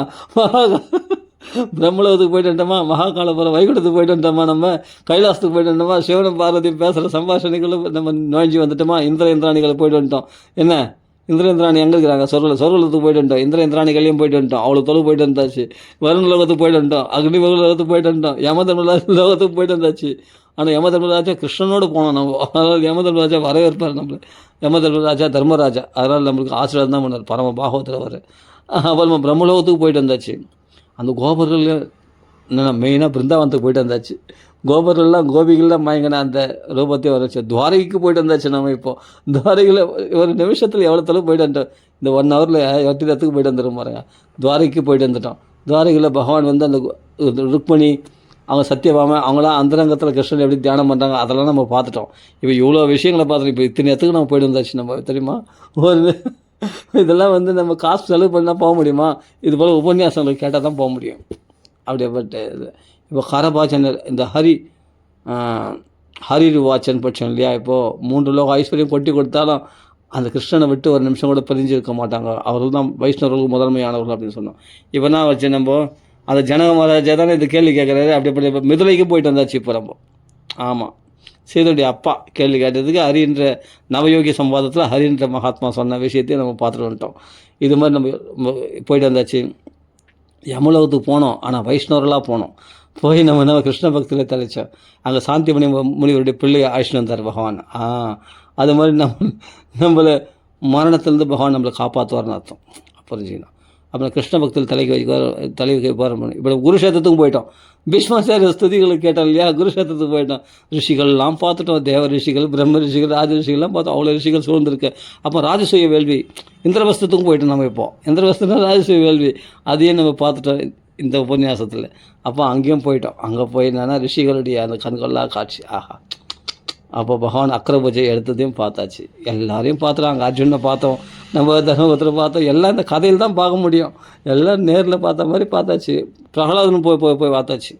மகாகாலபுரம் வைகுண்டத்துக்கு போயிட்டு வந்துட்டோமா, நம்ம கைலாசத்துக்கு போயிட்டு வந்துட்டோமா, சிவனம் பார்வதி பேசுகிற சம்பாஷணைகளும் நம்ம நுழைஞ்சி வந்துட்டோமா, இந்திராணிகளை போயிட்டு வந்துட்டோம். என்ன இந்திராணி எங்கே இருக்கிறாங்க? சொர்க்கலோகத்துக்கு போயிட்டு வந்துட்டோம், இந்திராணிகளையும் போயிட்டு வந்துட்டோம், அவ்வளோ தொழில் போயிட்டு வந்தாச்சு. வருண லோகத்துக்கு போயிட்டு வந்துட்டோம், அக்னி லோகத்துக்கு போயிட்டு வந்துட்டோம், யமதர்மராஜத்துக்கு போயிட்டு வந்தாச்சு. ஆனால் யமதர்மராஜா கிருஷ்ணனோடு போனோம் நம்ம. அதனால் யமதர்மராஜா வரவேற்பார் நம்மளை. யமதர்மராஜா தர்மராஜா, அதனால் நம்மளுக்கு ஆசீர்வாதம் தான் பண்ணார் பரம பாகவத்தில் வர. அப்புறம் நம்ம பிரம்மலோகத்துக்கு போயிட்டு வந்தாச்சு. அந்த கோபர்கள் மெயினாக பிருந்தாவனத்துக்கு போயிட்டு வந்தாச்சு. கோபர்கள்லாம் கோபிகள்லாம் மயங்கின அந்த ரூபத்தை வரச்சு. துவாரகைக்கு போயிட்டு வந்தாச்சு. நம்ம இப்போது துவாரகையில் ஒரு நிமிஷத்தில் எவ்வளோ தொலைவு போயிட்டு வந்துட்டோம். இந்த 1 ஹவரில் 8 இடத்துக்கு போயிட்டு வந்துடும் பாருங்க. துவாரகைக்கு போயிட்டு வந்துட்டோம். துவாரகையில் பகவான் வந்து அந்த ருக்மணி, அவங்க சத்தியபாமா, அவங்களாம் அந்தரங்கத்தில் கிருஷ்ணன் எப்படி தியானம் பண்ணுறாங்க, அதெல்லாம் நம்ம பார்த்துட்டோம். இப்போ இவ்வளோ விஷயங்களை பார்த்துட்டோம். இப்போ இத்தனை இடத்துக்கு நம்ம போயிட்டு வந்தாச்சு. நம்ம தெரியுமா, இதெல்லாம் வந்து நம்ம காசு செலவு பண்ணால் போக முடியுமா? இது போல் உபன்யாசங்கள் கேட்டால் தான் போக முடியும். அப்படியேப்பட்ட இது. இப்போ கரபாச்சன் இந்த ஹரி வாச்சன் பட்சம் இல்லையா. இப்போது 3 லோக ஐஸ்வர்யம் கொட்டி கொடுத்தாலும் அந்த கிருஷ்ணனை விட்டு ஒரு நிமிஷம் கூட பிரிஞ்சிருக்க மாட்டாங்க. அவர்கள் தான் வைஷ்ணவர்களுக்கு முதன்மையானவர்கள் அப்படின்னு சொன்னோம். இப்போ தான் வச்சு நம்ம அந்த ஜனக மகாராஜா தானே இது கேள்வி கேட்குறாரு. அப்படிப்பட்ட இப்போ மிதுலைக்கு போயிட்டு வந்தாச்சு. இப்போ நம்ம ஆமாம் சீதையுடைய அப்பா கேள்வி கேட்டதுக்கு ஹரின்ற நவயோகி சம்வாதத்தில் ஹரின்ற மகாத்மா சொன்ன விஷயத்தையும் நம்ம பார்த்துட்டு வந்துட்டோம். இது மாதிரி நம்ம போயிட்டு வந்தாச்சு. யமலோகத்துக்கு போனோம், ஆனால் வைஷ்ணவர்களாக போனோம். போய் நம்ம கிருஷ்ண பக்தியில் தலைச்சோம். அங்கே சாந்திமணி முனிவருடைய பிள்ளையை அழைச்சிட்டு வந்தார் பகவான். அது மாதிரி நம்மளை மரணத்திலேருந்து பகவான் நம்மளை காப்பாற்றுவார்னு அர்த்தம். புரிஞ்சுக்கணும். அப்புறம் கிருஷ்ண பக்தியில் தலை வைக்க போகிறோம். இப்போ குருஷேத்திரத்துக்கும் போயிட்டோம். பீஷ்மாச்சாரிய ஸ்துதிகளை கேட்டோம் இல்லையா, குருஷேத்திரத்துக்கு போயிட்டோம். ரிஷிகள்லாம் பார்த்துட்டோம், தேவ ரிஷிகள், பிரம்ம ரிஷிகள், ராஜ ரிஷிகள்லாம் பார்த்தோம். அவ்வளோ ரிஷிகள் சூழ்ந்திருக்கு. அப்போ ராஜசூய வேள்வி இந்திரவஸ்தத்துக்கும் போயிட்டோம். நம்ம இப்போ இந்திரவஸ்துனா ராஜசூய வேள்வி அதையும் நம்ம பார்த்துட்டோம் இந்த உபன்யாசத்தில். அப்போ அங்கேயும் போயிட்டோம். அங்கே போய் என்னன்னா ரிஷிகளுடைய அந்த கண்கொள்ளா காட்சி, ஆஹா. அப்போ பகவான் அக்கர பூஜை எடுத்ததையும் பார்த்தாச்சு. எல்லாரையும் பார்த்துறாங்க. அர்ஜுனை பார்த்தோம், நம்ம தர்மபுத்திர பார்த்தோம். எல்லாம் இந்த கதையில் தான் பார்க்க முடியும். எல்லாம் நேரில் பார்த்த மாதிரி பார்த்தாச்சு. பிரகலாதனும் போய் போய் போய் பார்த்தாச்சு.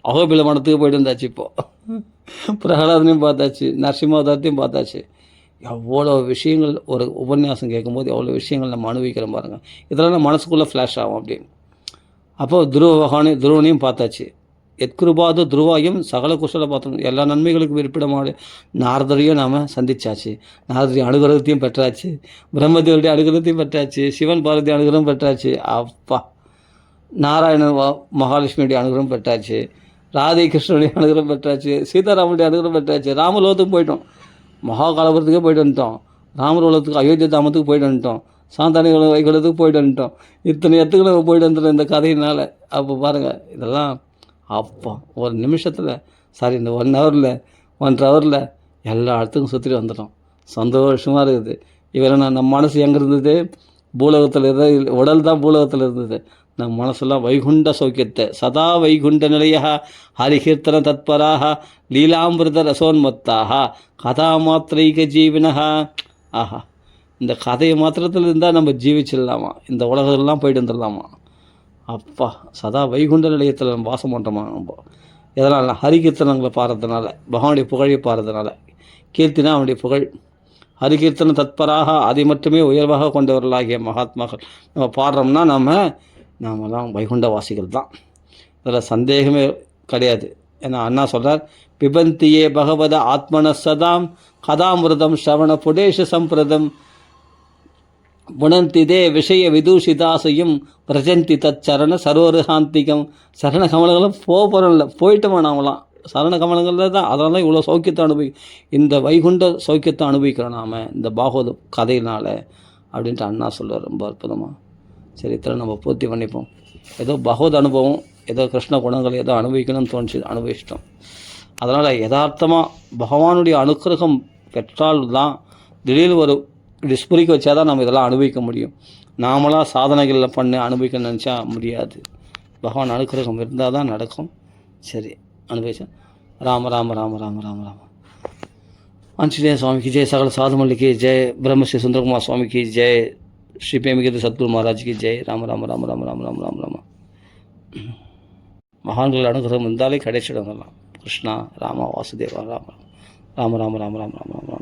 அகோபில மடத்துக்கு போயிட்டு வந்தாச்சு. இப்போது பிரகலாதனையும் பார்த்தாச்சு, நரசிம்மாவதாரத்தையும் பார்த்தாச்சு. எவ்வளோ விஷயங்கள் ஒரு உபன்யாசம் கேட்கும்போது எவ்வளோ விஷயங்கள் நம்ம அனுபவிக்கிறோம் பாருங்கள். இதெல்லாம் நம்ம மனசுக்குள்ளே ஃப்ளாஷ் ஆகும் அப்படின்னு. அப்போது துருவனையும் பார்த்தாச்சு. எத்குருபாது துருவாயும் சகல குசல பார்த்தோம். எல்லா நன்மைகளுக்கும் இருப்பிடமாக நாரதரையும் நாம் சந்திச்சாச்சு. நாரதரி அனுகிரகத்தையும் பெற்றாச்சு, பிரம்மதேவருடைய அனுகிரகத்தையும் பெற்றாச்சு, சிவன் பார்வதி அனுகிரகம் பெற்றாச்சு. அப்பா, நாராயண மகாலட்சுமியுடைய அனுகிரகம் பெற்றாச்சு, ராதை கிருஷ்ணனுடைய அனுகிரகம் பெற்றாச்சு, சீதாராமனுடைய அனுகிரகம் பெற்றாச்சு. ராமலோகத்துக்கு போயிட்டோம், மகாகாலபுரத்துக்கே போயிட்டு வந்துட்டோம், ராமலோகத்துக்கு அயோத்திய தாமத்துக்கு போயிட்டு வந்துட்டோம், சாந்தானி வைகுலத்துக்கு போயிட்டு வந்துட்டோம். இத்தனை இடத்துக்கு நம்ம போயிட்டு வந்துட்டோம் இந்த கதையினால். அப்போ பாருங்கள், இதெல்லாம் அப்போ ஒரு நிமிஷத்தில், சாரி இந்த 1 ஹவரில் 1.5 ஹவரில் எல்லா இடத்துக்கும் சுற்றிட்டு வந்துட்டோம். சந்தோஷமாக இருக்குது. இவரை நம்ம மனசு எங்கே இருந்தது? பூலோகத்தில் இருந்த உடல் தான் பூலோகத்தில் இருந்தது. நம்ம மனசெல்லாம் வைகுண்ட சௌக்கியத்தை சதா வைகுண்ட நிலையா ஹரிகீர்த்தன தத்பராக லீலாமிருத ரசோன்மத்தாக கதா மாத்திரைக ஜீவினஹா. ஆஹா, இந்த கதையை மாத்திரத்தில் இருந்தால் நம்ம ஜீவிச்சிடலாமா, இந்த உலகெல்லாம் போயிட்டு வந்துடலாமா. அப்பா, சதா வைகுண்ட நிலையத்தில் நம்ம வாசம் பண்ணுறோமா நம்ம. எதனால்? ஹரிகீர்த்தனங்களை பாடுறதுனால, பகவானுடைய புகழை பாடுறதுனால. கீர்த்தினா அவனுடைய புகழ். ஹரிகீர்த்தன தத்பராக, அதை மட்டுமே உயர்வாக கொண்டவர்களாகிய மகாத்மாக்கள் நம்ம பாடுறோம்னா நாமெல்லாம் வைகுண்ட வாசிகள் தான். இதில் சந்தேகமே கிடையாது. ஏன்னா அண்ணா சொல்கிறார், பிபந்தியே பகவத ஆத்மன சதாம் கதாமிருதம் ஸ்ரவண புடேஷ சம்பிரதம் புனந்திதே விஷய விதூஷிதாசையும் பிரஜந்தி தத் சரண சரோருகாந்திகம். சரண கமலங்களும் போகிறோம் இல்லை, போயிட்டோமா நாமலாம் சரண கமலங்களில் தான். அதனால தான் இவ்வளோ சௌக்கியத்தை இந்த வைகுண்ட சௌக்கியத்தை அனுபவிக்கிறோம் நாம் இந்த பாகவத கதையினால் அப்படின்ட்டு அண்ணா சொல்லுவார் ரொம்ப அற்புதமாக. சரி, இத்தனை நம்ம பூர்த்தி பண்ணிப்போம். ஏதோ பகவத் அனுபவம், ஏதோ கிருஷ்ண குணங்கள் ஏதோ அனுபவிக்கணும்னு தோணுச்சு, அனுபவிச்சிட்டோம். அதனால் யதார்த்தமாக பகவானுடைய அனுக்கிரகம் பெற்றால் தான், திடீர்னு ஒரு ஸ்புரிக்க வச்சா தான் நம்ம இதெல்லாம் அனுபவிக்க முடியும். நாமளாக சாதனைகளில் பண்ணி அனுபவிக்க நினச்சா முடியாது. பகவான் அனுக்கிரகம் இருந்தால் தான் நடக்கும். சரி, அனுபவிச்சேன். ராம ராம ராம ராம ராம ராம. ஆஞ்சநேய சுவாமிக்கு ஜெய், சகல சாதுமல்லிக்கு ஜெய், பிரம்மஸ்ரீ சுந்தரகுமார் சுவாமிக்கு ஜெய், ஸ்ரீ பிரேமிகிரி சத்குரு மகாராஜுக்கு ஜெய். ராம ராம ராம ராம ராம ராம ராம ராம. மகான்கள் அனுகிரகம் இருந்தாலே கிடைச்சிடும். கிருஷ்ணா ராமா வாசுதேவா ராம ராம ராம ராம ராம ராம ராம ராம.